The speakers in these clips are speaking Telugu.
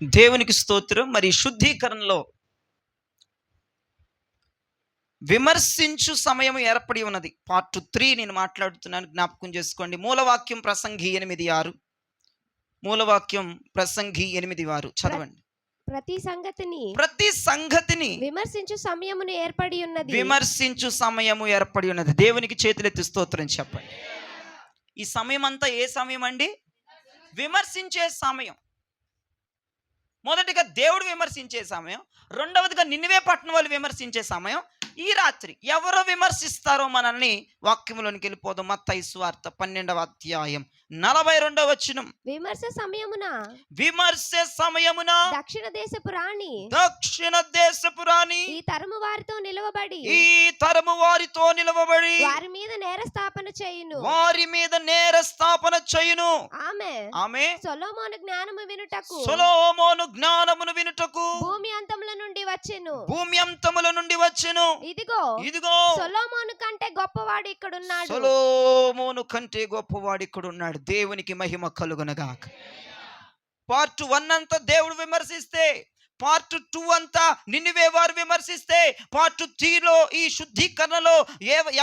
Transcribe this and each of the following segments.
దేవునికి స్తోత్రం. మరి శుద్ధీకరణలో విమర్శించు సమయం ఏర్పడి ఉన్నది. పార్ట్ 3 నేను మాట్లాడుతున్నాను, జ్ఞాపకం చేసుకోండి. మూలవాక్యం ప్రసంగి 8:6. మూలవాక్యం ప్రసంగి 8:6 చదవండి. ప్రతి సంగతిని విమర్శించు సమయము ఏర్పడి ఉన్నది. దేవునికి చేతులెత్తి స్తోత్రం చెప్పండి. ఈ సమయం అంతా ఏ సమయం అండి? విమర్శించే సమయం. మొదటిగా దేవుడు విమర్శించే సమయం, రెండవదిగా నినివే పట్టణం వాళ్ళు విమర్శించే సమయం. ఈ రాత్రి ఎవరు విమర్శిస్తారో మనల్ని వాక్యములోనికి వెళ్ళిపోదాం. మత్తయి సువార్త 12వ అధ్యాయం 42వ వచనం. విమర్శ సమయమున దక్షిణ దేశపు రాణి ఈ తరము వారితో నిలవబడి వారి మీద నేరస్థాపన చేయును. ఆమె సొలొమోను జ్ఞానమును వినుటకు భూమి అంతముల నుండి వచ్చెను. ఇదిగో సొలొమోను కంటే గొప్పవాడు ఇక్కడున్నాడు. దేవునికి మహిమ కలుగునగాక. పార్ట్ 1 అంతా దేవుడు విమర్శిస్తే, పార్ట్ 2 అంతా నినివే వారు విమర్శిస్తే, పార్ట్ 3లో ఈ శుద్ధీకరణలో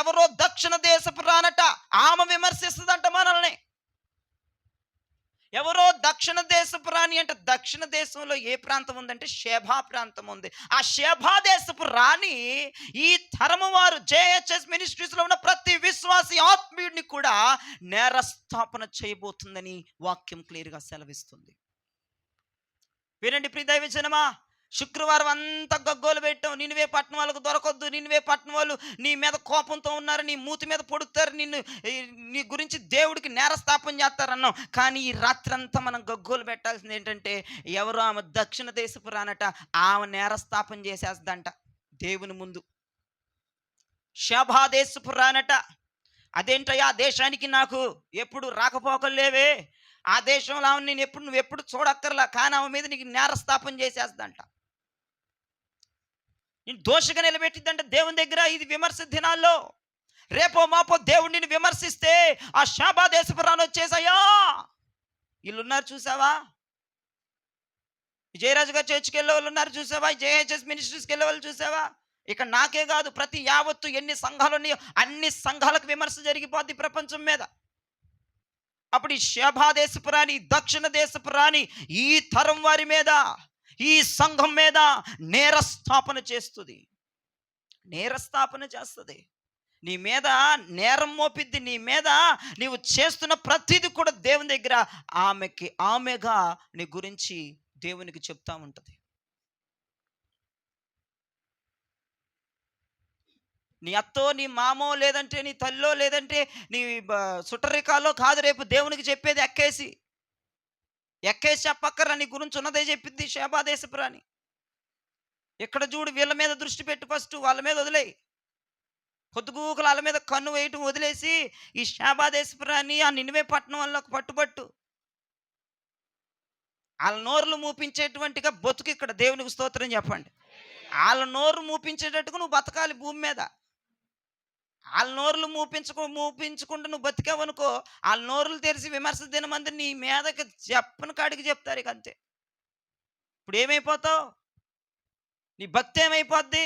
ఎవరో దక్షిణ దేశపు రానట, ఆమె విమర్శిస్తుందంట మనల్ని. ఎవరో దక్షిణ దేశపు రాణి అంటే, దక్షిణ దేశంలో ఏ ప్రాంతం ఉందంటే షేబా ప్రాంతం ఉంది. ఆ షేబా దేశపు రాణి ఈ తరము వారు జేహెచ్ఎస్ మినిస్ట్రీస్లో ఉన్న ప్రతి విశ్వాసి ఆత్మీయుడిని కూడా నేరస్థాపన చేయబోతుందని వాక్యం క్లియర్గా సెలవిస్తుంది. వినండి ప్రియ దైవ జనమా, శుక్రవారం అంతా గగ్గోలు పెట్టాం. నినివే పట్టణం వాళ్ళకు దొరకొద్దు, నినివే పట్టణం వాళ్ళు నీ మీద కోపంతో ఉన్నారు, నీ మూతి మీద పొడుతారు, నీ గురించి దేవుడికి నేరస్థాపన చేస్తారన్నాం. కానీ ఈ రాత్రి అంతా మనం గగ్గోలు పెట్టాల్సింది ఏంటంటే, ఎవరో ఆమె దక్షిణ దేశపు రానట, ఆమె నేరస్థాపన చేసేస్తుందంట దేవుని ముందు. షేబా దేశపు రానట. అదేంటయ్యా, ఆ దేశానికి నాకు ఎప్పుడు రాకపోకలు లేవే, ఆ దేశంలో ఆమె నువ్వు ఎప్పుడు చూడక్కర్లా, కానీ ఆమె మీద నీకు నేరస్థాపన చేసేస్తుందంట, నేను దోషగా నిలబెట్టిద్దంట దేవుని దగ్గర. ఇది విమర్శ దినాల్లో. రేపో మాపో దేవుడు నిన్ను విమర్శిస్తే ఆ షేబా దేశపు రాణి వచ్చేసయ్యా, వీళ్ళున్నారు చూసావా, విజయరాజు గారు చర్చికి వెళ్ళే వాళ్ళు ఉన్నారు చూసావా, జేహెచ్ఎస్ మినిస్ట్రీస్కి వెళ్ళే వాళ్ళు చూసావా. ఇక నాకే కాదు, ప్రతి యావత్తు ఎన్ని సంఘాలు ఉన్నాయో అన్ని సంఘాలకు విమర్శ జరిగిపోద్ది ప్రపంచం మీద. అప్పుడు ఈ షేబా దేశపు రాణి, దక్షిణ దేశపు రాణి ఈ తరం వారి మీద, ఈ సంఘం మీద నేరస్థాపన చేస్తుంది. నీ మీద నేరం మోపిద్ది. నీ మీద నీవు చేస్తున్న ప్రతిదీ కూడా దేవుని దగ్గర ఆమెగా నీ గురించి దేవునికి చెప్తా ఉంటుంది. నీ అత్తో, నీ మామో, లేదంటే నీ తల్లో, లేదంటే నీ సుటరికాలో కాదు రేపు దేవునికి చెప్పేది. ఎక్కేసి చెప్పక్కర్రా, నీ గురించి ఉన్నదే చెప్పిద్ది షేబా దేశపు రాణి. ఎక్కడ చూడు, వీళ్ళ మీద దృష్టి పెట్టి ఫస్ట్ వాళ్ళ మీద వదిలేయి. పొద్దుగూకలు వాళ్ళ మీద కన్ను వేయటం వదిలేసి ఈ షేబా దేశపు రాణి ఆ నినివే పట్టణం వల్ల పట్టుబట్టు. వాళ్ళ నోరులు మూపించేటువంటిగా బతుకు ఇక్కడ. దేవునికి స్తోత్రం చెప్పండి. వాళ్ళ నోరు మూపించేటట్టుగా నువ్వు బతకాలి భూమి మీద. వాళ్ళ నోరులు మూపించుకుంటూ నువ్వు బతికావనుకో, వాళ్ళ నోరులు తెరిచి విమర్శ దినమంది నీ మీదకి చెప్పని కాడికి చెప్తారు. ఇక అంతే. ఇప్పుడు ఏమైపోతావు? నీ భక్తి ఏమైపోద్ది?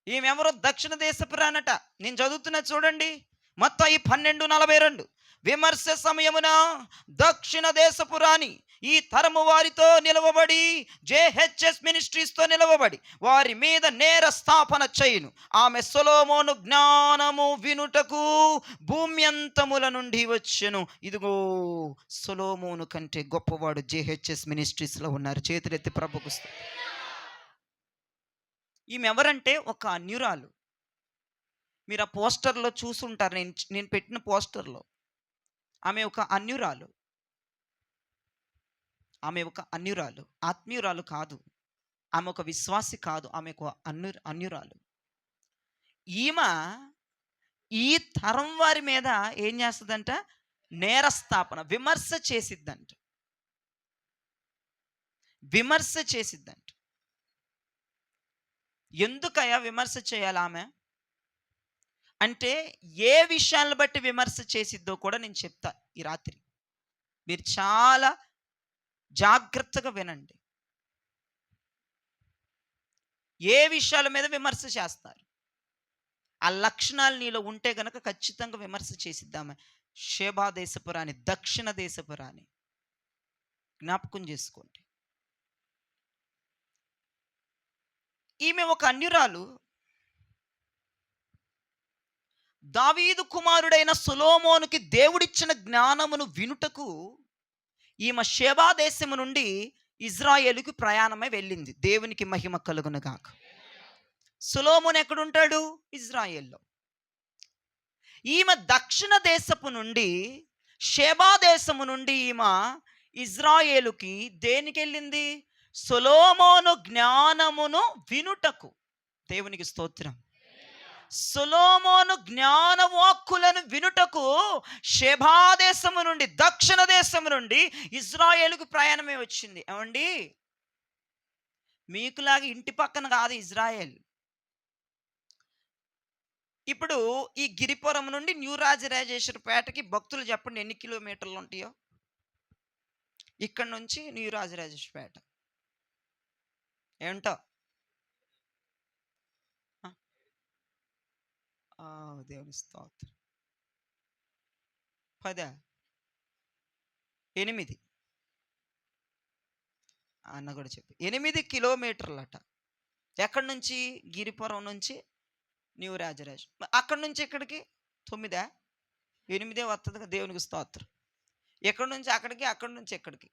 ఈమెవరో దక్షిణ దేశపు రానట. నేను చదువుతున్నా చూడండి, మత్తయి 12:42. విమర్శ సమయమున దక్షిణ దేశపు రాణి ఈ తరము వారితో నిలవబడి, జేహెచ్ఎస్ మినిస్ట్రీస్తో నిలవబడి వారి మీద నేరస్థాపన చేయును. ఆమె సొలొమోను జ్ఞానము వినుటకు భూమి అంతముల నుండి వచ్చెను. ఇదిగో సొలొమోను కంటే గొప్పవాడు జేహెచ్ఎస్ మినిస్ట్రీస్లో ఉన్నారు. చేతులెత్తి ప్రభుకు. ఈమె ఎవరంటే ఒక అన్యురాలు. మీరు ఆ పోస్టర్లో చూసుంటారు, నేను పెట్టిన పోస్టర్లో. ఆమె ఒక అన్యురాలు. ఆత్మీయురాలు కాదు. ఆమె ఒక విశ్వాసి కాదు. ఆమె ఒక అన్యురాలు. ఈమె ఈ తరం వారి మీద ఏం చేస్తుందంట? నేరస్థాపన, విమర్శ చేసిద్దంట. ఎందుకయ్యా విమర్శ చేయాలి ఆమె అంటే, ఏ విషయాలను బట్టి విమర్శ చేసిద్దో కూడా నేను చెప్తా ఈ రాత్రి. మీరు చాలా జాగ్రత్తగా వినండి. ఏ విషయాల మీద విమర్శ చేస్తారు? ఆ లక్షణాలు నీలో ఉంటే గనక ఖచ్చితంగా విమర్శ చేసిద్దామే. షేబా దేశపు రాణి, దక్షిణ దేశపు రాణి, జ్ఞాపకం చేసుకోండి. ఈమె ఒక అన్యురాలు. దావీదు కుమారుడైన సొలొమోనుకి దేవుడిచ్చిన జ్ఞానమును వినుటకు ఈమె షేబా దేశము నుండి ఇజ్రాయేలుకి ప్రయాణమై వెళ్ళింది. దేవునికి మహిమ కలుగును గాక. సొలొమోను ఎక్కడుంటాడు? ఇజ్రాయేల్లో. ఈమె దక్షిణ దేశపు నుండి, షేబా దేశము నుండి ఈమె ఇజ్రాయేలుకి దేనికి వెళ్ళింది? సొలొమోను జ్ఞానమును వినుటకు. దేవునికి స్తోత్రం. సొలొమోను జ్ఞానవాక్కులను వినుటకు షేబా దేశము నుండి, దక్షిణ దేశము నుండి ఇజ్రాయేలుకు ప్రయాణమే వచ్చింది. ఏమండి, మీకులాగా ఇంటి పక్కన కాదు ఇజ్రాయేల్. ఇప్పుడు ఈ గిరిపురం నుండి న్యూ రాజరాజేశ్వరపేటకి భక్తులు చెప్పండి ఎన్ని కిలోమీటర్లు ఉంటాయో? ఇక్కడ నుంచి న్యూ రాజరాజేశ్వరపేట ఏంటో? దేవుని స్తోత్రం. 10, 8 అన్న కూడా చెప్పి 8 కిలోమీటర్లట. ఎక్కడి నుంచి? గిరిపురం నుంచి న్యూ రాజరాజ్. అక్కడి నుంచి ఇక్కడికి 9, 8 వస్తుంది. దేవునికి స్తోత్రం. ఎక్కడి నుంచి అక్కడికి, అక్కడి నుంచి ఇక్కడికి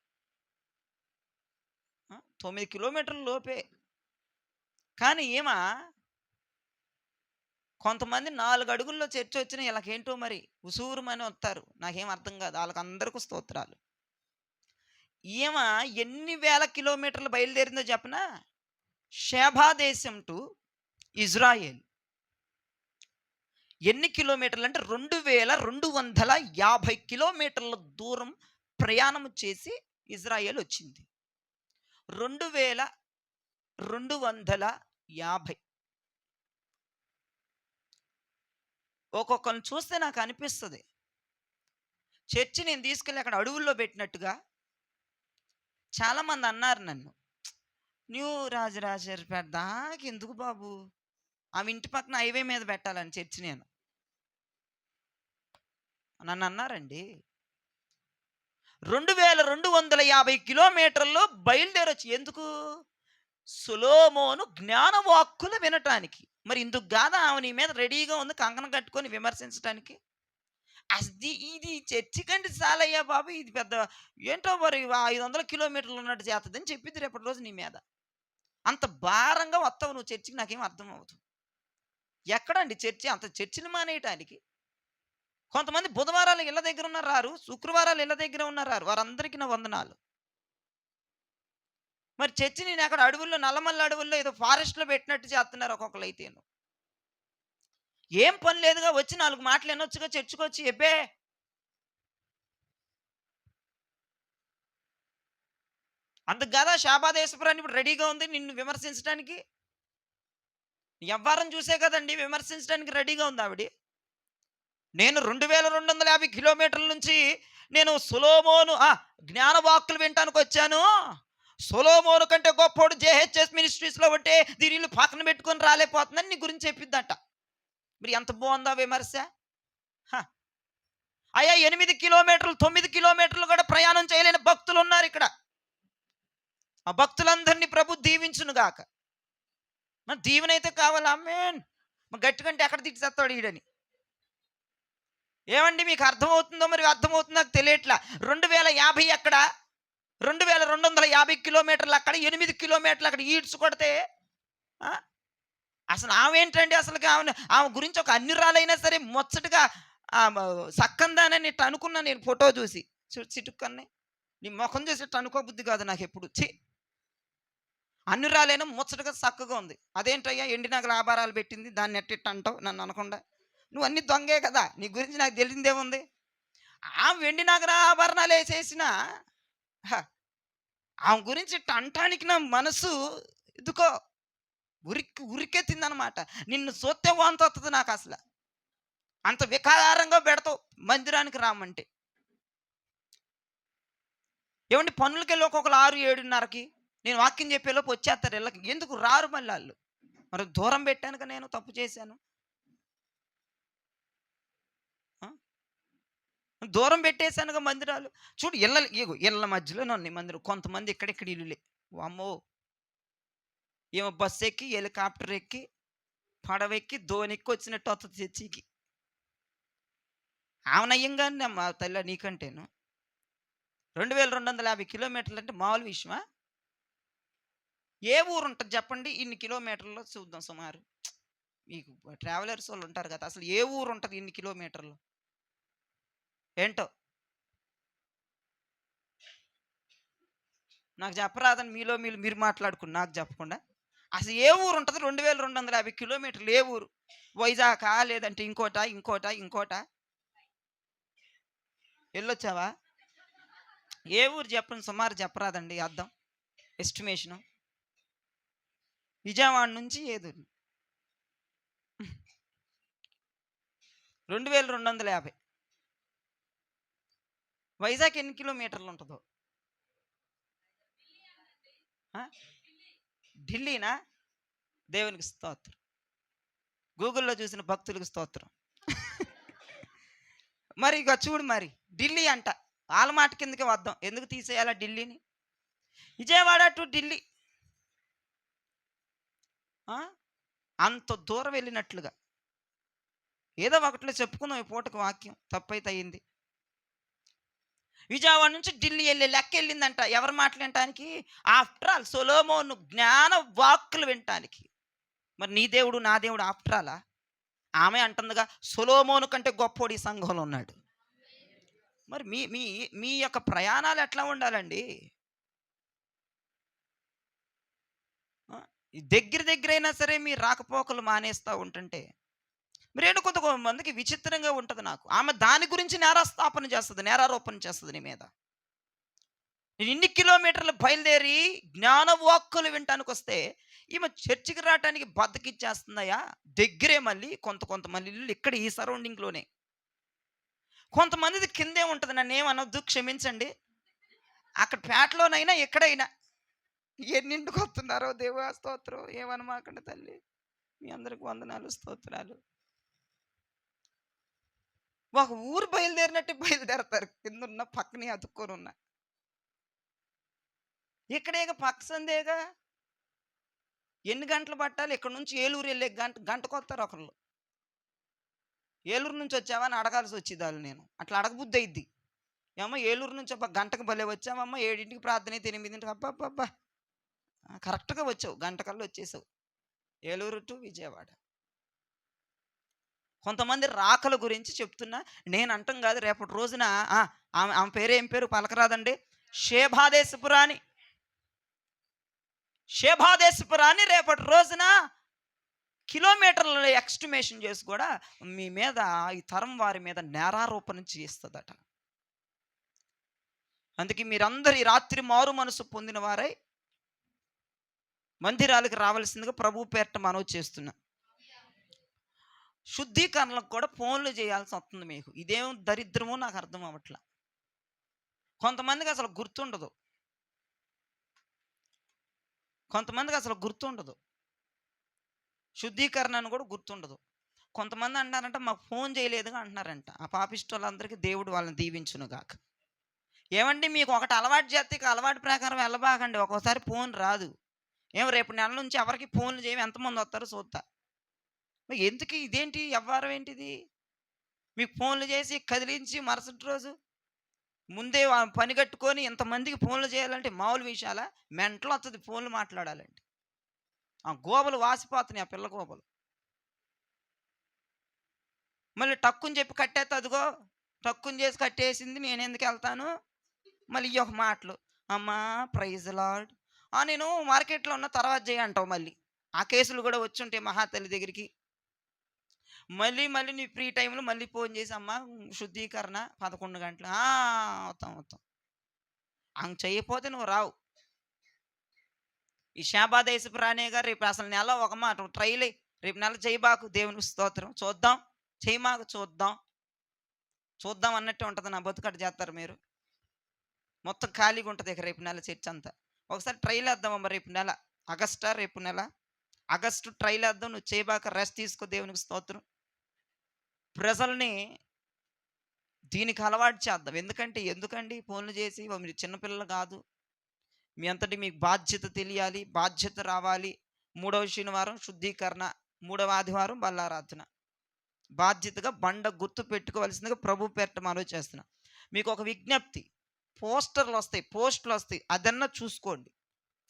9 కిలోమీటర్ల లోపే. కానీ ఏమా కొంతమంది 4 అడుగుల్లో చర్చ వచ్చిన వీళ్ళకేంటో మరి ఉసూరుమని వస్తారు. నాకేం అర్థం కాదు. వాళ్ళకి అందరికీ స్తోత్రాలు. ఈమె ఎన్ని వేల కిలోమీటర్లు బయలుదేరిందో చెప్పనా? షేబా దేశం టు ఇజ్రాయేల్ ఎన్ని కిలోమీటర్లు అంటే 2250 కిలోమీటర్ల దూరం ప్రయాణం చేసి ఇజ్రాయేల్ వచ్చింది. 2250. ఒక్కొక్కరిని చూస్తే నాకు అనిపిస్తుంది చర్చి నేను తీసుకెళ్ళి అక్కడ అడవుల్లో పెట్టినట్టుగా. చాలామంది అన్నారు నన్ను, న్యూ రాజరాజేశ్వరపేట దాకా ఎందుకు బాబు, ఆ ఇంటి పక్కన హైవే మీద పెట్టాలని చర్చి నేను నన్ను అన్నారండి. 2250 కిలోమీటర్లు బయలుదేరొచ్చు. ఎందుకు? సొలొమోను జ్ఞానవాక్కులు వినటానికి. మరి ఇందుకు కాదా ఆమె నీ మీద రెడీగా ఉంది కంకణం కట్టుకొని విమర్శించడానికి? ఇది చర్చి కంటే చాలయ్యా బాబు, ఇది పెద్ద ఏంటో మరి 500 కిలోమీటర్లు ఉన్నట్టు చేస్తుందని చెప్పింది రేపటి రోజు నీ మీద. అంత భారంగా వస్తావు నువ్వు చర్చికి, నాకేం అర్థం అవుతుంది. ఎక్కడండి చర్చి? అంత చర్చిని మానేయటానికి. కొంతమంది బుధవారాలు ఇళ్ళ దగ్గర ఉన్నారు, శుక్రవారాలు ఇళ్ళ దగ్గర ఉన్నారు, వారందరికీ నా వందనాలు. మరి చర్చి నేను అక్కడ అడవుల్లో, నల్లమల్ల అడవుల్లో ఏదో ఫారెస్ట్లో పెట్టినట్టు చేస్తున్నారు ఒక్కొక్కరు. అయితే ఏం పని లేదుగా, వచ్చి 4 మాటలు వినొచ్చుగా చర్చికి వచ్చి. ఎబ్బే అందుకు కదా షేబా దేశపురాన్ని ఇప్పుడు రెడీగా ఉంది నిన్ను విమర్శించడానికి. ఎవ్వరం చూసే కదండి విమర్శించడానికి రెడీగా ఉంది ఆవిడ. నేను 2250 కిలోమీటర్ల నుంచి నేను సొలొమోను జ్ఞానవాక్కులు వినటానికి వచ్చాను. సొలొమోను కంటే గొప్పోడు జేహెచ్ఎస్ మినిస్ట్రీస్లో ఉంటే దీనిలో పక్కన పెట్టుకొని రాలేకపోతుందని నీ గురించి చెప్పిద్దట. మరి ఎంత బాగుందా విమర్శ? అయ్యా 8 కిలోమీటర్లు 9 కిలోమీటర్లు కూడా ప్రయాణం చేయలేని భక్తులు ఉన్నారు ఇక్కడ. ఆ భక్తులందరినీ ప్రభు దీవించును గాక. మన దీవెనైతే కావాలి. ఆమేన్. గట్టి కంటే ఎక్కడ తిట్టి చేస్తాడు ఈడని. ఏమండి మీకు అర్థమవుతుందో? మరి అర్థమవుతుందో నాకు తెలియట్లా. 2050 అక్కడ, 2250 కిలోమీటర్లు అక్కడ, 8 కిలోమీటర్లు అక్కడ ఈడ్చు కొడితే అసలు ఆమె ఏంటండి? అసలు ఆమె గురించి ఒక అన్యురాలైనా సరే ముచ్చటగా సక్కందానని ఇట్లా అనుకున్నా నేను ఫోటో చూసి. చిటుక్కన్ని నీ ముఖం చూసి ఇట్లా అనుకోబుద్ధి కాదు నాకు ఎప్పుడు. అన్యురాలైనా ముచ్చటగా చక్కగా ఉంది. అదేంటయ్యా ఎండినగల ఆభారాలు పెట్టింది, దాన్ని ఎట్టిట్ట అంటావు నన్ను అనకుండా. నువ్వు అన్ని దొంగే కదా, నీ గురించి నాకు తెలిసిందేముంది? ఆమె వెండి నగర ఆభరణాలు వేసేసిన ఆమె గురించి ఇట్ట అంటానికి నా మనసు ఎందుకో ఉరికెత్తిందనమాట. నిన్ను చూస్తే వాంతి వస్తుంది నాకు. అసలు అంత వికారంగా పెడతావు మందిరానికి రామంటే. ఏమంటే పనులకెళ్ళి ఒక్కొక్కరు 6, 7:30కి నేను వాక్యం చెప్పేలోపు వచ్చేస్తారు ఇళ్ళకి. ఎందుకు రారు మళ్ళీ వాళ్ళు? మరి దూరం పెట్టానుక, నేను తప్పు చేశాను. దూరం పెట్టేశానుగా మందిరాలు. చూడు ఇళ్ళ మధ్యలో ఉన్నాయి మందిరం. కొంతమంది ఇక్కడిక్కడ ఇల్లులే. వామ్మో! ఏమో బస్సు ఎక్కి, హెలికాప్టర్ ఎక్కి, పడవెక్కి, దోణెక్కి వచ్చినట్టు వస్తుంది చర్చికి. ఆమె నయ్యంగానే మా తల్లి నీకంటేను 2250 కిలోమీటర్లు అంటే మామూలు విషయమా? ఏ ఊరు ఉంటుంది చెప్పండి ఇన్ని కిలోమీటర్లో? చూద్దాం సుమారు. మీకు ట్రావెలర్స్ వాళ్ళు ఉంటారు కదా, అసలు ఏ ఊరు ఉంటుంది ఇన్ని కిలోమీటర్లు? ఏంటో నాకు చెప్పరాదని మీరు మాట్లాడుకుని నాకు చెప్పకుండా. అసలు ఏ ఊరు ఉంటుంది 2250 కిలోమీటర్లు? ఏ ఊరు? వైజాగా, లేదంటే ఇంకోట? వెళ్ళొచ్చావా? ఏ ఊరు చెప్పండి, సుమారు చెప్పరాదండి అర్థం, ఎస్టిమేషను. విజయవాడ నుంచి ఏదూరు 2250. వైజాగ్ ఎన్ని కిలోమీటర్లు ఉంటుందో? ఢిల్లీనా? దేవునికి స్తోత్రం. గూగుల్లో చూసిన భక్తులకు స్తోత్రం. మరి ఇక చూడు, మరి ఢిల్లీ అంట. వాళ్ళ మాట కిందకి వద్దాం, ఎందుకు తీసేయాలా ఢిల్లీని? విజయవాడ టు ఢిల్లీ అంత దూరం వెళ్ళినట్లుగా. ఏదో ఒకటిలో చెప్పుకుందాం ఈ పూటకు వాక్యం, తప్పైతే అయింది. విజయవాడ నుంచి ఢిల్లీ వెళ్ళే లెక్క వెళ్ళిందంట. ఎవరి మాటలు వినటానికి? ఆఫ్టర్ ఆల్ సొలొమోను జ్ఞాన వాక్కులు వినటానికి. మరి నీ దేవుడు నా దేవుడు ఆఫ్టర్ ఆలా? ఆమె అంటుందిగా సొలొమోను కంటే గొప్పోడు ఈ సంఘంలో ఉన్నాడు. మరి మీ మీ మీ యొక్క ప్రయాణాలు ఎట్లా ఉండాలండి? దగ్గరైనా సరే మీరు రాకపోకలు మానేస్తూ ఉంటుంటే మరేంటో కొంతమందికి విచిత్రంగా ఉంటుంది. నాకు ఆమె దాని గురించి నేరారోపణ చేస్తుంది నీ మీద. నేను ఇన్ని కిలోమీటర్లు బయలుదేరి జ్ఞానవాక్కులు వినటానికి వస్తే ఈమె చర్చికి రావడానికి బద్దకిచ్చేస్తుందయా. దగ్గరే మళ్ళీ కొంతమంది ఇల్లు ఇక్కడ ఈ సరౌండింగ్లోనే. కొంతమందిది కిందే ఉంటుంది. నన్ను ఏమనొద్దు, క్షమించండి. అక్కడ పేటలోనైనా ఎక్కడైనా ఎన్నింటికి వస్తున్నారో దేవా స్తోత్రం. ఏమనమాకండి తల్లి, మీ అందరికి వందనాలు, స్తోత్రాలు. ఒక ఊరు బయలుదేరినట్టు బయలుదేరతారు, కిందున్న పక్కనే అతుక్కొని ఉన్న. ఇక్కడేగా పక్క సందేగా. ఎన్ని గంటలు పట్టాలి? ఇక్కడ నుంచి ఏలూరు వెళ్ళే గంటకు వస్తారు ఒకళ్ళు. ఏలూరు నుంచి వచ్చావా అని అడగాల్సి వచ్చింది వాళ్ళు. నేను అట్లా అడగబుద్ధి అయింది. ఏమో ఏలూరు నుంచి గంటకు భలే వచ్చామమ్మ, 7ంటికి ప్రార్థన అయితే 8ంటికి. అబ్బా కరెక్ట్గా వచ్చావు, గంటకల్లా వచ్చేసావు ఏలూరు టు విజయవాడ. కొంతమంది రాకల గురించి చెప్తున్నా, నేను అంటాం కాదు. రేపటి రోజున ఆమె పేరు ఏం పేరు పలకరాదండి? షేభాదేశపురాని రేపటి రోజున కిలోమీటర్ల ఎస్టిమేషన్ చేసి కూడా మీ మీద, ఈ తరం వారి మీద నేరారోపణ చేస్తుందట. అందుకే మీరందరూ ఈ రాత్రి మారు మనసు పొందిన వారై మందిరాలకు రావాల్సిందిగా ప్రభు పేరిట మనవి చేస్తున్నా. శుద్ధీకరణలకు కూడా ఫోన్లు చేయాల్సి వస్తుంది మీకు. ఇదేం దరిద్రమో నాకు అర్థం అవ్వట్లా. కొంతమందికి అసలు గుర్తుండదు. శుద్ధీకరణ అని కూడా గుర్తుండదు. కొంతమంది అంటారంట మాకు ఫోన్ చేయలేదుగా అంటున్నారంట. ఆ పాపిస్ట్ వాళ్ళందరికీ దేవుడు వాళ్ళని దీవించును గాక. ఏమండి, మీకు ఒకటి అలవాటు చేస్తే అలవాటు ప్రకారం వెళ్ళబాకండి. ఒక్కోసారి ఫోన్ రాదు. రేపు నెల నుంచి ఎవరికి ఫోన్లు చేయము, ఎంతమంది వస్తారో చూస్తా. ఎందుకు ఇదేంటి వ్యవహారం ఏంటిది? మీకు ఫోన్లు చేసి కదిలించి మరుసటి రోజు ముందే పని కట్టుకొని ఇంతమందికి ఫోన్లు చేయాలంటే మామూలు విషయాలా? మెంటలు వస్తుంది ఫోన్లు మాట్లాడాలంటే. ఆ గోబలు వాసిపోతున్నాయి, ఆ పిల్ల గోబలు. మళ్ళీ టక్కుని చెప్పి కట్టేస్తా, అదిగో టక్కుని చేసి కట్టేసింది, నేను ఎందుకు వెళ్తాను? మళ్ళీ ఈ ఒక మాటలు, అమ్మా ప్రైజ్ లార్డ్, నేను మార్కెట్లో ఉన్న తర్వాత చేయి అంటావు. మళ్ళీ ఆ కేసులు కూడా వచ్చి ఉంటాయి మహాతల్లి దగ్గరికి. మళ్ళీ నీ ఫ్రీ టైంలో మళ్ళీ ఫోన్ చేసి, అమ్మ శుద్ధీకరణ 11 గంటలు. వస్తాం. అంగ చేయకపోతే నువ్వు రావు. ఈ షాబాదేశపు రాణి గారు రేపు అసలు నెల ఒక మాట ట్రైలే, రేపు నెల చేయబాకు, దేవునికి స్తోత్రం, చూద్దాం, చేయమాకు, చూద్దాం అన్నట్టు ఉంటుంది. నా బతుకట్టు చేస్తారు మీరు. మొత్తం ఖాళీగా ఉంటుంది ఇక రేపు నెల చర్చ్ అంతా. ఒకసారి ట్రైల్ వేద్దామమ్మ రేపు నెల. ఆగస్టా రేపు నెల? ఆగస్టు ట్రైల్ వేద్దాం. నువ్వు చేయబాక, రెస్ట్ తీసుకో. దేవునికి స్తోత్రం. ప్రజల్ని దీనికి అలవాటు చేద్దాం. ఎందుకండి ఫోన్లు చేసి మీరు చిన్నపిల్లలు కాదు, మీ అంతటి మీకు బాధ్యత తెలియాలి, బాధ్యత రావాలి. 3వ శనివారం శుద్ధీకరణ, 3వ ఆదివారం బల్లారాధన. బాధ్యతగా బండ గుర్తు పెట్టుకోవాల్సిందిగా ప్రభు పేరట మనవి చేస్తున్నా. మీకు ఒక విజ్ఞప్తి, పోస్టులు వస్తాయి, అదన్నా చూసుకోండి.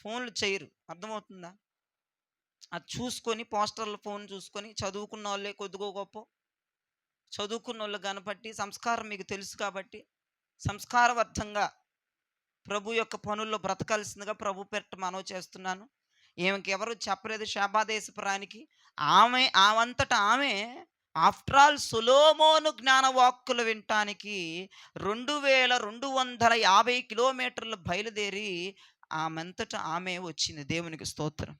ఫోన్లు చేయరు, అర్థమవుతుందా? అది చూసుకొని పోస్టర్లు ఫోన్ చూసుకొని చదువుకున్న వాళ్ళే కొద్దిగో గొప్ప చదువుకున్న వాళ్ళు కనపట్టి సంస్కారం మీకు తెలుసు కాబట్టి సంస్కారబద్ధంగా ప్రభు యొక్క పనుల్లో బ్రతకాల్సిందిగా ప్రభు పేరట మనవి చేస్తున్నాను. ఎవరు చెప్పలేదు శాబాదేశపురానికి. ఆమె ఆఫ్టర్ ఆల్ సొలొమోను జ్ఞానవాక్కులు వినటానికి 2250 కిలోమీటర్లు బయలుదేరి ఆమె వచ్చింది. దేవునికి స్తోత్రం.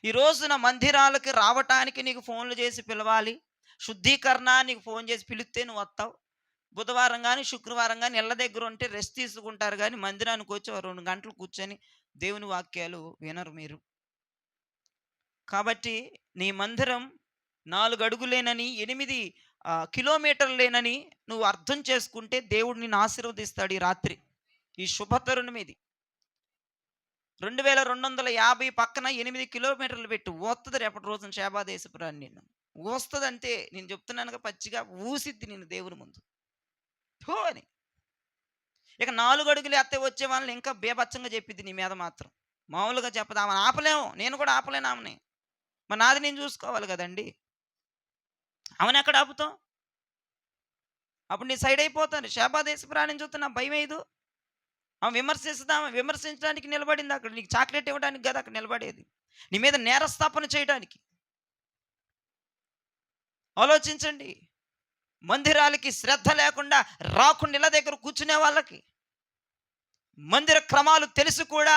ఈ రోజున మందిరాలకి రావటానికి నీకు ఫోన్లు చేసి పిలవాలి. శుద్ధీకరణ నీకు ఫోన్ చేసి పిలిస్తే నువ్వు వస్తావు. బుధవారం కానీ శుక్రవారం కానీ ఇళ్ళ దగ్గర ఉంటే రెస్ట్ తీసుకుంటారు, కానీ మందిరానికి వచ్చి 2 గంటలు కూర్చొని దేవుని వాక్యాలు వినరు మీరు. కాబట్టి నీ మందిరం 4 అడుగులేనని 8 కిలోమీటర్లేనని నువ్వు అర్థం చేసుకుంటే దేవుడు నిన్ను ఆశీర్వదిస్తాడు. ఈ రాత్రి ఈ శుభతరుణం ఇది. 2250 పక్కన 8 కిలోమీటర్లు పెట్టి వస్తుంది రేపటి రోజున శాబాదేశపురాన్ని. నిన్ను వస్తుంది అంతే. నేను చెప్తున్నానుగా, పచ్చిగా ఊసిద్ది నిన్ను దేవుని ముందు అని. ఇక 4 అడుగులు ఎత్తే వచ్చే వాళ్ళని ఇంకా బేబచ్చంగా చెప్పిద్ది నీ మీద. మాత్రం మామూలుగా చెప్పదు. ఆమెను ఆపలేము, నేను కూడా ఆపలేను ఆమెని. మరి నాది నేను చూసుకోవాలి కదండి. ఆమెను ఎక్కడ ఆపుతాం? అప్పుడు నీ సైడ్ అయిపోతాను. శాబాదేశపురాన్ని చూస్తే నా భయం లేదు. ఆమె విమర్శించడానికి నిలబడింది అక్కడ. నీకు చాక్లెట్ ఇవ్వడానికి కదా అక్కడ నిలబడేది, నీ మీద నేరస్థాపన చేయడానికి. ఆలోచించండి. మందిరాలకి శ్రద్ధ లేకుండా రాకుండా ఇళ్ళ దగ్గర కూర్చునే వాళ్ళకి, మందిర క్రమాలు తెలిసి కూడా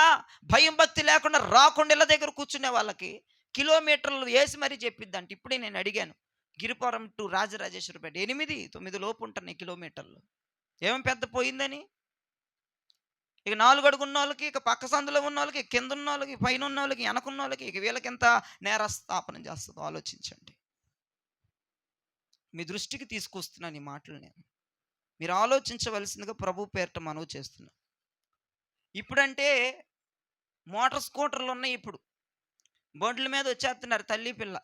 భయం భక్తి లేకుండా రాకుండా ఇళ్ళ దగ్గర కూర్చునే వాళ్ళకి కిలోమీటర్లు వేసి మరీ చెప్పిద్దంట. ఇప్పుడే నేను అడిగాను, గిరిపురం టు రాజరాజేశ్వరపేట 8-9 లోపు ఉంటున్నాయి కిలోమీటర్లు. ఏం పెద్ద పోయిందని. ఇక 4 అడుగు ఉన్న వాళ్ళకి, ఇక పక్క సందులో ఉన్న వాళ్ళకి, కింద ఉన్న వాళ్ళకి, పైన ఉన్న వాళ్ళకి, వెనకున్న వాళ్ళకి, ఇక వీళ్ళకి ఎంత నేరస్థాపన చేస్తుందో ఆలోచించండి. మీ దృష్టికి తీసుకొస్తున్నాను ఈ మాటలు. మీరు ఆలోచించవలసిందిగా ప్రభు పేరట మనవి చేస్తున్నా. ఇప్పుడంటే మోటార్ స్కూటర్లు ఉన్నాయి. ఇప్పుడు బండ్ల మీద వచ్చేస్తున్నారు తల్లి పిల్ల.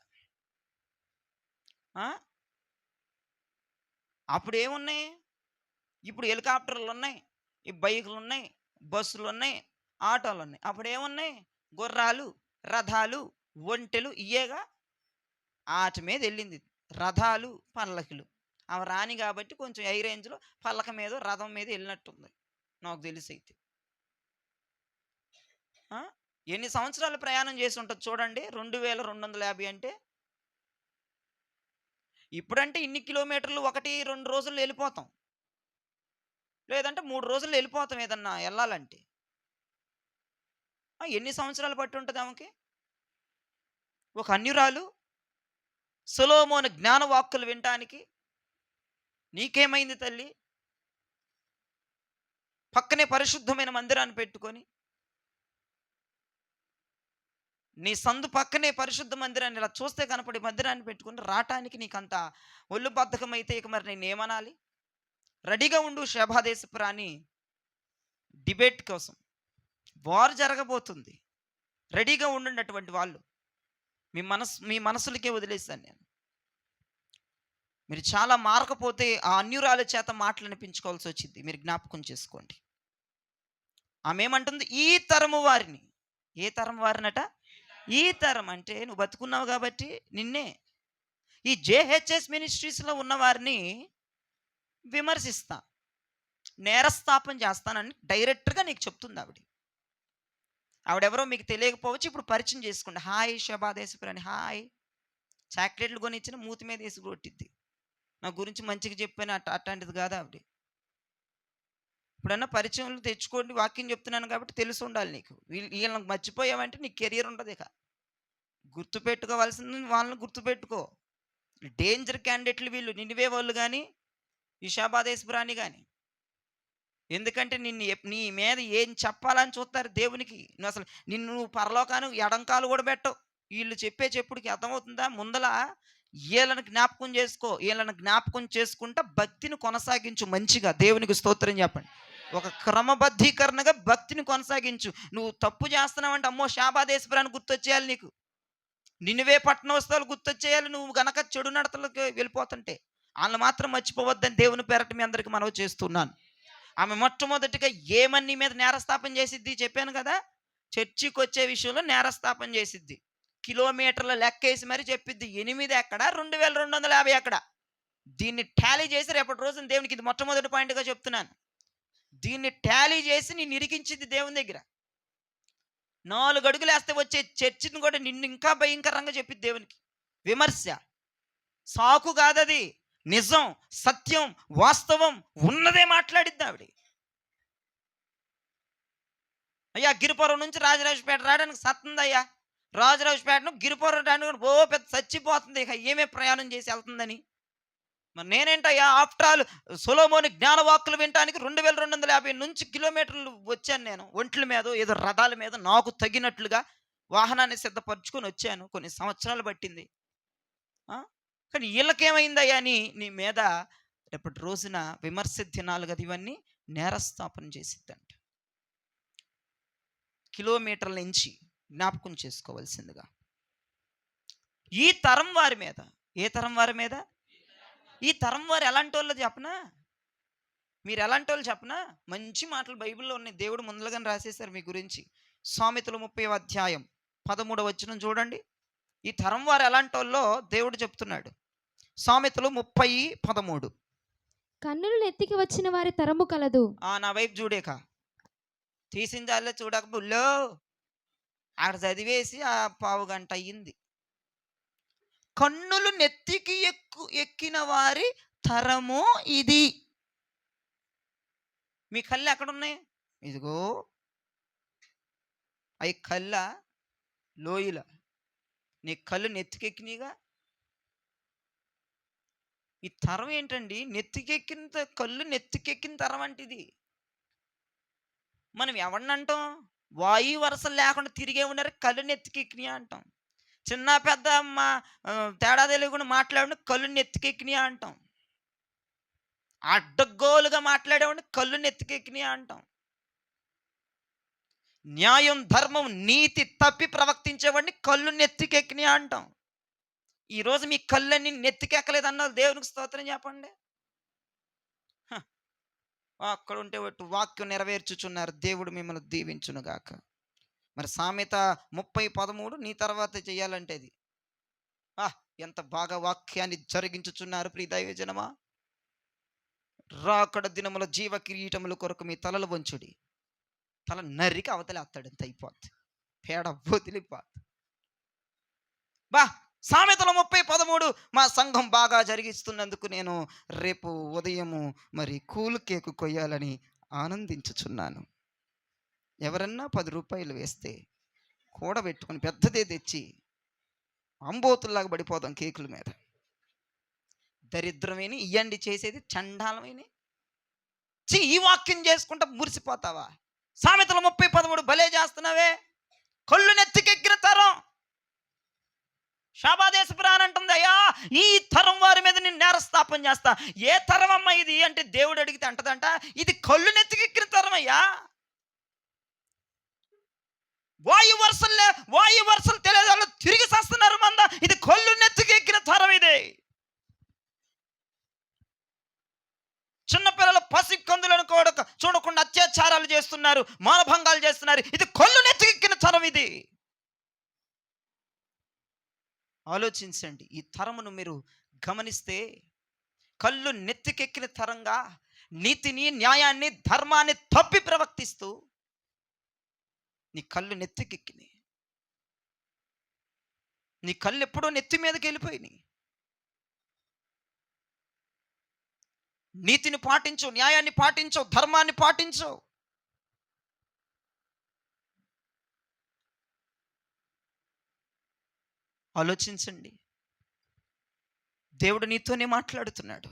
అప్పుడు ఏమున్నాయి? ఇప్పుడు హెలికాప్టర్లు ఉన్నాయి, ఈ బైకులు ఉన్నాయి, బస్సులు ఉన్నాయి, ఆటోలు ఉన్నాయి. అప్పుడు ఏమున్నాయి? గుర్రాలు, రథాలు, ఒంటెలు, ఇయేగా. వాటి మీద వెళ్ళింది. రథాలు, పల్లకిలు. అవి రాని కాబట్టి కొంచెం హై రేంజ్లో పల్లక మీద, రథం మీద వెళ్ళినట్టుంది నాకు తెలిసి. అయితే ఎన్ని సంవత్సరాలు ప్రయాణం చేసి ఉంటుంది చూడండి. 2250 అంటే ఇప్పుడంటే ఇన్ని కిలోమీటర్లు 1-2 రోజుల్లో వెళ్ళిపోతాం, లేదంటే 3 రోజుల్లో వెళ్ళిపోతాం ఏదన్నా వెళ్ళాలంటే. ఎన్ని సంవత్సరాలు పట్టి ఉంటుంది ఆమెకి? ఒక అన్యురాలు సొలొమోను జ్ఞానవాక్కులు వినటానికి. నీకేమైంది తల్లి? పక్కనే పరిశుద్ధమైన మందిరాన్ని పెట్టుకొని, నీ సందు పక్కనే పరిశుద్ధ మందిరాన్ని ఇలా చూస్తే కనపడి మందిరాన్ని పెట్టుకుని రావటానికి నీకంత ఒళ్ళు బద్ధకం అయితే ఇక మరి నేను ఏమనాలి? రెడీగా ఉండు. శాబాదేశపురాన్ని డిబేట్ కోసం వార్ జరగబోతుంది. రెడీగా ఉండున్నటువంటి వాళ్ళు మీ మనసులకే వదిలేస్తాను నేను. మీరు చాలా మారకపోతే ఆ అన్యురాల చేత మాటలు అనిపించుకోవాల్సి వచ్చింది. మీరు జ్ఞాపకం చేసుకోండి. ఆమె ఏమంటుంది? ఈ తరము వారిని. ఏ తరం వారినట? ఈ తరం అంటే నువ్వు బతుకున్నావు కాబట్టి నిన్నే. ఈ జేహెచ్ఎస్ మినిస్ట్రీస్లో ఉన్న వారిని విమర్శిస్తా, నేరస్థాపన చేస్తానని డైరెక్ట్గా నీకు చెప్తుంది ఆవిడ. ఆవిడెవరో మీకు తెలియకపోవచ్చు. ఇప్పుడు పరిచయం చేసుకోండి. హాయ్ శాబాదేశపురాన్ని, హాయ్. చాక్లెట్లు కొనిచ్చిన మూతి మీద వేసి కొట్టిద్ది. నా గురించి మంచిగా చెప్పాను అట్లాంటిది కాదు ఆవిడ. ఇప్పుడన్నా పరిచయంలో తెచ్చుకోండి. వాక్యం చెప్తున్నాను కాబట్టి తెలిసి ఉండాలి నీకు. వీళ్ళని మర్చిపోయావంటే నీకు కెరియర్ ఉండదు. ఇక గుర్తుపెట్టుకోవాల్సింది వాళ్ళని గుర్తుపెట్టుకో. డేంజర్ క్యాండిడేట్లు వీళ్ళు, నినివే వాళ్ళు కానీ, ఈ శాబాదేశపురాన్ని కానీ. ఎందుకంటే నీ మీద ఏం చెప్పాలని చూస్తారు దేవునికి. నువ్వు అసలు నిన్ను పరలోకాను ఎడంకాలు కూడా పెట్టవు. వీళ్ళు చెప్పే చెప్పుడికి అర్థమవుతుందా? ముందల వీళ్ళని జ్ఞాపకం చేసుకో. వీళ్ళని జ్ఞాపకం చేసుకుంటా భక్తిని కొనసాగించు మంచిగా. దేవునికి స్తోత్రం చెప్పండి. ఒక క్రమబద్ధీకరణగా భక్తిని కొనసాగించు. నువ్వు తప్పు చేస్తున్నావంటే అమ్మో శాబాదేశపురాన్ని గుర్తొచ్చేయాలి నీకు. నిన్నువే పట్టణ వస్తువులు గుర్తొచ్చేయాలి నువ్వు గనక చెడు నడతలకు వెళ్ళిపోతుంటే. వాళ్ళని మాత్రం మర్చిపోవద్దని దేవుని పేరట మీ అందరికి మనవి చేస్తున్నాను. ఆమె మొట్టమొదటిగా ఏమని నీ మీద నేరస్థాపన చేసిద్ది చెప్పాను కదా. చర్చికి వచ్చే విషయంలో నేరస్థాపన చేసిద్ది. కిలోమీటర్ల లెక్కేసి మరి చెప్పిద్ది. 8 ఎక్కడ, 2250 ఎక్కడ. దీన్ని టాలీ చేసి రేపటి రోజున దేవునికి, ఇది మొట్టమొదటి పాయింట్గా చెప్తున్నాను, దీన్ని టాలీ చేసి నేను ఇరికించింది దేవుని దగ్గర. 4 అడుగులు వేస్తే వచ్చే చర్చిని కూడా నిన్ను ఇంకా భయంకరంగా చెప్పిద్ది దేవునికి. విమర్శ, సాకు కాదది, నిజం, సత్యం, వాస్తవం ఉన్నదే మాట్లాడిద్ది ఆవిడ. అయ్యా గిరిపురం నుంచి రాజరాజపేట రావడానికి సత్తుందయ్యా. రాజరాజపేటను గిరిపురం రావడానికి ఓ పెద్ద చచ్చిపోతుంది, ఇక ఏమే ప్రయాణం చేసి వెళ్తుందని. మరి నేనేంటయ్యా, ఆఫ్టర్ ఆల్ సొలొమోను జ్ఞానవాక్కులు వినటానికి 2250 నుంచి కిలోమీటర్లు వచ్చాను నేను. ఒంట్ల మీద ఏదో రథాల మీద నాకు తగినట్లుగా వాహనాన్ని సిద్ధపరచుకొని వచ్చాను. కొన్ని సంవత్సరాలు పట్టింది. కానీ వీళ్ళకేమైందయ్యా అని నీ మీద రేపటి రోజున విమర్శ దినాలు కదా ఇవన్నీ నేరస్థాపన చేసిద్దంట. కిలోమీటర్ల నుంచి జ్ఞాపకం చేసుకోవాల్సిందిగా. ఈ తరం వారి మీద, ఏ తరం వారి మీద? ఈ తరం వారు ఎలాంటి వాళ్ళు చెప్పనా? మీరు ఎలాంటి వాళ్ళు చెప్పనా? మంచి మాటలు బైబిల్లో ఉన్నాయి. దేవుడు ముందుగానే రాసేశారు మీ గురించి. సామెతలు 30వ అధ్యాయం 13వ వచనం చూడండి. ఈ తరం వారు ఎలాంటి వాళ్ళో దేవుడు చెప్తున్నాడు. సామెతలు 30:13. కన్నులు నెత్తికి వచ్చిన వారి తరము కలదు. నా వైపు చూడేక తీసిందాల్లో చూడక బుల్లో అక్కడ చదివేసి ఆ పావు గంట అయ్యింది. కన్నులు నెత్తికి ఎక్కిన వారి తరము ఇది. మీ కళ్ళు ఎక్కడున్నాయి? ఇదిగో అవి కళ్ళ లోయల. నీ కళ్ళు నెత్తికెక్కినాయిగా. ఈ తరం ఏంటండి? నెత్తికెక్కిన కళ్ళు నెత్తికెక్కిన తరం అంటే ఇది. మనం ఎవరినంటాం? వాయు వరసలు లేకుండా తిరిగే ఉన్నారు కళ్ళు నెత్తికెక్కినాయా అంటాం. చిన్న పెద్ద అమ్మ తేడా తెలియకుండా మాట్లాడిన కళ్ళు నెత్తికెక్కినాయా అంటాం. అడ్డగోలుగా మాట్లాడేవాడిని కళ్ళు నెత్తికెక్కినాయా అంటాం. న్యాయం, ధర్మం, నీతి తప్పి ప్రవర్తించేవాడిని కళ్ళు నెత్తికెక్కినాయా అంటాం. ఈరోజు మీ కళ్ళని నెత్తికెక్కలేదన్నారు దేవునికి స్తోత్రం చెప్పండి. అక్కడ ఉంటే వాక్యం నెరవేర్చుచున్నారు. దేవుడు మిమ్మల్ని దీవించునుగాక. మరి సామెత 30:13 నీ తర్వాత చేయాలంటే అది ఎంత బాగా వాక్యాన్ని జరిగించుచున్నారు ప్రియ దైవజనమా. రాకడ దినముల జీవ కిరీటముల కొరకు మీ తలలు వంచుడి. తల నరికి అవతలేస్తాడు, అంత అయిపోద్ది, పేడ వదిలిపోద్ది. సామెతలు 30:13 మా సంఘం బాగా జరిగిస్తున్నందుకు నేను రేపు ఉదయము మరి కూల్ కేకు కొయ్యాలని ఆనందించుచున్నాను. ఎవరన్నా 10 రూపాయలు వేస్తే కూడబెట్టుకొని పెద్దదే తెచ్చి అంబోతుల్లాగా పడిపోదాం కేకుల మీద. దరిద్రమైన ఇయ్యండి చేసేది చండాలమైన. ఈ వాక్యం చేసుకుంటా మురిసిపోతావా? సామెతలు 30:13 భలే చేస్తున్నావే. కళ్ళు నెత్తికెక్కిన తరం శాబాదేశపురాన్ని అంటుంది. అయ్యా ఈ తరం వారి మీద నేను నేరస్థాపన చేస్తా. ఏ తరం అమ్మ ఇది అంటే దేవుడు అడిగితే అంటదంట, ఇది కళ్ళు నెత్తికెక్కిన తరం అయ్యా. వాయు వరుసలు తెలియదు తిరిగి చేస్తున్నారు మంద. ఇది కళ్ళు నెత్తికెక్కిన తరం. ఇది చిన్నపిల్లలు పసి కందులను కూడా చూడకుండా అత్యాచారాలు చేస్తున్నారు, మానభంగాలు చేస్తున్నారు. ఇది కళ్ళు నెత్తికెక్కిన తరం. ఇది ఆలోచించండి. ఈ తరమును మీరు గమనిస్తే కళ్ళు నెత్తికెక్కిన తరంగా నీతిని, న్యాయాన్ని, ధర్మాన్ని తప్పి ప్రవర్తిస్తూ నీ కళ్ళు నెత్తికెక్కినాయి. నీ కళ్ళు ఎప్పుడో నెత్తి మీదకి వెళ్ళిపోయినాయి. నీతిని పాటించు, న్యాయాన్ని పాటించు, ధర్మాన్ని పాటించు. ఆలోచించండి. దేవుడు నీతోనే మాట్లాడుతున్నాడు.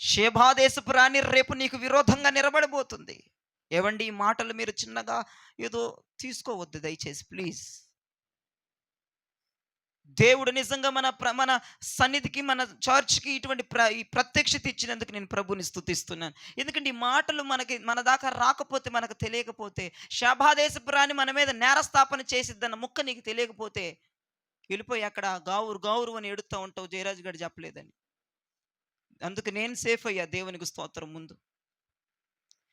షేబా దేశపు రాణి రేపు నీకు విరోధంగా నిలబడబోతుంది. ఏవండి ఈ మాటలు మీరు చిన్నగా ఏదో తీసుకోవద్దు దయచేసి ప్లీజ్. దేవుడు నిజంగా మన సన్నిధికి మన చర్చ్కి ఇటువంటి ఈ ప్రత్యక్షత ఇచ్చినందుకు నేను ప్రభుని స్తుతిస్తున్నాను. ఎందుకంటే ఈ మాటలు మన దాకా రాకపోతే, మనకు తెలియకపోతే, శబాదేశపు రాణి మన మీద నేరస్థాపన చేసిద్దన్న ముక్క నీకు తెలియకపోతే వెళ్ళిపోయి అక్కడ గావురు గావురు అని ఎడుతూ ఉంటావు, జయరాజు గారు చెప్పలేదని. అందుకు నేను సేఫ్ అయ్యా, దేవునికి స్తోత్రం ముందు.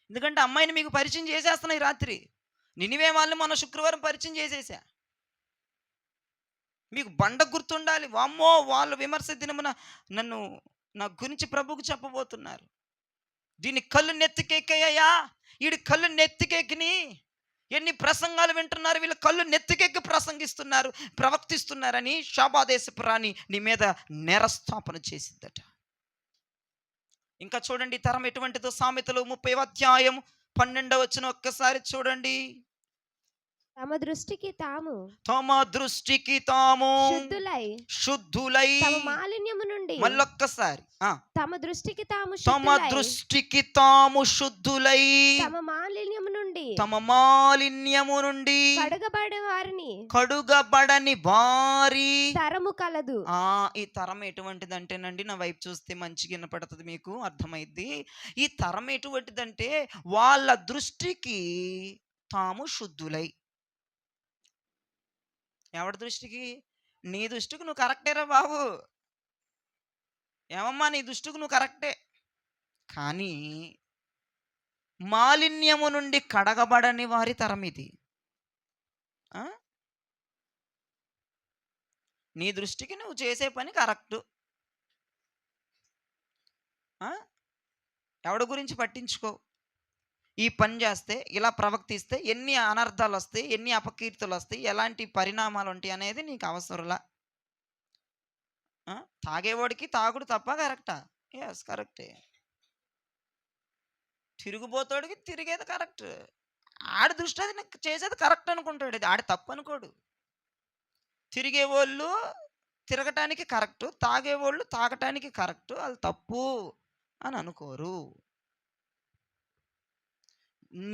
ఎందుకంటే అమ్మాయిని మీకు పరిచయం చేసేస్తున్నా ఈ రాత్రి. నినివే వాళ్ళని మొన్న శుక్రవారం పరిచయం చేసేసా. మీకు బండ గుర్తుండాలి. వామ్మో వాళ్ళ విమర్శ దినమున నన్ను నా గురించి ప్రభువుకు చెప్పబోతున్నారు. దీని కళ్ళు నెత్తికెక్కాయ్యా, వీడి కళ్ళు నెత్తికెక్కిని. ఎన్ని ప్రసంగాలు వింటున్నారు, వీళ్ళ కళ్ళు నెత్తికెక్కి ప్రసంగిస్తున్నారు, ప్రవర్తిస్తున్నారని షాబాదేశపు రాణి నీ మీద నేరస్థాపన చేసిద్దట. ఇంకా చూడండి తరం ఎటువంటిదో. సామెతలు 30వ అధ్యాయం 12వ వచనం ఒక్కసారి చూడండి. తమ దృష్టికి తాము శుద్ధులై తమ మాలిన్యము నుండి, మళ్ళొక్కసారి తమ దృష్టికి తాము శుద్ధులై తమ మాలిన్యము నుండి కడుగబడని వారి తరము కలదు. ఈ తరం ఎటువంటిదంటేనండి, నా వైపు చూస్తే మంచిగా వినపడుతుంది, మీకు అర్థమైద్ది. ఈ తరం ఎటువంటిదంటే వాళ్ళ దృష్టికి తాము శుద్ధులై. ఎవరి దృష్టికి? నీ దృష్టికి నువ్వు కరెక్టేరా బాబు, ఏమమ్మా నీ దృష్టికి నువ్వు కరెక్టే, కానీ మాలిన్యము నుండి కడగబడని వారి తరం ఇది. నీ దృష్టికి నువ్వు చేసే పని కరెక్టు, ఎవడి గురించి పట్టించుకో. ఈ పని చేస్తే, ఇలా ప్రవర్తిస్తే ఎన్ని అనర్థాలు వస్తాయి, ఎన్ని అపకీర్తులు వస్తాయి, ఎలాంటి పరిణామాలు ఉంటాయి అనేది నీకు అవసరంలా. తాగేవాడికి తాగుడు తప్ప కరెక్టా? ఎస్ కరెక్టే. తిరుగుబోతాడికి తిరిగేది కరెక్ట్. ఆడి దృష్టి అది నాకు చేసేది కరెక్ట్ అనుకుంటాడు, అది ఆడి తప్పు అనుకోడు. తిరిగేవాళ్ళు తిరగటానికి కరెక్టు, తాగేవాళ్ళు తాగటానికి కరెక్టు, వాళ్ళు తప్పు అని అనుకోరు.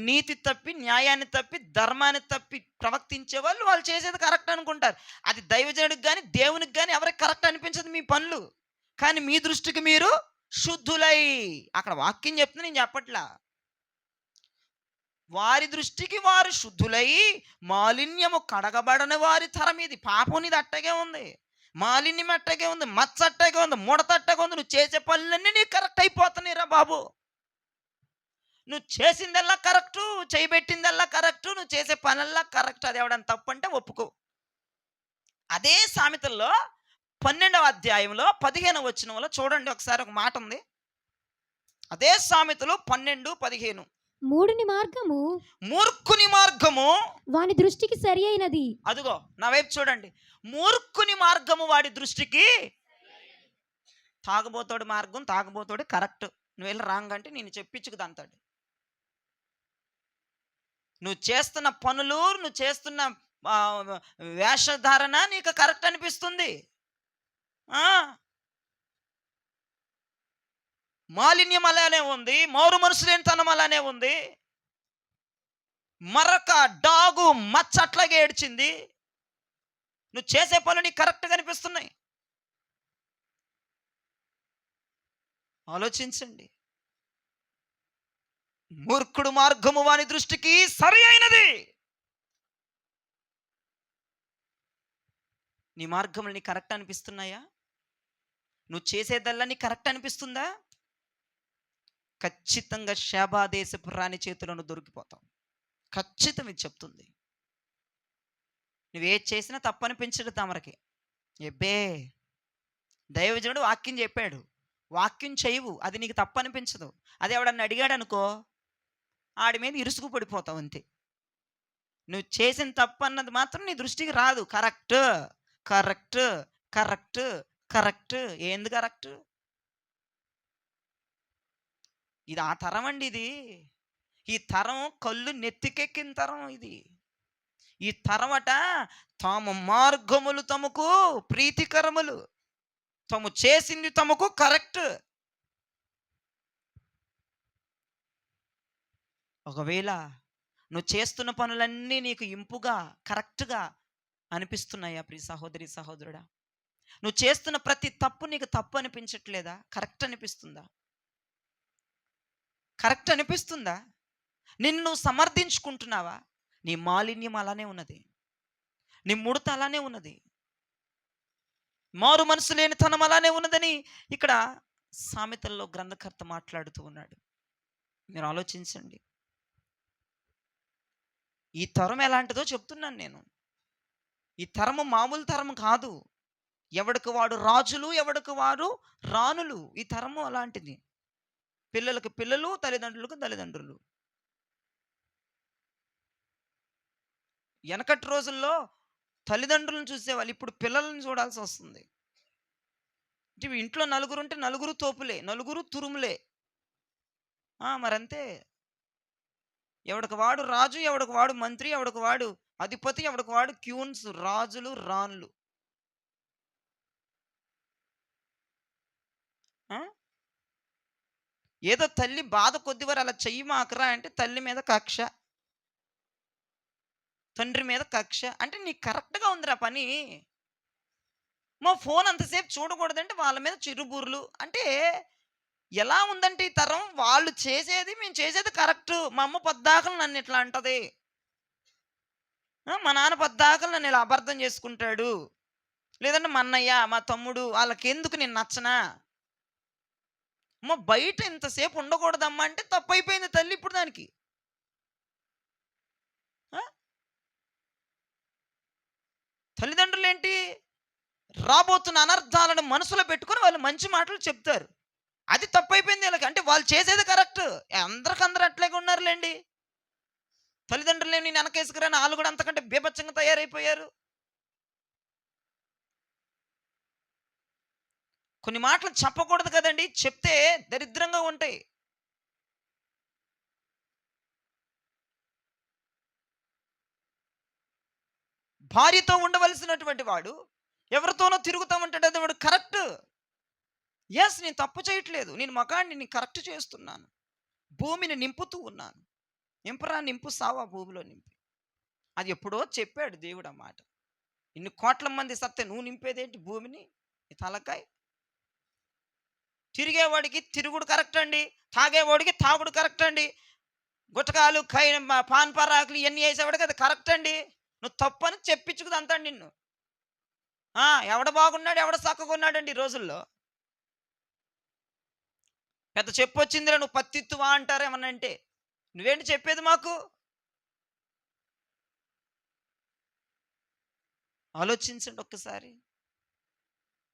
నీతి తప్పి, న్యాయాన్ని తప్పి, ధర్మాన్ని తప్పి ప్రవర్తించే వాళ్ళు చేసేది కరెక్ట్ అనుకుంటారు. అది దైవజనుడికి కానీ దేవునికి కానీ ఎవరికి కరెక్ట్ అనిపించదు మీ పనులు. కానీ మీ దృష్టికి మీరు శుద్ధులై, అక్కడ వాక్యం చెప్తుంది, నేను చెప్పట్లా. వారి దృష్టికి వారు శుద్ధులై మాలిన్యము కడగబడని వారి తరం ఇది. పాపం నీది అట్టగే ఉంది, మాలిన్యం అట్టగే ఉంది, మచ్చ అట్టగే ఉంది, ముడత అట్టగే ఉంది. నువ్వు చేసే పనులన్నీ నీకు కరెక్ట్ అయిపోతున్నాయిరా బాబు. నువ్వు చేసిందల్లా కరెక్టు, చేయబెట్టిందల్లా కరెక్టు, నువ్వు చేసే పనల్లా కరెక్ట్. అది ఎవడన్నా తప్పు అంటే ఒప్పుకో. అదే సామెతల్లో 12వ అధ్యాయంలో 15వ వచనంలో చూడండి ఒకసారి, ఒక మాట ఉంది. అదే సామెతలు 12:15. మూర్ఖుని మార్గము వాని దృష్టికి సరి అయినది. అదిగో నా వైపు చూడండి. మూర్ఖుని మార్గము వాడి దృష్టికి. తాగబోతాడు మార్గం, తాగబోతాడు కరెక్ట్, నువ్వు వెళ్ళి రాంగ్ అంటే నేను చెప్పించుకుదంతాడు. నువ్వు చేస్తున్న పనులు, నువ్వు చేస్తున్న వేషధారణ నీకు కరెక్ట్ అనిపిస్తుంది. మాలిన్యం అలానే ఉంది, మౌరు మనసులేనితనం అలానే ఉంది, మరొక డాగు మచ్చ అట్లాగే ఏడ్చింది. నువ్వు చేసే పనులు నీకు కరెక్ట్గా అనిపిస్తున్నాయి. ఆలోచించండి. మూర్ఖుడు మార్గము వాని దృష్టికి సరి అయినది. నీ మార్గములు నీకు కరెక్ట్ అనిపిస్తున్నాయా? నువ్వు చేసేదల్లా నీకు కరెక్ట్ అనిపిస్తుందా? ఖచ్చితంగా శబాదేశపు రాణి చేతులను దొరికిపోతావు. ఖచ్చితం ఇది చెప్తుంది. నువ్వేది చేసినా తప్పనిపించడు తమరికి. ఎబ్బే దైవజనుడు వాక్యం చెప్పాడు, వాక్యం చేయవు, అది నీకు తప్పనిపించదు. అది ఎవడన్నా అడిగాడు అనుకో, ఆడి మీద ఇరుసుకు పడిపోతావు అంతే. నువ్వు చేసిన తప్పు అన్నది మాత్రం నీ దృష్టికి రాదు. Correct correct correct correct. ఏంది కరెక్ట్? ఇది ఆ తరం అండి. ఇది ఈ తరం కళ్ళు నెత్తికెక్కిన తరం ఇది. ఈ తరమట తాము మార్గములు తమకు ప్రీతికరములు, తాము చేసింది తమకు కరెక్ట్. ఒకవేళ నువ్వు చేస్తున్న పనులన్నీ నీకు ఇంపుగా, కరెక్ట్‌గా అనిపిస్తున్నాయా ప్రియ సహోదరి, సహోదరుడా? నువ్వు చేస్తున్న ప్రతి తప్పు నీకు తప్పు అనిపించట్లేదా? కరెక్ట్ అనిపిస్తుందా? కరెక్ట్ అనిపిస్తుందా? నిన్ను నువ్వు సమర్థించుకుంటున్నావా? నీ మాలిన్యం అలానే ఉన్నది. నీ ముడత అలానే ఉన్నది. మారు మనసు లేనితనం అలానే ఉన్నదని ఇక్కడ సామెతల్లో గ్రంథకర్త మాట్లాడుతూ ఉన్నాడు. మీరు ఆలోచించండి. ఈ తరం ఎలాంటిదో చెప్తున్నాను నేను. ఈ తరము మామూలు తరం కాదు. ఎవడికి వాడు రాజులు, ఎవడికి వారు రాణులు. ఈ తరము అలాంటిది. పిల్లలకు పిల్లలు, తల్లిదండ్రులకు తల్లిదండ్రులు. వెనకటి రోజుల్లో తల్లిదండ్రులను చూసేవాళ్ళు. ఇప్పుడు పిల్లల్ని చూడాల్సి వస్తుంది. అంటే ఇంట్లో నలుగురుంటే నలుగురు తోపులే, నలుగురు తురుములే. మరంతే. ఎవడికి వాడు రాజు, ఎవడికి వాడు మంత్రి, ఎవడికి వాడు అధిపతి, ఎవడికి వాడు క్యూన్స్, రాజులు, రాణులు. ఆ! ఏదో తల్లి బాధ కొద్ది వారు అలా చెయ్యి మాకరా అంటే తల్లి మీద కక్ష, తండ్రి మీద కక్ష. అంటే నీకు కరెక్ట్‌గా ఉందిరా పని. మా ఫోన్ అంతసేపు చూడకూడదంటే వాళ్ళ మీద చిరుబుర్లు. అంటే ఎలా ఉందంటే ఈ తరం, వాళ్ళు చేసేది మేము చేసేది కరెక్టు. మా అమ్మ పద్దాకల నన్ను ఇట్లా అంటది. మా నాన్న పద్దాకల నన్ను ఇలా అపార్థం చేసుకుంటాడు. లేదంటే మా అన్నయ్య, మా తమ్ముడు ఆళ్ళకెందుకు నేను నచ్చనా? బయట ఇంతసేపు ఉండకూడదమ్మా అంటే తప్పైపోయింది తల్లి ఇప్పుడు దానికి. ఆ! తల్లిదండ్రులేంటి? రాబోతున్న అనర్థాలను మనసులో పెట్టుకొని వాళ్ళు మంచి మాటలు చెప్తారు. అది తప్పైపోయింది ఈళ్ళకి. అంటే వాళ్ళు చేసేది కరెక్ట్. అందరికందరూ అట్లాగే ఉన్నారులెండి. తల్లిదండ్రులేని వెనకేసుకురాని ఆళ్ళు కూడా అంతకంటే బీభత్సంగా తయారైపోయారు. కొన్ని మాటలు చెప్పకూడదు కదండీ! చెప్తే దరిద్రంగా ఉంటాయి. భార్యతో ఉండవలసినటువంటి వాడు ఎవరితోనో తిరుగుతా ఉంటాడు. అది వాడు కరెక్ట్. యెస్, నేను తప్పు చేయట్లేదు. నేను మగాడిని, నేను కరెక్ట్ చేస్తున్నాను. భూమిని నింపుతూ ఉన్నాను. నింపరా నింపు సావా భూమిలో నింపి. అది ఎప్పుడో చెప్పాడు దేవుడు ఆ మాట. ఇన్ని కోట్ల మంది సత్తే నువ్వు నింపేదేంటి భూమిని? నీ తలకాయ్. తిరిగేవాడికి తిరుగుడు కరెక్ట్ అండి. తాగేవాడికి తాగుడు కరెక్ట్ అండి. గుటకాలు, పాన్ పరాకులు ఇవన్నీ వేసేవాడికి అది కరెక్ట్ అండి. నువ్వు తప్పని చెప్పించుకుని అంతాడు నిన్ను. ఎవడ బాగున్నాడు, ఎవడ సక్కగున్నాడండి ఈ రోజుల్లో. పెద్ద చెప్పొచ్చిందిరా నువ్వు పత్తిత్తువా అంటారు ఏమన్నా అంటే. నువ్వేంటి చెప్పేది మాకు? ఆలోచించండి ఒక్కసారి.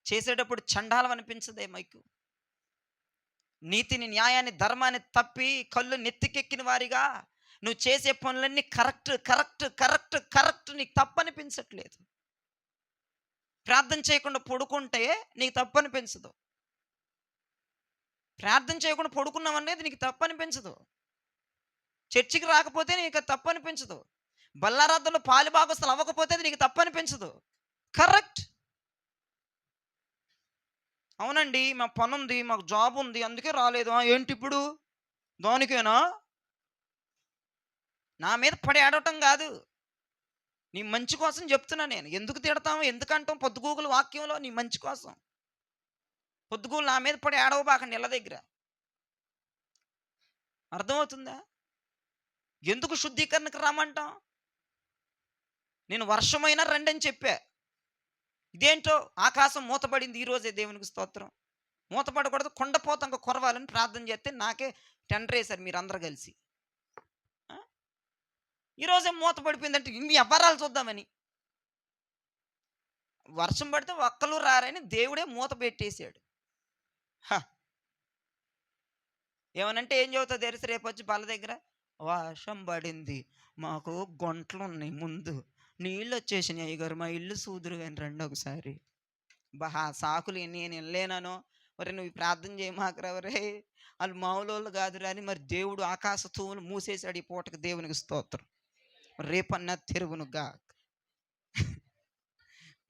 చేసేటప్పుడు చండాలం అనిపించదే మీకు? నీతిని, న్యాయాన్ని, ధర్మాన్ని తప్పి కళ్ళు నెత్తికెక్కిన వారిగా నువ్వు చేసే పనులన్నీ కరెక్ట్, కరెక్ట్, కరెక్ట్, కరెక్ట్ నీకు తప్పనిపించట్లేదు. ప్రార్థన చేయకుండా పడుకుంటే నీకు తప్పనిపించదు. ప్రార్థన చేయకుండా పడుకున్నావనేది నీకు తప్పనిపించదు. చర్చికి రాకపోతే నీకు తప్పనిపించదు. బల్లారాధనలో పాలు భాగస్తులు అవ్వకపోతే అది నీకు తప్పనిపించదు. కరెక్ట్. అవునండి, మా పనుంది, మాకు జాబ్ ఉంది, అందుకే రాలేదు. ఏంటి ఇప్పుడు? దానికేనా? నా మీద పడి ఏడవటం కాదు. నీ మంచి కోసం చెప్తున్నా నేను. ఎందుకు తిడతాము, ఎందుకంటాం పొద్దుగూకుల వాక్యంలో నీ మంచి కోసం. పొద్దుగూలు నా మీద పడి ఏడవబాకండి ఇళ్ళ దగ్గర. అర్థమవుతుందా? ఎందుకు శుద్ధీకరణకు రమ్మంటాం? నేను వర్షమైనా రండి అని చెప్పా. ఇదేంటో ఆకాశం మూతపడింది ఈరోజే, దేవునికి స్తోత్రం. మూతపడకూడదు, కొండపోతంగా కురవాలని ప్రార్థన చేస్తే నాకే టెండర్ వేశారు మీరందరూ కలిసి. ఈరోజే మూత పడిపోయిందంటే మీ అవ్వరాలు చూద్దామని. వర్షం పడితే ఒక్కరు రారని దేవుడే మూత పెట్టేశాడు. ఏమనంటే ఏం చదువుతుంది తెరిసి రేపు వచ్చి బల్ల దగ్గర వర్షం పడింది, మాకు గొంటలు ఉన్నాయి, ముందు నీళ్ళు వచ్చేసినాయి అయ్యగారు, మా ఇల్లు సూదురు కానీ రండి ఒకసారి. సాకులు నేను వెళ్ళలేనానో. మరి నువ్వు ప్రార్థన చేయమాకరా వరే, వాళ్ళు మామూలు కాదురా అని మరి దేవుడు ఆకాశ తూములు మూసేశాడు ఈ పూటకి. దేవునికి స్తోత్రం. రేపన్నా తెరుగునుగా.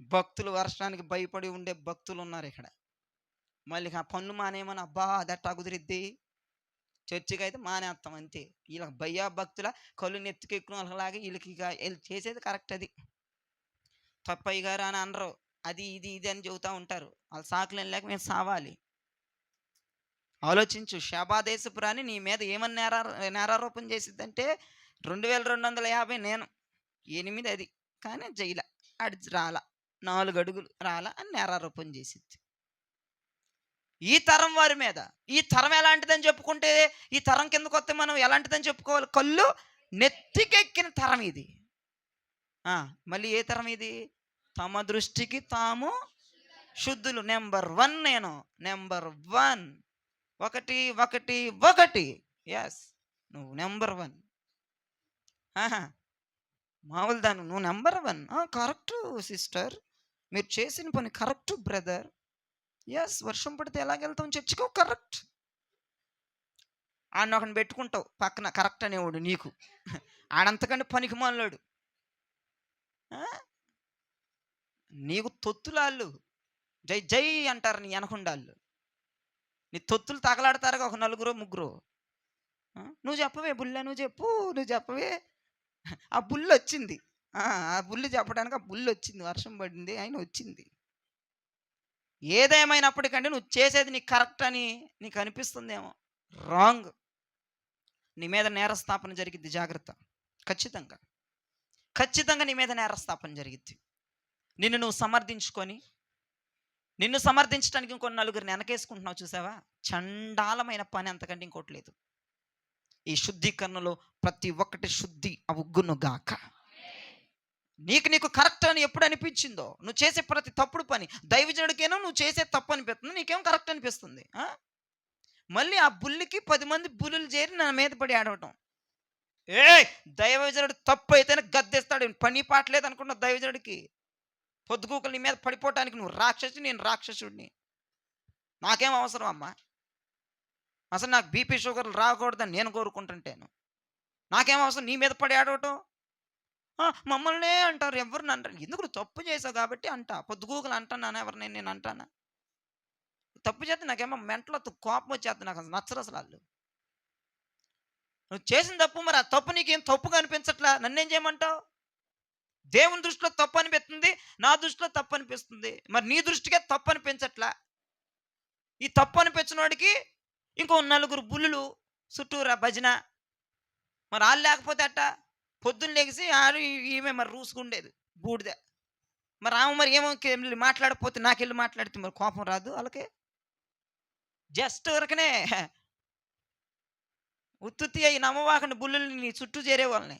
భక్తులు వర్షానికి భయపడి ఉండే భక్తులు ఉన్నారు ఇక్కడ. మళ్ళీ ఆ పన్ను మానేమని అబ్బా అదట్టా కుదిరిద్ది. చర్చికి అయితే మానేస్తాం అంతే. వీళ్ళకి భయ్యా భక్తుల కళ్ళు నెత్తికెక్కిన వాళ్ళలాగా వీళ్ళకి ఇక వీళ్ళు చేసేది కరెక్ట్ అది. తప్పయ్య గారు అని అనరు. అది ఇది ఇది అని చెబుతూ ఉంటారు. వాళ్ళ సాకులేం లేక మేము సావాలి. ఆలోచించు, శబాదేశపు రాణి నీ మీద ఏమని నేరారోపణ చేసిద్దంటే 2250 నేను 8 అది, కానీ జైల ఆడి రాల 4 అడుగులు రాల అని నేరారోపణ చేసిద్ది ఈ తరం వారి మీద. ఈ తరం ఎలాంటిదని చెప్పుకుంటే, ఈ తరం కిందకు వస్తే మనం ఎలాంటిదని చెప్పుకోవాలి? కళ్ళు నెత్తికెక్కిన తరం ఇది. మళ్ళీ ఏ తరం ఇది? తమ దృష్టికి తాము శుద్ధులు. నెంబర్ 1 నేను, నెంబర్ 1. 1 1 1. ఎస్, నువ్వు నెంబర్ 1. మామూలు దాన్ని నువ్వు నెంబర్ 1. కరెక్ట్ సిస్టర్, మీరు చేసిన పని కరెక్ట్ బ్రదర్. ఎస్, వర్షం పడితే ఎలాగెళ్తాం చర్చికో? కరెక్ట్. ఆడిని ఒకని పెట్టుకుంటావు పక్కన కరెక్ట్ అనేవాడు నీకు. ఆడంతకంటే పనికి మాలోడు. నీకు తొత్తులాళ్ళు జై జై అంటారు నీ వెనకుండాళ్ళు. నీ తొత్తులు తగలాడతారుగా ఒక 4 3. నువ్వు చెప్పవే బుల్ల, నువ్వు చెప్పవే. ఆ బుల్లు వచ్చింది. ఆ బుల్లు చెప్పడానికి ఆ బుల్లు వచ్చింది. వర్షం పడింది ఆయన వచ్చింది. ఏదేమైనప్పటికంటే నువ్వు చేసేది నీకు కరెక్ట్ అని నీకు అనిపిస్తుందేమో, రాంగ్. నీ మీద నేరస్థాపన జరిగిద్ది, జాగ్రత్త. ఖచ్చితంగా ఖచ్చితంగా నీ మీద నేరస్థాపన జరిగిద్ది. నిన్ను నువ్వు సమర్థించుకొని, నిన్ను సమర్థించడానికి ఇంకొన్ని 4 వెనకేసుకుంటున్నావు చూసావా? చండాలమైన పని, అంతకంటే ఇంకోటి లేదు. ఈ శుద్ధీకరణలో ప్రతి ఒక్కటి శుద్ధి అవుగును గాక. నీకు కరెక్ట్ అని ఎప్పుడు అనిపించిందో, నువ్వు చేసే ప్రతి తప్పుడు పని, దైవజనుడికేనో నువ్వు చేసే తప్పు అనిపిస్తుంది, నీకేమో కరెక్ట్ అనిపిస్తుంది. మళ్ళీ ఆ బుల్లికి 10 మంది బుల్లులు చేరి నా మీద పడి ఆడవటం. దైవజనుడు తప్పు అయితేనే గద్దెస్తాడు. పని పాటలేదు అనుకున్న దైవజనుడికి. పొద్దుగూకలు నీ మీద పడిపోవటానికి నువ్వు రాక్షసి, నేను రాక్షసుడిని. నాకేం అవసరం అమ్మా? అసలు నాకు బీపీ షుగర్లు రాకూడదని నేను కోరుకుంటుంటాను. నాకేం అవసరం నీ మీద పడి ఆడవటం? మమ్మల్నే అంటారు, ఎవరిని అంటారు? ఎందుకు తప్పు చేసావు కాబట్టి అంటా. పొద్దుగూకలు అంటున్నాను, ఎవరిని నేను అంటానా? తప్పు చేస్తే నాకేమో మెంటలో కోపం వచ్చేస్తుంది. నాకు అసలు నచ్చరు అసలు వాళ్ళు. నువ్వు చేసిన తప్పు, మరి ఆ తప్పు నీకేం తప్పుగా అనిపించట్లా, నన్నేం చేయమంటావు? దేవుని దృష్టిలో తప్పు అనిపిస్తుంది, నా దృష్టిలో తప్పు అనిపిస్తుంది. మరి నీ దృష్టికే తప్పు అనిపించట్లా. ఈ తప్పు అనిపించిన వాడికి ఇంకో 4 బుల్లులు చుట్టూరా భజన. మరి వాళ్ళు లేకపోతే అట్ట పొద్దున్న లేచి ఈమె మరి రూసుకుండేది బూడిద. మరి ఆమె మరి ఏమో మాట్లాడకపోతే నాకెళ్ళి మాట్లాడితే మరి కోపం రాదు వాళ్ళకే? జస్ట్ వరకనే ఉత్తుత్తి అయ్యి నమ్మవాకండి బుల్లులు నీ చుట్టూ చేరే వాళ్ళని.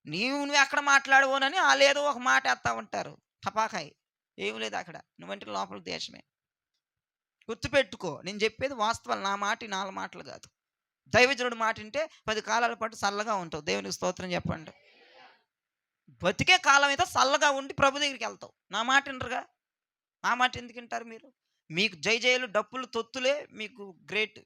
నువ్వు ఎక్కడ మాట్లాడవోనని వాళ్ళు ఏదో ఒక మాట వేస్తా ఉంటారు. టపాకాయ ఏం లేదు అక్కడ. నువ్వంటే లోపల దేశమే. గుర్తుపెట్టుకో, నేను చెప్పేది వాస్తవాలు. నా మాట 4 మాటలు కాదు. దైవజనుడు మాట వింటే 10 కాలాల పాటు చల్లగా ఉంటావు. దేవునికి స్తోత్రం చెప్పండి. బతికే కాలం అయితే చల్లగా ఉండి ప్రభు దగ్గరికి వెళ్తావు. నా మాట వినరుగా. నా మాట ఎందుకు వింటారు మీరు? మీకు జై జయలు డప్పులు తొత్తులే మీకు గ్రేట్.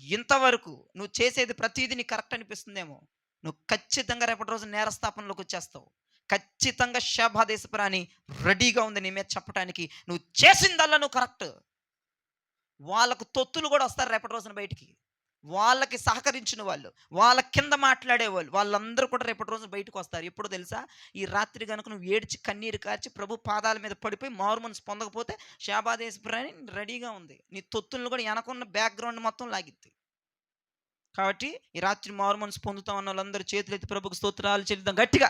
ఇంతవరకు నువ్వు చేసేది ప్రతిదీ నీకు కరెక్ట్ అనిపిస్తుందేమో, నువ్వు ఖచ్చితంగా రేపటి రోజు నేరస్థాపనలోకి వచ్చేస్తావు. ఖచ్చితంగా శబాదేశపు రాణి రెడీగా ఉంది నీ మీద చెప్పడానికి. నువ్వు చేసిందల్లా నువ్వు కరెక్ట్. వాళ్ళకు తొత్తులు కూడా వస్తారు రేపటి రోజున బయటికి. వాళ్ళకి సహకరించిన వాళ్ళు, వాళ్ళ కింద మాట్లాడేవాళ్ళు, వాళ్ళందరూ కూడా రేపటి రోజున బయటకు వస్తారు. ఎప్పుడు తెలుసా? ఈ రాత్రి కనుక నువ్వు ఏడ్చి కన్నీరు కార్చి ప్రభు పాదాల మీద పడిపోయి మారు మనసు పొందకపోతే శబాదేశపు రాణి రెడీగా ఉంది. నీ తొత్తులను కూడా వెనకున్న బ్యాక్గ్రౌండ్ మొత్తం లాగిద్ది. కాబట్టి ఈ రాత్రి మారు మనసు పొందుతాం అన్న వాళ్ళందరూ చేతులు ఎత్తి ప్రభుకు స్తోత్రాలు చెల్లిద్దాం గట్టిగా.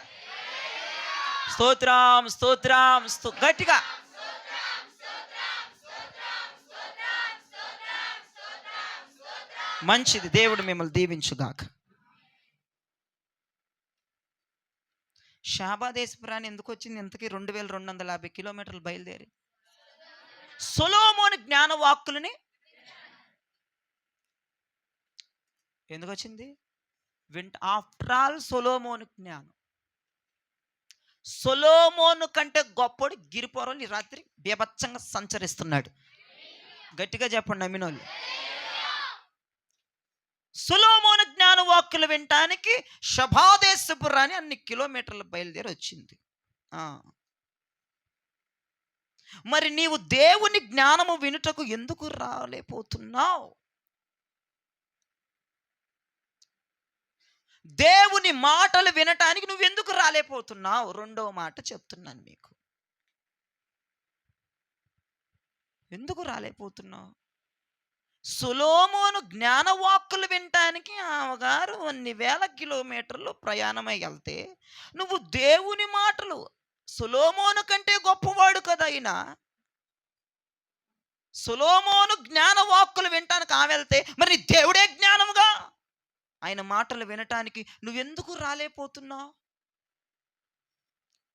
స్తోత్రం స్తోత్రం గట్టిగా. మంచిది. దేవుడు మిమ్మల్ని దీవించుగాక. శబాదేశపు రాణి ఎందుకు వచ్చింది ఇంతకీ? 2250 కిలోమీటర్లు బయలుదేరి సొలొమోను జ్ఞానవాక్కులని ఎందుకు వచ్చింది? ఆఫ్టర్ ఆల్ సొలొమోను జ్ఞానం. సొలొమోను కంటే గొప్పడు గిరిపోరలు ఈ రాత్రి బీభత్సంగా సంచరిస్తున్నాడు. గట్టిగా చెప్పండి నమ్మినోళ్ళు. సొలొమోను జ్ఞాన వాక్కులు వినటానికి శబాదేశపు రాణి అన్ని కిలోమీటర్లు బయలుదేరి వచ్చింది. మరి నీవు దేవుని జ్ఞానము వినుటకు ఎందుకు రాలేపోతున్నావు? దేవుని మాటలు వినటానికి నువ్వెందుకు రాలేపోతున్నావు? రెండవ మాట చెప్తున్నాను మీకు. ఎందుకు రాలేపోతున్నావు? సొలొమోను జ్ఞానవాక్కులు వినటానికి ఆమెగారు అన్ని వేల కిలోమీటర్లు ప్రయాణమై వెళ్తే, నువ్వు దేవుని మాటలు, సొలొమోను కంటే గొప్పవాడు కదా ఆయన, సొలొమోను జ్ఞానవాక్కులు వినటానికి ఆమె వెళ్తే, మరి దేవుడే జ్ఞానముగా ఆయన మాటలు వినటానికి నువ్వెందుకు రాలేపోతున్నావు?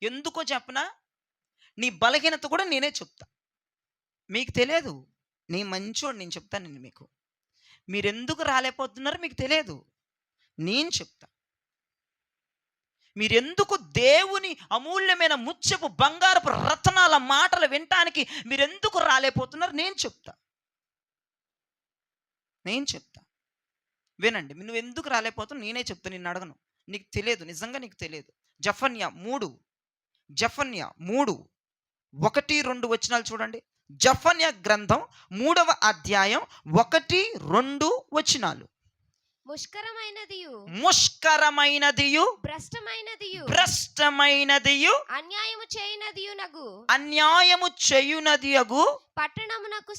ఎందుకో చెప్పనా? నీ బలహీనత కూడా నేనే చెప్తా. మీకు తెలియదు, నీ మంచోడు, నేను చెప్తాను. నేను మీకు, మీరెందుకు రాలేకపోతున్నారో మీకు తెలియదు, నేను చెప్తా. మీరెందుకు దేవుని అమూల్యమైన ముత్యపు బంగారపు రత్నాల మాటలు వినటానికి మీరెందుకు రాలేకపోతున్నారు నేను చెప్తా. వినండి, నువ్వు ఎందుకు రాలేకపోతున్నావు నేనే చెప్తా, నిన్ను అడగను. నీకు తెలియదు, నిజంగా నీకు తెలియదు. జఫన్యా 3:1-2 వచనాలు చూడండి. జఫన్యా గ్రంథం 3వ అధ్యాయం 1-2 వచనాలు. ముష్కరమైనదియు భ్రష్టమైనదియు అన్యాయము చేయునదియగు పట్టణమునకు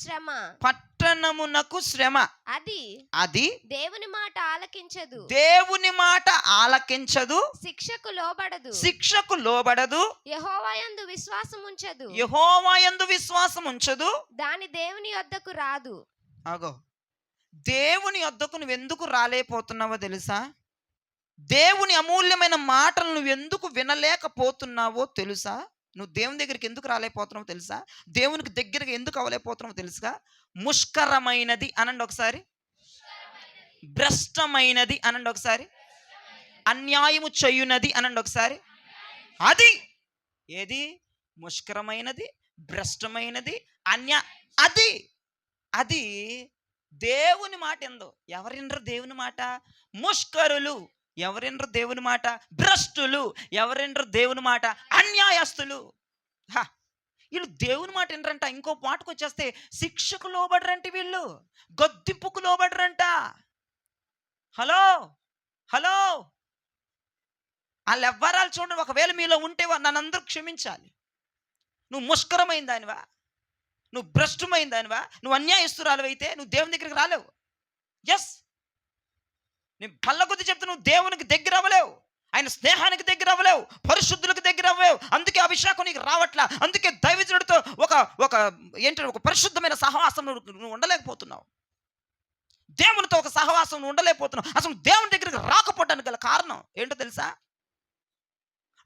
శ్రమ అది దేవుని మాట ఆలకించదు, శిక్షకు లోబడదు, యెహోవాయందు విశ్వాసం ఉంచదు, దాని దేవుని యొద్దకు రాదు. ఆగో, దేవుని యొద్దకు నువ్వెందుకు రాలేకపోతున్నావో తెలుసా? దేవుని అమూల్యమైన మాటలు నువ్వెందుకు వినలేకపోతున్నావో తెలుసా? నువ్వు దేవుని దగ్గరికి ఎందుకు రాలేకపోతున్నావో తెలుసా? దేవునికి దగ్గరగా ఎందుకు అవ్వలేకపోతున్నావో తెలుసా? ముష్కరమైనది అనండి ఒకసారి, భ్రష్టమైనది అనండి ఒకసారి, అన్యాయము చేయునది అనండి ఒకసారి. అది ఏది? ముష్కరమైనది, భ్రష్టమైనది, అది దేవుని మాట ఎందు. ఎవరినరు దేవుని మాట? ముష్కరులు. ఎవరినరు దేవుని మాట? భ్రష్టులు. ఎవరినరు దేవుని మాట? అన్యాయస్తులు. వీళ్ళు దేవుని మాట వినరంట. ఇంకో పాటకు వచ్చేస్తే శిక్షకు లోబడరంట, వీళ్ళు గొద్దింపుకు లోబడరంట. హలో వాళ్ళ ఎవ్వరాలు చూడండి. ఒకవేళ మీలో ఉంటే నన్ను అందరూ క్షమించాలి. నువ్వు ముష్కరమైన దానివా, నువ్వు భ్రష్టమైన దానివా, నువ్వు అన్యాయస్తురాలు అయితే నువ్వు దేవుని దగ్గరికి రాలేవు. ఎస్, నేను పళ్ళ కొద్ది చెప్తే నువ్వు దేవునికి దగ్గర అవ్వలేవు, ఆయన స్నేహానికి దగ్గర అవ్వలేవు, పరిశుద్ధులకు దగ్గర అవ్వలేవు. అందుకే అభిషేకం నీకు రావట్లా. అందుకే దైవజనుడితో ఒక పరిశుద్ధమైన సహవాసం నువ్వు ఉండలేకపోతున్నావు. దేవునితో ఒక సహవాసం నువ్వు ఉండలేకపోతున్నావు. అసలు దేవుని దగ్గరికి రాకపోవడానికి గల కారణం ఏంటో తెలుసా?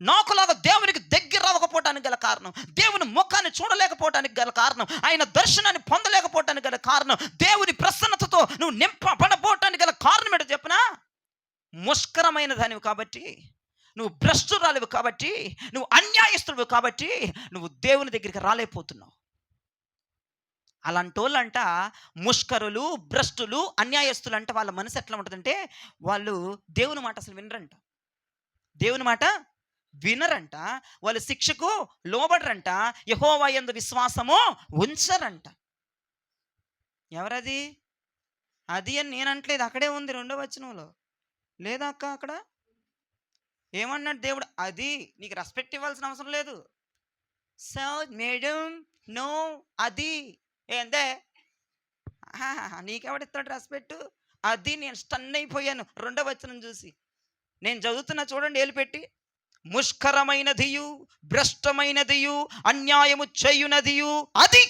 నాకులాగా దేవునికి దగ్గర అవ్వకపోవటానికి గల కారణం, దేవుని ముఖాన్ని చూడలేకపోవటానికి గల కారణం, ఆయన దర్శనాన్ని పొందలేకపోవటానికి గల కారణం, దేవుని ప్రసన్నతతో నువ్వు నింపబడపోవటానికి గల కారణం ఏంటో చెప్పనా? ముష్కరమైన దానివి కాబట్టి, నువ్వు భ్రష్టురాలివి కాబట్టి, నువ్వు అన్యాయస్తుడివి కాబట్టి నువ్వు దేవుని దగ్గరికి రాలేకపోతున్నావు. అలాంటి వాళ్ళంట ముష్కరులు, భ్రష్టులు, అన్యాయస్తులు అంట. వాళ్ళ మనసు ఎట్లా ఉంటుందంటే, వాళ్ళు దేవుని మాట అసలు వినరంట. దేవుని మాట వినరంట. వాళ్ళు శిక్షకు లోబడరంట. యెహోవా యందు విశ్వాసము ఉంచరంట. ఎవరది? అది అని నేను అంటలేదు, అక్కడే ఉంది 2వ వచనంలో. లేదా అక్క అక్కడ ఏమన్నాడు దేవుడు? అది. నీకు రెస్పెక్ట్ ఇవ్వాల్సిన అవసరం లేదు. సార్ మేడం నో, అది ఏందే నీకెవడిస్తాడు రెస్పెక్ట్? అది. నేను స్టన్ అయిపోయాను 2వ వచనం చూసి. నేను చదువుతున్నా చూడండి, ఏలు పెట్టి. ముష్కరమైనదియు, భ్రష్టమైనదియు, అన్యాయము చేయునదియు అది.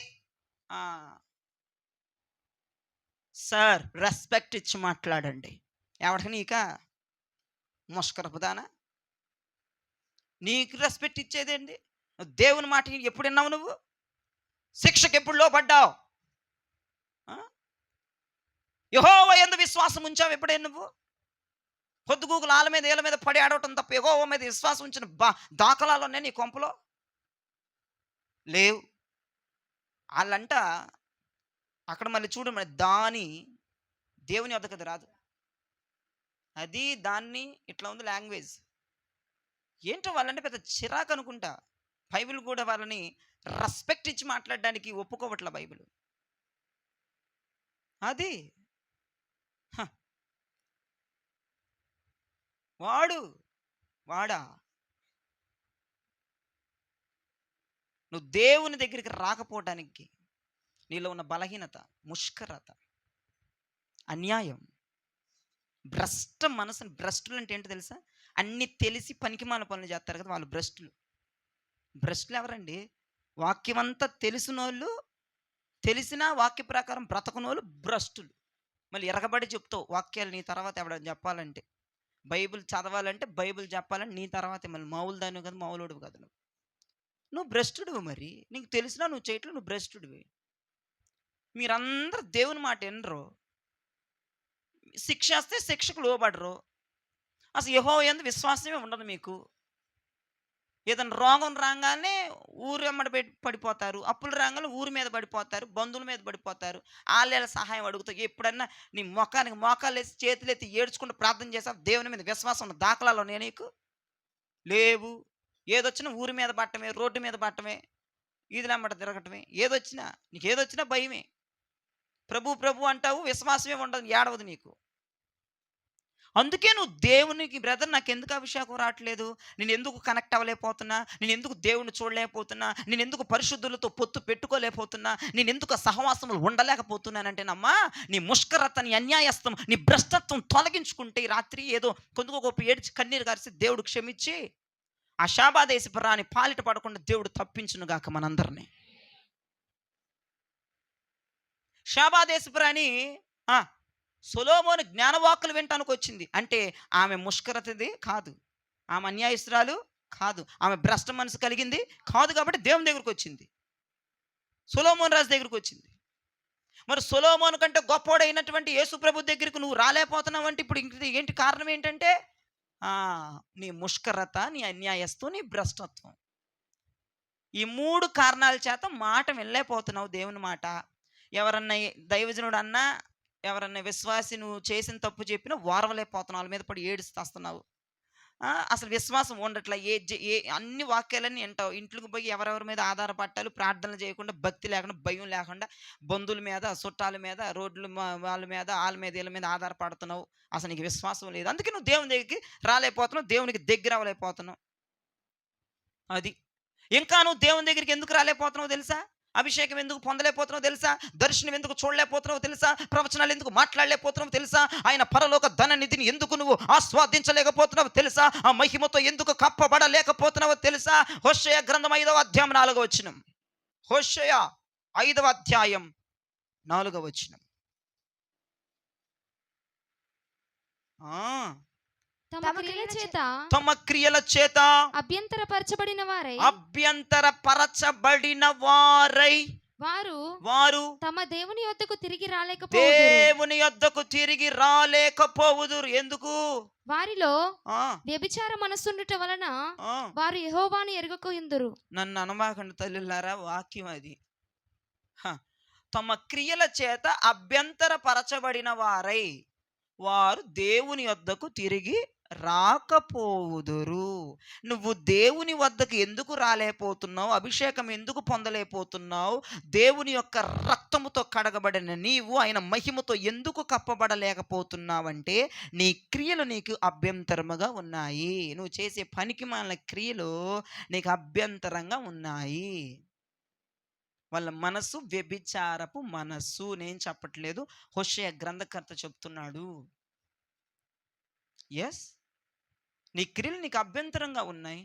సార్ రెస్పెక్ట్ ఇచ్చి మాట్లాడండి. ఎవరికి? నీకా? ముష్కరపుదానా? నీకు రెస్పెక్ట్ ఇచ్చేదేంటి? దేవుని మాట ఎప్పుడు విన్నావు నువ్వు? శిక్షకు ఎప్పుడు లోబడ్డావు? యెహోవా యందు విశ్వాసం ఉంచావు ఎప్పుడైనా నువ్వు? పొద్దుగూకులు వాళ్ళ మీద వీళ్ళ మీద పడి ఆడవటం తప్ప యెహోవా మీద విశ్వాసం ఉంచిన దాఖలాలు ఉన్నాయి నీ కొంపలో? లేవు. వాళ్ళంట అక్కడ మళ్ళీ చూడు, మరి దాని దేవుని వద్దకు రాదు. అది దాన్ని ఇట్లా ఉంది లాంగ్వేజ్. ఏంటో వాళ్ళంటే పెద్ద చిరాకు అనుకుంటా. బైబిల్ కూడా వాళ్ళని రెస్పెక్ట్ ఇచ్చి మాట్లాడడానికి ఒప్పుకోవట్ల బైబిల్. అది హ, వాడు వాడా నువ్వు దేవుని దగ్గరికి రాకపోవడానికి నీలో ఉన్న బలహీనత, ముష్కరత, అన్యాయం, భ్రష్ట మనసుని. భ్రష్టులు అంటే ఏంటో తెలుసా? అన్ని తెలిసి పనికిమాల పనులు చేస్తారు కదా, వాళ్ళు భ్రష్టులు. భ్రష్టులు ఎవరండి? వాక్యమంతా తెలిసినోళ్ళు, తెలిసినా వాక్య ప్రకారం బ్రతకనోళ్ళు భ్రష్టులు. మళ్ళీ ఎరగబడి చెప్తావు వాక్యాలు నీ తర్వాత ఎవడని చెప్పాలంటే, బైబిల్ చదవాలంటే, బైబిల్ చెప్పాలంటే నీ తర్వాతే. మళ్ళీ మామూలు దాని కదా, మామూలుడు కదా నువ్వు. నువ్వు భ్రష్టుడివి. మరి నీకు తెలిసినా నువ్వు చేయట్లేదు, నువ్వు భ్రష్టుడివి. మీరందరూ దేవుని మాట వినరు, శిక్ష వస్తే శిక్షకు లోబడరు. అసలు యెహోవా యందు విశ్వాసమే ఉండదు మీకు. ఏదైనా రోగం రాగానే ఊరు వెంబడి పడిపోతారు, అప్పులు రాగానే ఊరి మీద పడిపోతారు, బంధువుల మీద పడిపోతారు, వాళ్ళ సహాయం అడుగుతారు. ఎప్పుడన్నా నీ మొఖానికి మోకాలు వేసి చేతులు ఎత్తి ఏడ్చుకుంటూ ప్రార్థన చేసా దేవుని మీద విశ్వాసం ఉన్న దాఖలాలు ఉన్నాయి నీకు? లేవు. ఏదొచ్చినా ఊరి మీద పట్టమే, రోడ్డు మీద పట్టమే, ఈదులమ్మట తిరగటమే. ఏదొచ్చినా నీకు ఏదొచ్చినా భయమే. ప్రభు ప్రభు అంటావు, విశ్వాసమే ఉండదు, ఏడవదు నీకు. అందుకే నువ్వు దేవునికి, బ్రదర్ నాకు ఎందుకు అభిషేకం రావట్లేదు, నేను ఎందుకు కనెక్ట్ అవ్వలేకపోతున్నా, నేను ఎందుకు దేవుణ్ణి చూడలేకపోతున్నా, నేను ఎందుకు పరిశుద్ధులతో పొత్తు పెట్టుకోలేకపోతున్నా, నేను ఎందుకు సహవాసములు ఉండలేకపోతున్నానంటేనమ్మా, నీ ముష్కరత, నీ అన్యాయస్థం, నీ భ్రష్టత్వం తొలగించుకుంటే ఈ రాత్రి ఏదో కొందుకో గొప్ప ఏడ్చి కన్నీరు గారిసి దేవుడు క్షమించి ఆ శాబాదేశపు రాని పాలిట పడకుండా దేవుడు తప్పించును గాక మనందరినీ. శాబాదేశపు రాని సొలొమోను జ్ఞానవాక్కులు వినటానికి వచ్చింది అంటే ఆమె ముష్కరతది కాదు, ఆమె అన్యాయస్తురాలు కాదు, ఆమె భ్రష్ట మనసు కలిగింది కాదు. కాబట్టి దేవుని దగ్గరికి వచ్చింది, సొలొమోను రాజు దగ్గరికి వచ్చింది. మరి సొలొమోను కంటే గొప్పవాడైనటువంటి యేసు ప్రభు దగ్గరికి నువ్వు రాలేకపోతున్నావు అంటే ఇప్పుడు ఏంటి కారణం? ఏంటంటే నీ ముష్కరత, నీ అన్యాయస్తు, నీ భ్రష్టత్వం. ఈ 3 కారణాల చేత మాట వెళ్ళలేకపోతున్నావు దేవుని మాట. ఎవరన్నా దైవజనుడు అన్నా, ఎవరన్నా విశ్వాసి నువ్వు చేసిన తప్పు చెప్పినా ఓర్వలేకపోతున్నావు, వాళ్ళ మీద పడి ఏడుస్తున్నావు. అసలు విశ్వాసం ఉండట్లా. అన్ని వాక్యాలన్నీ వింటావు, ఇంట్లోకి పోయి ఎవరెవరి మీద ఆధారపట్టాలు, ప్రార్థనలు చేయకుండా, భక్తి లేకుండా, భయం లేకుండా, బంధువుల మీద, చుట్టాల మీద, రోడ్ల వాళ్ళ మీద, వాళ్ళ మీద, వీళ్ళ మీద ఆధారపడుతున్నావు. అసలు నీకు విశ్వాసం లేదు. అందుకే నువ్వు దేవుని దగ్గరికి రాలేకపోతున్నావు, దేవునికి దగ్గర అవ్వలేకపోతున్నావు. అది ఇంకా నువ్వు దేవుని దగ్గరికి ఎందుకు రాలేకపోతున్నావు తెలుసా? అభిషేకం ఎందుకు పొందలేకపోతున్నావు తెలుసా? దర్శనం ఎందుకు చూడలేకపోతున్నావు తెలుసా? ప్రవచనాలు ఎందుకు మాట్లాడలేకపోతున్నావు తెలుసా? ఆయన పరలోక ధన నిధిని ఎందుకు నువ్వు ఆస్వాదించలేకపోతున్నావు తెలుసా? ఆ మహిమతో ఎందుకు కప్పబడలేకపోతున్నావో తెలుసా? హోషేయ గ్రంథం 5వ అధ్యాయం 4వ వచనం. హోషేయ 5వ అధ్యాయం 4వ వచనం. తమ క్రియల చేత అభ్యంతరపరచబడిన వారై వారు తమ దేవుని యొద్దకు తిరిగి రాలేకపోవుదురు. ఎందుకు? వారిలో వ్యభిచార మనస్సుండుట వలన వారు యెహోవాను ఎరుగకుందురు. నన్ను అనమాకండి తల్లులారా, వాక్యం అది. తమ క్రియల చేత అభ్యంతరపరచబడిన వారై వారు దేవుని వద్దకు తిరిగి రాకపోవుదురు. నువ్వు దేవుని వద్దకు ఎందుకు రాలేకపోతున్నావు? అభిషేకం ఎందుకు పొందలేకపోతున్నావు? దేవుని యొక్క రక్తముతో కడగబడిన నీవు ఆయన మహిమతో ఎందుకు కప్పబడలేకపోతున్నావంటే నీ క్రియలు నీకు అభ్యంతరముగా ఉన్నాయి. నువ్వు చేసే పనికి మాలిన క్రియలు నీకు అభ్యంతరంగా ఉన్నాయి. వాళ్ళ మనసు వ్యభిచారపు మనస్సు. నేను చెప్పట్లేదు, హోషేయ గ్రంథకర్త చెప్తున్నాడు. ఎస్, నీ క్రియలు నీకు అభ్యంతరంగా ఉన్నాయి.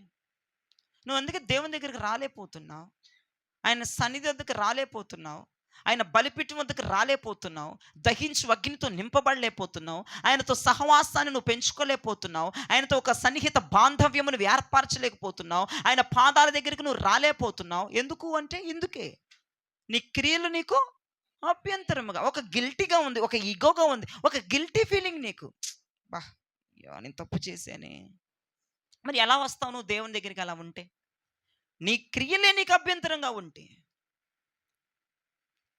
నువ్వు అందుకే దేవుని దగ్గరికి రాలేకపోతున్నావు, ఆయన సన్నిధి వద్దకు రాలేకపోతున్నావు, ఆయన బలిపీఠం వద్దకు రాలేకపోతున్నావు, దహించి అగ్నితో నింపబడలేకపోతున్నావు, ఆయనతో సహవాసాన్ని నువ్వు పెంచుకోలేకపోతున్నావు, ఆయనతో ఒక సన్నిహిత బాంధవ్యము నువ్వు ఏర్పరచలేకపోతున్నావు, ఆయన పాదాల దగ్గరికి నువ్వు రాలేకపోతున్నావు. ఎందుకు అంటే ఇందుకే నీ క్రియలు నీకు అభ్యంతరముగా, ఒక గిల్టీగా ఉంది, ఒక ఈగోగా ఉంది, ఒక గిల్టీ ఫీలింగ్ నీకు. బా, నేను తప్పు చేశానే. మరి ఎలా వస్తావు నువ్వు దేవుని దగ్గరికి? అలా ఉంటే నీ క్రియలే నీకు అభ్యంతరంగా ఉంటే.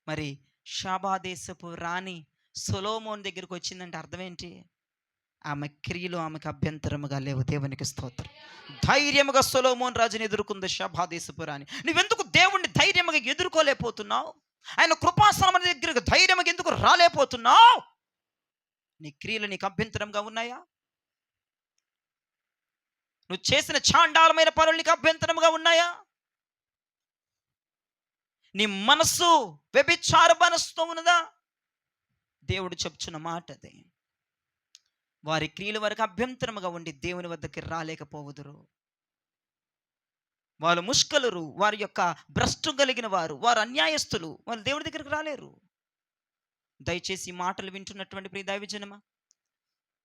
మరి షాబాదేశపు రాణి సొలొమోను దగ్గరికి వచ్చిందంటే అర్థం ఏంటి? ఆమె క్రియలు ఆమెకు అభ్యంతరముగా లేవు. దేవునికి స్తోత్రం. ధైర్యముగా సొలొమోను రాజుని ఎదుర్కొంది షభాదేశపు రాణి. నువ్వెందుకు దేవుణ్ణి ధైర్యముగా ఎదుర్కోలేకపోతున్నావు? ఆయన కృపాసనం దగ్గరకు ధైర్యముగా ఎందుకు రాలేకపోతున్నావు? నీ క్రియలు నీకు అభ్యంతరంగా ఉన్నాయా? నువ్వు చేసిన చాండాలమైన పనులు నీకు అభ్యంతరముగా ఉన్నాయా? నీ మనస్సు వ్యభిచార మనస్సుతో ఉన్నదా? దేవుడు చెప్తున్న మాట అది. వారి క్రియల వరకు అభ్యంతరముగా ఉండి దేవుని వద్దకి రాలేకపోవుదురు. వాళ్ళు ముష్కలురు, వారి యొక్క భ్రష్టు కలిగిన వారు, వారు అన్యాయస్తులు, వాళ్ళు దేవుడి దగ్గరికి రాలేరు. దయచేసి ఈ మాటలు వింటున్నటువంటి ప్రియ దైవజనమా,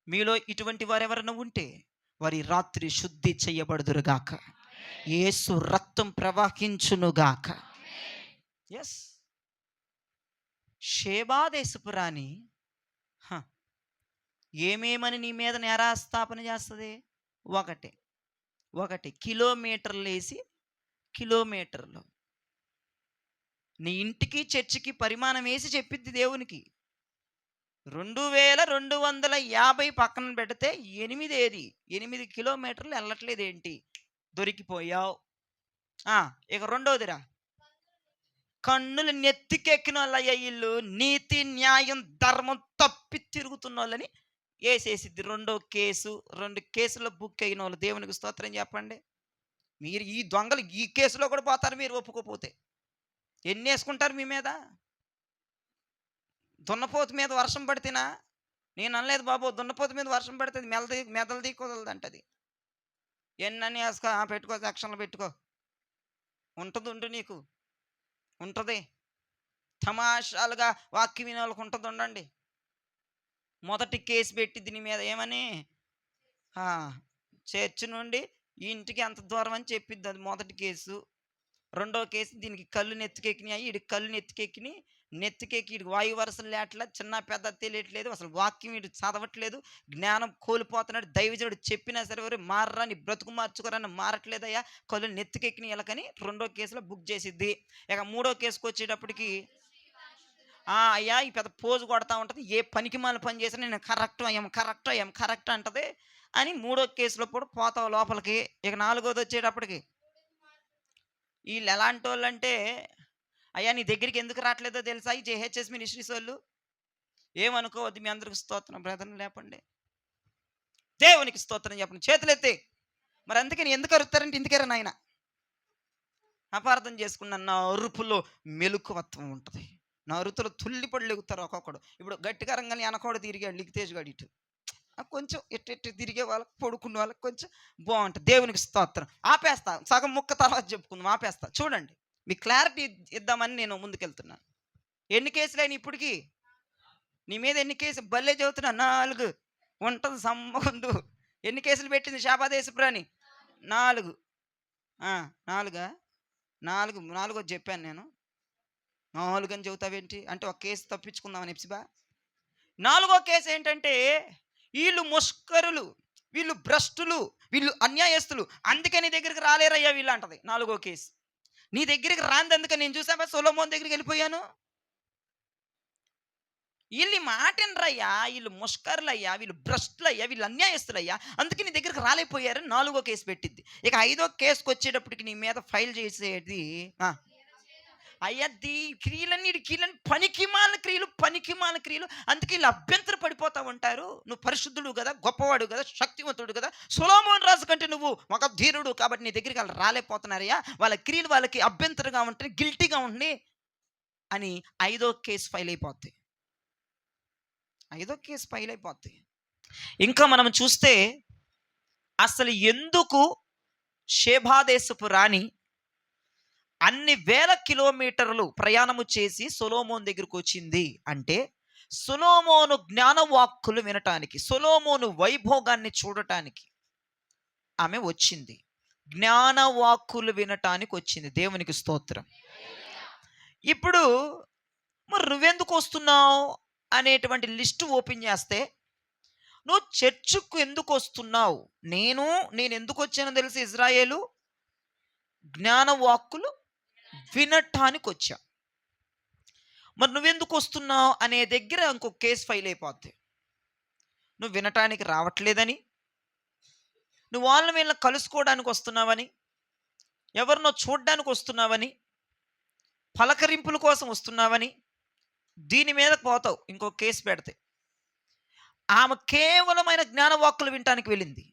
మీలో ఇటువంటి వారు ఎవరైనా ఉంటే వారి రాత్రి శుద్ధి చేయబడుదురుగాక. యేసు రక్తం ప్రవహించునుగాక. ఎస్, షేబాదేశపు రాణి ఏమేమని నీ మీద నేరాస్థాపన చేస్తుంది? ఒకటి కిలోమీటర్లు వేసి, కిలోమీటర్లు నీ ఇంటికి చర్చికి పరిమాణం వేసి చెప్పిద్ది దేవునికి. 2250 పక్కన పెడితే 8 కిలోమీటర్లు వెళ్ళట్లేదు ఏంటి? దొరికిపోయావు. ఇక రెండోదిరా, కన్నులు నెత్తికెక్కిన వాళ్ళయ్యా వీళ్ళు. నీతి న్యాయం ధర్మం తప్పి తిరుగుతున్న వాళ్ళని వేసేసిద్ది. 2 కేసులో బుక్ అయిన వాళ్ళు. దేవునికి స్తోత్రం చెప్పండి. మీరు ఈ దొంగలు ఈ కేసులో కూడా పోతారు మీరు ఒప్పుకోపోతే. ఎన్ని వేసుకుంటారు మీ మీద? దున్నపోతు మీద వర్షం పడితేనా? నేను అనలేదు బాబు, దున్నపోతు మీద వర్షం పడితే మెదలు దిక్కుదంటది. ఎన్నని వేసుకో, పెట్టుకో, సెక్షన్లు పెట్టుకో, ఉండు నీకు ఉంటుంది. తమాషాలుగా వాక్యం వినే వాళ్ళకు ఉంటుంది. ఉండండి. మొదటి కేసు పెట్టిద్ది నీ మీద. ఏమని? చర్చి నుండి ఈ ఇంటికి ఎంత దూరం అని చెప్పిద్ది. అది మొదటి కేసు. రెండో కేసు, దీనికి కళ్ళు నెత్తికెక్కినాయి, వీడికి కళ్ళు నెత్తికెక్కినాయి. వీడికి వాయు వరసలు లేట్లేదు, చిన్న పెద్ద తెలియట్లేదు, అసలు వాక్యం వీడు చదవట్లేదు, జ్ఞానం కోల్పోతున్నాడు. దైవజనుడు చెప్పినా సరే ఎవరు మారరా, నీ బ్రతుకు మార్చుకోరని మారట్లేదయ్యా, కళ్ళు నెత్తికెక్కిన వీళ్ళకని 2వ కేసులో బుక్ చేసిద్ది. ఇక 3వ కేసుకు వచ్చేటప్పటికి అయ్యా ఈ పెద్ద పోజు కొడతా ఉంటుంది, ఏ పనికి మాల పని చేసినా నేను కరెక్ట్ అంటది అని 3వ కేసులో కూడా పోతావు లోపలికి. ఇక 4వది వచ్చేటప్పటికి వీళ్ళు ఎలాంటి వాళ్ళు అంటే, అయ్యా నీ దగ్గరికి ఎందుకు రావట్లేదో తెలుసా ఈ జేహెచ్ఎస్ మినిస్ట్రీస్ వాళ్ళు? ఏమనుకోవద్దు, మీ అందరికి స్తోత్రం. బ్రదర్ని లేపండి, దేవునికి స్తోత్రం చెప్పండి, చేతులెత్తి. మరి అందుకని ఎందుకు అరుతారంటే ఇందుకేరా నాయన. అపార్థం చేసుకున్న నా అరుపులో మెలకువత్వం ఉంటుంది. నా అరుతులో తుల్లిపడి లెగుతారు ఒక్కొక్కడు. ఇప్పుడు గట్టిగా రంగానే అనకోడు తిరిగాడు లిగితేజ్ గాడు ఇటు. కొంచెం ఎట్టు తిరిగే వాళ్ళకి, పడుకున్న వాళ్ళకి కొంచెం బాగుంటుంది. దేవునికి స్తోత్రం. ఆపేస్తా, సగం ముక్క తర్వాత చెప్పుకుందాం, ఆపేస్తా. చూడండి, మీకు క్లారిటీ ఇద్దామని నేను ముందుకెళ్తున్నాను. ఎన్ని కేసులైనా ఇప్పటికి నీ మీద? ఎన్ని కేసులు? బల్లే చదువుతున్నా, 4 ఉంటుంది సమ్మగుందు. ఎన్ని కేసులు పెట్టింది షాబాదేశపు రాణి? 4. 4 చెప్పాను నేను. 4 అని చెబుతావేంటి అంటే ఒక కేసు తప్పించుకుందామని ఎప్సిబా. 4వ కేసు ఏంటంటే, వీళ్ళు ముష్కరులు, వీళ్ళు భ్రష్టులు, వీళ్ళు అన్యాయస్తులు, అందుకే నీ దగ్గరికి రాలేరయ్యా వీళ్ళు అంటది 4వ కేసు. నీ దగ్గరికి రాందుకని నేను చూసావా సొలొమోను దగ్గరికి వెళ్ళిపోయాను. వీళ్ళు మాటనరయ్యా, వీళ్ళు ముష్కరులయ్యా, వీళ్ళు భ్రష్టులయ్యా, వీళ్ళు అన్యాయస్తులయ్యా, అందుకే నీ దగ్గరికి రాలేకపోయారని 4వ కేసు పెట్టిద్ది. ఇక 5వ కేసుకు వచ్చేటప్పటికి నీ మీద ఫైల్ చేసేది అయ్యా క్రియలన్నీ పనికిమాల క్రియలు, అందుకే వీళ్ళు అభ్యంతర పడిపోతా ఉంటారు. నువ్వు పరిశుద్ధుడు కదా, గొప్పవాడు కదా, శక్తివంతుడు కదా, సొలొమోను రాజు కంటే నువ్వు ఒక ధీరుడు కాబట్టి నీ దగ్గరికి వాళ్ళు రాలేకపోతున్నారయ్యా, వాళ్ళ క్రియలు వాళ్ళకి అభ్యంతరంగా ఉంటాయి, గిల్టీగా ఉండి అని 5వ కేసు ఫైల్ అయిపోద్ది. 5వ కేసు ఫైల్ అయిపోద్ది. ఇంకా మనం చూస్తే అసలు ఎందుకు షేబాదేశపు రాణి అన్ని వేల కిలోమీటర్లు ప్రయాణము చేసి సొలొమోను దగ్గరికి వచ్చింది అంటే, సొలొమోను జ్ఞానవాక్కులు వినటానికి, సొలొమోను వైభోగాన్ని చూడటానికి ఆమె వచ్చింది. జ్ఞానవాక్కులు వినటానికి వచ్చింది. దేవునికి స్తోత్రం. ఇప్పుడు మరి నువ్వెందుకు వస్తున్నావు అనేటువంటి లిస్టు ఓపెన్ చేస్తే, నువ్వు చర్చుకు ఎందుకు వస్తున్నావు? నేను ఎందుకు వచ్చానో తెలిసి ఇజ్రాయేలు జ్ఞానవాక్కులు వినటానికి వచ్చా. మరి నువ్వెందుకు వస్తున్నావు అనే దగ్గర ఇంకొక కేసు ఫైల్ అయిపోద్ది. నువ్వు వినటానికి రావట్లేదని, నువ్వు వాళ్ళని వీళ్ళని కలుసుకోవడానికి వస్తున్నావని, ఎవరినో చూడ్డానికి వస్తున్నావని, పలకరింపుల కోసం వస్తున్నావని, దీని మీద పోతావు ఇంకో కేసు పెడితే. ఆమె కేవలమైన జ్ఞానవాక్కులు వినటానికి వెళ్ళింది.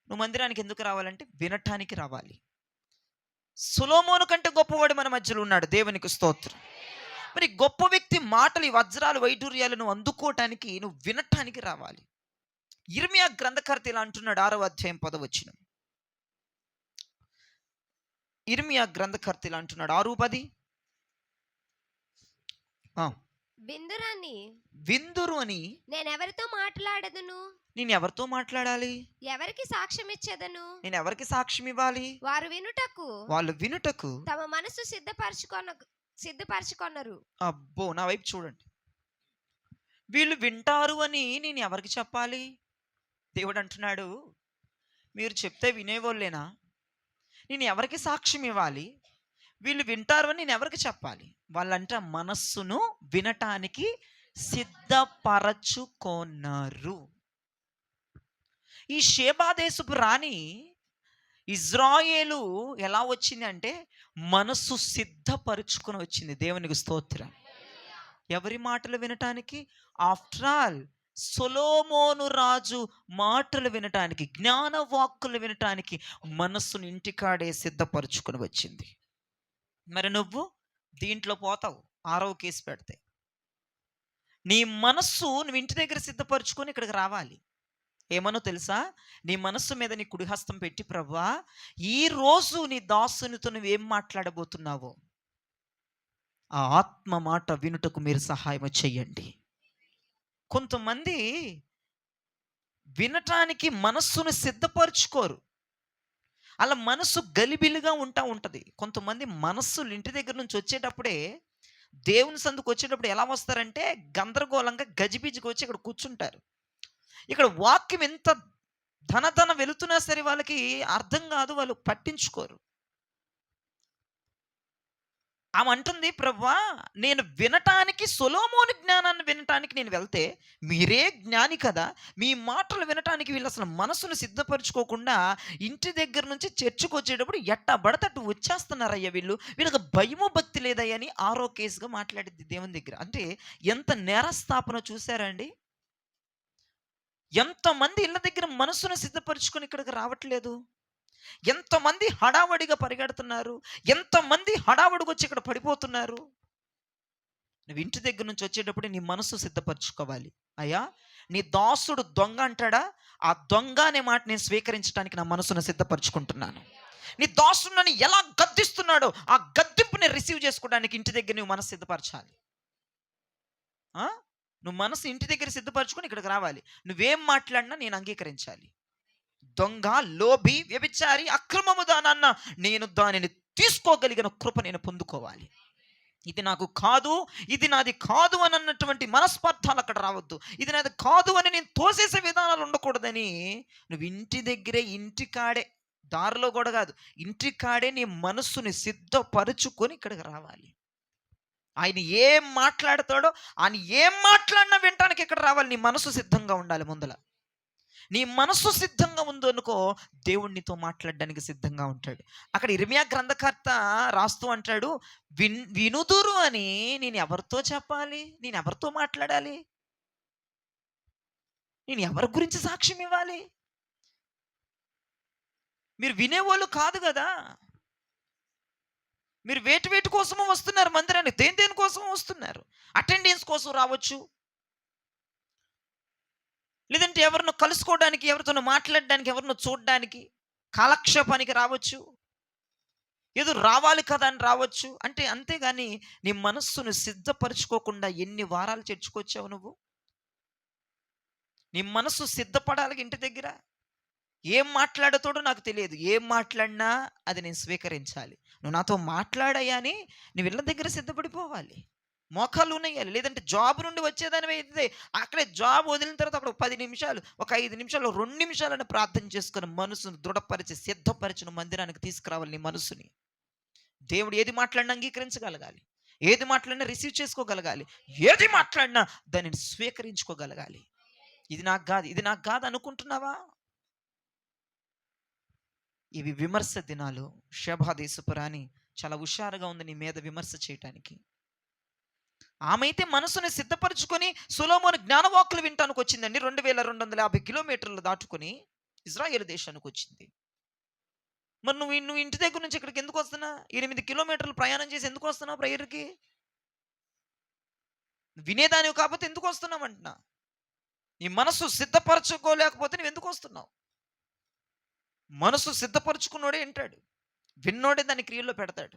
నువ్వు మందిరానికి ఎందుకు రావాలంటే వినటానికి రావాలి. సొలొమోను కంటే గొప్పవాడు మన మధ్యలో ఉన్నాడు. దేవునికి స్తోత్రం. మరి గొప్ప వ్యక్తి మాటలు, ఈ వజ్రాలు వైడూర్యాలు నువ్వు అందుకోవటానికి నువ్వు వినటానికి రావాలి. యిర్మీయా గ్రంథకర్త ఇలా అంటున్నాడు, 6వ అధ్యాయం 10వ వచనం. యిర్మీయా గ్రంథకర్త ఇలా అంటున్నాడు, 6:10. విందురాని విందురు అని నేనెవరితో మాట్లాడదును, నేను ఎవరితో మాట్లాడాలి? ఎవరికి సాక్ష్యం ఇచ్చేదను? నేను ఎవరికి సాక్ష్యం ఇవ్వాలి? వారు వినుటకు వాళ్ళు వినుటకు తమ మనసు సిద్ధపరచుకొనరు. అబ్బో, నా వైపు చూడండి. వీళ్ళు వింటారు అని నేను ఎవరికి చెప్పాలి? దేవుడు అంటున్నాడు, మీరు చెప్తే వినేవాళ్ళేనా? నేను ఎవరికి సాక్ష్యం ఇవ్వాలి? వీళ్ళు వింటారు అని నేను ఎవరికి చెప్పాలి? వాళ్ళంట మనస్సును వినటానికి సిద్ధపరచుకోన్నారు. ఈ షేబా దేశపు రాణి ఇజ్రాయేలు ఎలా వచ్చింది అంటే మనస్సు సిద్ధపరుచుకొని వచ్చింది. దేవునికి స్తోత్రం. ఎవరి మాటలు వినటానికి? ఆఫ్టర్ ఆల్ సొలొమోను రాజు మాటలు వినటానికి, జ్ఞానవాక్కులు వినటానికి మనస్సును ఇంటికాడే సిద్ధపరుచుకొని వచ్చింది. మరి నువ్వు దీంట్లో పోతావు 6వ కేసు పెడితే. నీ మనస్సు నువ్వు ఇంటి దగ్గర సిద్ధపరచుకొని ఇక్కడికి రావాలి. ఏమనో తెలుసా? నీ మనస్సు మీద నీ కుడి హస్తం పెట్టి, ప్రభువా ఈరోజు నీ దాసునితో నువ్వేం మాట్లాడబోతున్నావో ఆ ఆత్మ మాట వినుటకు మీరు సహాయం చెయ్యండి. కొంతమంది వినటానికి మనస్సును సిద్ధపరచుకోరు. అలా మనస్సు గలిబిలిగా ఉంటుంది. కొంతమంది మనస్సులు ఇంటి దగ్గర నుంచి వచ్చేటప్పుడే, దేవుని సందుకు వచ్చేటప్పుడు ఎలా వస్తారంటే గందరగోళంగా గజిబిజిగా వచ్చి ఇక్కడ కూర్చుంటారు. ఇక్కడ వాక్యం ఎంత ధన వెళుతున్నా సరే వాళ్ళకి అర్థం కాదు, వాళ్ళు పట్టించుకోరు. ఆమె అంటుంది, ప్రభువా నేను వినటానికి, సొలొమోను జ్ఞానాన్ని వినటానికి నేను వెళ్తే, మీరే జ్ఞాని కదా, మీ మాటలు వినటానికి వీళ్ళు అసలు మనసును సిద్ధపరచుకోకుండా ఇంటి దగ్గర నుంచి చర్చకు వచ్చేటప్పుడు ఎట్టా పడతట్టు వచ్చేస్తున్నారయ్యా, వీళ్ళకి భయము భక్తి లేదయ్యా అని 6వ కేసుగా మాట్లాడింది దేవుని దగ్గర. అంటే ఎంత నేరస్థాపన చూసారండి. ఎంతమంది ఇళ్ళ దగ్గర మనసును సిద్ధపరచుకొని ఇక్కడికి రావట్లేదు. ఎంతమంది హడావడిగా పరిగెడుతున్నారు, ఎంతమంది హడావడిగా వచ్చి ఇక్కడ పడిపోతున్నారు. నువ్వు ఇంటి దగ్గర నుంచి వచ్చేటప్పుడు నీ మనసు సిద్ధపరచుకోవాలి. అయ్యా నీ దాసుడు దొంగ అంటాడా, ఆ దొంగ అనే మాట నేను స్వీకరించడానికి నా మనసును సిద్ధపరచుకుంటున్నాను. నీ దాసుడు నన్ను ఎలా గద్దిస్తున్నాడో ఆ గద్దింపుని రిసీవ్ చేసుకోవడానికి ఇంటి దగ్గర నువ్వు మనసు సిద్ధపరచాలి. నువ్వు మనసు ఇంటి దగ్గర సిద్ధపరచుకొని ఇక్కడికి రావాలి. నువ్వేం మాట్లాడినా నేను అంగీకరించాలి. దొంగ, లోభి, వ్యభిచారి, అక్రమము దానన్న నేను దానిని తీసుకోగలిగిన కృప నేను పొందుకోవాలి. ఇది నాకు కాదు, ఇది నాది కాదు అని అన్నటువంటి మనస్పర్ధాలు అక్కడ రావద్దు. ఇది నాది కాదు అని నేను తోసేసే విధానాలు ఉండకూడదని నువ్వు ఇంటి దగ్గరే, ఇంటికాడే, దారిలో కూడా కాదు, ఇంటికాడే నీ మనస్సుని సిద్ధపరుచుకొని ఇక్కడికి రావాలి. ఆయన ఏం మాట్లాడతాడో, ఆయన ఏం మాట్లాడినా వినటానికి ఇక్కడ రావాలి. నీ మనసు సిద్ధంగా ఉండాలి. ముందల నీ మనస్సు సిద్ధంగా ఉందో అనుకో, దేవుడినితో మాట్లాడడానికి సిద్ధంగా ఉంటాడు. అక్కడ యిర్మీయా గ్రంథకర్త రాస్తూ అంటాడు, వినుదురు అని నేను ఎవరితో చెప్పాలి? నేను ఎవరితో మాట్లాడాలి? నేను ఎవరి గురించి సాక్ష్యం ఇవ్వాలి? మీరు వినేవాళ్ళు కాదు కదా. మీరు వేటి కోసమో వస్తున్నారు మందిరానికి. దేని కోసమో వస్తున్నారు. అటెండెన్స్ కోసం రావచ్చు, లేదంటే ఎవరినో కలుసుకోవడానికి, ఎవరితోనో మాట్లాడడానికి, ఎవరినో చూడడానికి, కాలక్షేపానికి రావచ్చు, ఏదో రావాలి కదా అని రావచ్చు. అంటే అంతేగాని నీ మనస్సును సిద్ధపరచుకోకుండా ఎన్ని వారాలు చర్చకొచ్చావు నువ్వు? నీ మనస్సు సిద్ధపడాలి. ఇంటి దగ్గర ఏం మాట్లాడుతాడో నాకు తెలియదు, ఏం మాట్లాడినా అది నేను స్వీకరించాలి. నువ్వు నాతో మాట్లాడయ్యా అని నువ్వు ఇళ్ళ దగ్గర సిద్ధపడిపోవాలి. మోకాళ్ళు ఉన్నాయాలి. లేదంటే జాబ్ నుండి వచ్చేదానివే అయితే అక్కడే జాబ్ వదిలిన తర్వాత అక్కడ 10 నిమిషాలు, ఒక 5 నిమిషాలు, 2 నిమిషాలను ప్రార్థన చేసుకుని మనసును దృఢపరిచి సిద్ధపరిచిన మందిరానికి తీసుకురావాలి నీ మనసుని. దేవుడు ఏది మాట్లాడినా అంగీకరించగలగాలి, ఏది మాట్లాడినా రిసీవ్ చేసుకోగలగాలి, ఏది మాట్లాడినా దానిని స్వీకరించుకోగలగాలి. ఇది నాకు కాదు అనుకుంటున్నావా? ఇవి విమర్శ దినాలు. షేబాదేశపు రాణి చాలా హుషారుగా ఉంది నీ మీద విమర్శ చేయటానికి. ఆమె అయితే మనసుని సిద్ధపరచుకొని సొలొమోను జ్ఞానవాక్కులు వినటానికి వచ్చిందండి. 2250 కిలోమీటర్లు దాటుకొని ఇజ్రాయేల్ దేశానికి వచ్చింది. మరి నువ్వు ఇంటి దగ్గర నుంచి ఇక్కడికి ఎందుకు వస్తున్నా? 8 కిలోమీటర్లు ప్రయాణం చేసి ఎందుకు వస్తున్నావు ప్రేయర్కి? వినేదానివి కాకపోతే ఎందుకు వస్తున్నావు అంటున్నా. నీ మనసు సిద్ధపరచుకోలేకపోతే నువ్వు ఎందుకు వస్తున్నావు? మనసు సిద్ధపరచుకున్నోడే వింటాడు, విన్నోడే దాన్ని క్రియల్లో పెడతాడు.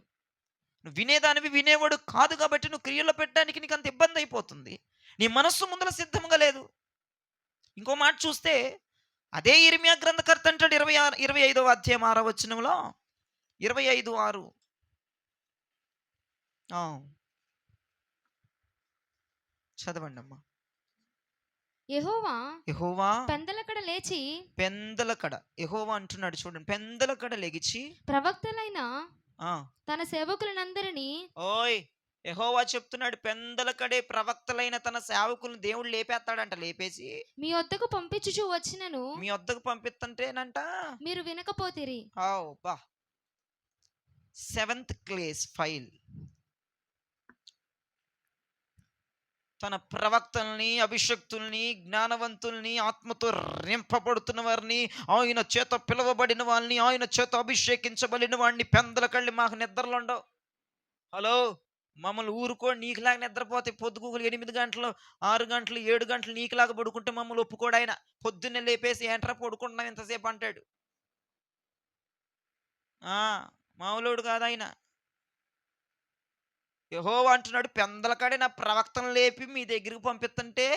నువ్వు వినేదానివి వినేవాడు కాదు కాబట్టి నువ్వు క్రియల్లో పెట్టడానికి నీకు అంత ఇబ్బంది అయిపోతుంది. నీ మనస్సు ముందర సిద్ధంగా లేదు. ఇంకో మాట చూస్తే అదే ఇర్మియా గ్రంథకర్త అంటాడు 25వ అధ్యాయం 6వ వచనంలో 25:6 చదవండి అమ్మా. యెహోవా పెందలకడ లేచి పెందలకడ యెహోవా అంటున్నాడు చూడండి. పెందలకడ లెగిచి ప్రవక్తలైన తన సేవకులనందరినీ ఓయ్ యెహోవా చెప్తున్నాడు, పెందలకడే ప్రవక్తలైన తన సేవకులను దేవుడు లేపేస్తాడంట. లేపేసి మీ వద్దకు పంపించుచు వచ్చినను మీ వద్దకు పంపిస్తుంటేనంట మీరు వినకపోతిరి. బా 7th క్లాస్ ఫైల్. తన ప్రవక్తల్ని, అభిషక్తుల్ని, జ్ఞానవంతుల్ని, ఆత్మతో నింపబడుతున్న వారిని, ఆయన చేత పిలువబడిన వాళ్ళని, ఆయన చేత అభిషేకించబడిన వాడిని పెందలకళ్ళి మాకు నిద్రలు ఉండవు. హలో, మమ్మల్ని ఊరుకోండి, నీకులాగా నిద్రపోతే పొద్దుగూకులు 8 గంటలు 6 గంటలు 7 గంటలు నీకులాగా పడుకుంటే మమ్మల్ని ఒప్పుకోడు ఆయన. పొద్దున్నే లేపేసి ఏంట్రా పడుకుంటున్నాం ఇంతసేపు అంటాడు. మామూలుడు కాదు ఆయన. యెహోవా అంటున్నాడు, పెందలకాడే నా ప్రవక్తను లేపి మీ దగ్గరికి పంపిస్తుంటే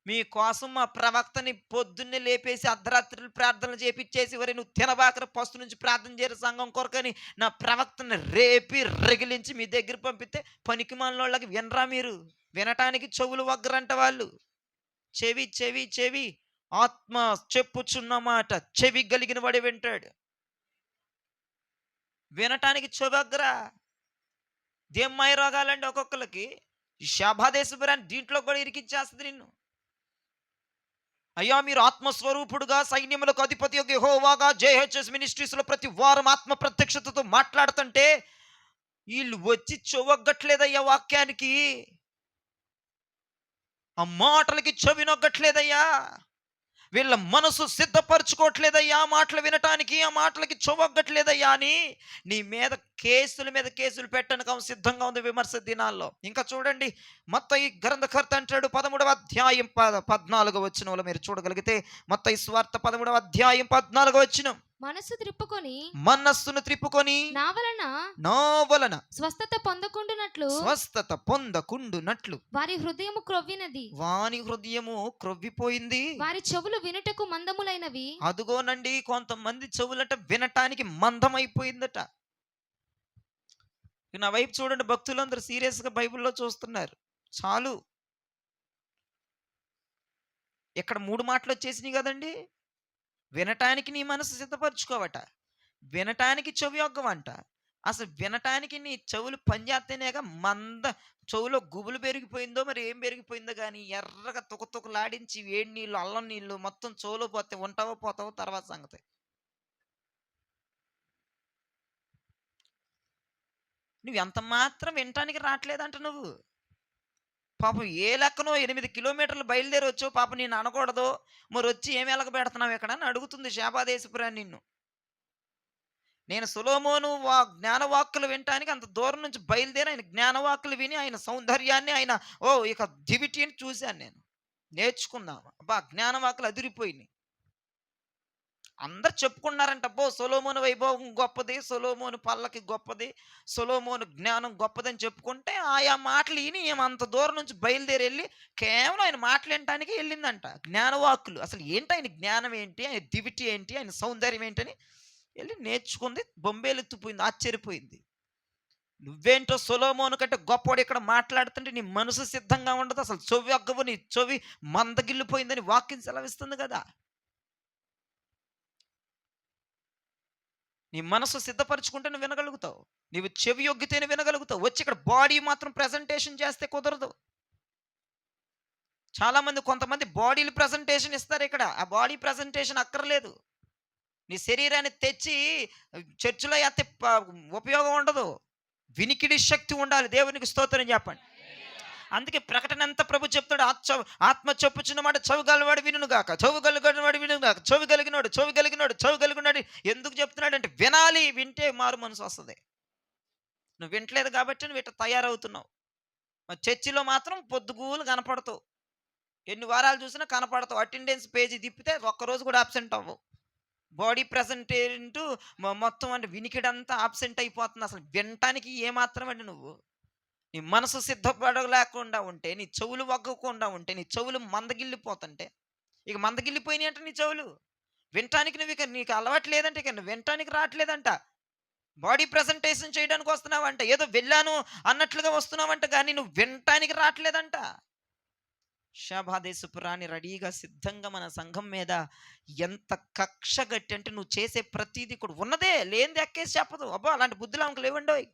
మీకోసం మా ప్రవక్తని పొద్దున్నే లేపేసి అర్ధరాత్రులు ప్రార్థనలు చేపిచ్చేసి వరే నువ్వు తినబాకర పస్తు నుంచి ప్రార్థన చేయరు సంఘం కొరకని నా ప్రవక్తని రేపి రగిలించి మీ దగ్గర పంపిస్తే పనికి మాలినోళ్ళకి వినరా మీరు? వినటానికి చెవులు వగ్గరంట వాళ్ళు. చెవి చెవి చెవి ఆత్మ చెప్పుచున్న మాట చెవి కలిగిన వాడే వింటాడు. వినటానికి చెవగ్గరా. దేమ్మాయి రోగాలండి ఒక్కొక్కరికి. ఈ షేబాదేశపురాన్ని దీంట్లో కూడా ఇరికిచ్చేస్తుంది నిన్ను. అయ్యా మీరు ఆత్మస్వరూపుడుగా సైన్యములకు అధిపతి యెహోవాగా జేహెచ్ఎస్ మినిస్ట్రీస్లో ప్రతి వారం ఆత్మ ప్రత్యక్షతతో మాట్లాడుతుంటే వీళ్ళు వచ్చి చెవగ్గట్లేదయ్యా వాక్యానికి. ఆ మాటలకి చెవినొగ్గట్లేదయ్యా. వీళ్ళ మనసు సిద్ధపరచుకోవట్లేదయ్యా మాటలు వినటానికి, ఆ మాటలకి చెవగ్గట్లేదయ్యా అని నీ మీద కేసులు పెట్టడానికి సిద్ధంగా ఉంది విమర్శ దినాల్లో. ఇంకా చూడండి, మత్తయి గ్రంథకర్త అంటాడు 13వ అధ్యాయం 14వ వచనంలో మీరు చూడగలిగితే, మత్తయి సువార్త 13వ అధ్యాయం 14వ వచనం. మనస్సును త్రిప్పుకొని నా వలన స్వస్థత పొందకుండునట్లు వారి హృదయము క్రొవ్విపోయింది, వారి చెవులు వినుటకు మందములైనవి. అదుగోనండి కొంతమంది చెవులట వినటానికి మందమైపోయిందట. నా వైపు చూడండి, భక్తులందరూ సీరియస్గా బైబిల్లో చూస్తున్నారు. చాలు, ఇక్కడ 3 మాటలు వచ్చేసినాయి కదండి. వినటానికి నీ మనసు సిద్ధపరచుకోవట, వినటానికి చెవి యొగ్గవంట. అసలు వినటానికి నీ చెవులు పనిచేస్తేనేగా చెవులో గుబులు పెరిగిపోయిందో మరి ఏం పెరిగిపోయిందో కానీ ఎర్రగా తుకతుకలాడించి వేడి నీళ్ళు అల్లం నీళ్ళు మొత్తం చెవులో పోతే ఉంటావో పోతావో తర్వాత సంగతి. నువ్వు ఎంత మాత్రం వినటానికి రావట్లేదంట. నువ్వు పాపం ఏ లెక్కనో 8 కిలోమీటర్లు బయలుదేరి వచ్చావు. పాపం నేను అనకూడదు, మరి వచ్చి ఏమి ఎలక పెడుతున్నావు ఇక్కడ అని అడుగుతుంది షేబాదేశపురాన్ని నిన్ను. నేను సొలొమోను జ్ఞానవాక్కులు వినటానికి అంత దూరం నుంచి బయలుదేరి ఆయన జ్ఞానవాక్కులు విని ఆయన సౌందర్యాన్ని ఆయన ఇక దివిటీని చూశాను, నేను నేర్చుకున్నాను. అబ్బా జ్ఞానవాక్కులు అదిరిపోయినాయి. అందరు చెప్పుకున్నారంట, అబ్బో సొలొమోను వైభవం గొప్పది, సొలొమోను పల్లకి గొప్పది, సొలొమోను జ్ఞానం గొప్పదని చెప్పుకుంటే ఆయా మాటలు విని అంత దూరం నుంచి బయలుదేరి వెళ్ళి కేవలం ఆయన మాటలు వినటానికి వెళ్ళిందంట. జ్ఞానవాక్కులు అసలు ఏంటి, ఆయన జ్ఞానం ఏంటి, ఆయన దివిటి ఏంటి, ఆయన సౌందర్యం ఏంటని వెళ్ళి నేర్చుకుంది. బొంబేలెత్తిపోయింది, ఆశ్చర్యపోయింది. నువ్వేంటో సొలొమోను కంటే గొప్పవాడు ఇక్కడ మాట్లాడుతుంటే నీ మనసు సిద్ధంగా ఉండదు. అసలు చెవి అగ్గవు, నీ చెవి మందగిల్లిపోయిందని వాక్యం సెలవిస్తుంది కదా. నీ మనసు సిద్ధపరచుకుంటే నువ్వు వినగలుగుతావు, నీవు చెవి యొగ్గితేనే వినగలుగుతావు. వచ్చి ఇక్కడ బాడీ మాత్రం ప్రెజెంటేషన్ చేస్తే కుదరదు. చాలా మంది కొంతమంది బాడీలు ప్రజెంటేషన్ ఇస్తారు ఇక్కడ. ఆ బాడీ ప్రజెంటేషన్ అక్కర్లేదు. నీ శరీరాన్ని తెచ్చి చర్చిలో ఎత్తే ఉపయోగం ఉండదు. వినికిడి శక్తి ఉండాలి. దేవునికి స్తోత్రం చెప్పండి. అందుకే ప్రకటన అంతా ప్రభు చెప్తాడు, ఆత్మ చెప్పుచున్న మాట చెవి గలవాడు వినును గాక, చెవి కలిగినవాడు వినును గాక, చెవి కలిగినాడు. ఎందుకు చెప్తున్నాడు అంటే వినాలి. వింటే మారు మనసు వస్తుంది. నువ్వు వింటలేదు కాబట్టి నువ్వు ఇట్లా తయారవుతున్నావు. మరి చర్చిలో మాత్రం పొద్దుగూలు కనపడతావు. ఎన్ని వారాలు చూసినా కనపడతావు. అటెండెన్స్ పేజీ తిప్పితే ఒక్కరోజు కూడా అబ్సెంట్ అవ్వవు. బాడీ ప్రజెంటేంటూ మొత్తం అంటే వినికిడంతా అబ్సెంట్ అయిపోతుంది. అసలు వినటానికి ఏమాత్రం అండి నువ్వు నీ మనసు సిద్ధపడలేకుండా ఉంటే, నీ చెవులు వగ్గకుండా ఉంటే, నీ చెవులు మందగిల్లిపోతుంటే, ఇక మందగిల్లిపోయినాయి అంటే నీ చెవులు వినటానికి నువ్వు ఇక నీకు అలవాటు లేదంటే ఇక నువ్వు వినటానికి రావట్లేదంట. బాడీ ప్రజెంటేషన్ చేయడానికి వస్తున్నావంట, ఏదో వెళ్ళాను అన్నట్లుగా వస్తున్నావంట, కానీ నువ్వు వినటానికి రావట్లేదంట. షాబాదేశపు రాణి రెడీగా సిద్ధంగా మన సంఘం మీద ఎంత కక్ష గట్టి అంటే నువ్వు చేసే ప్రతిదీ కూడా ఉన్నదే లేనిది ఎక్కేసి చెప్పదు. అబ్బా అలాంటి బుద్ధులు ఆమెకు లేవండోయ్.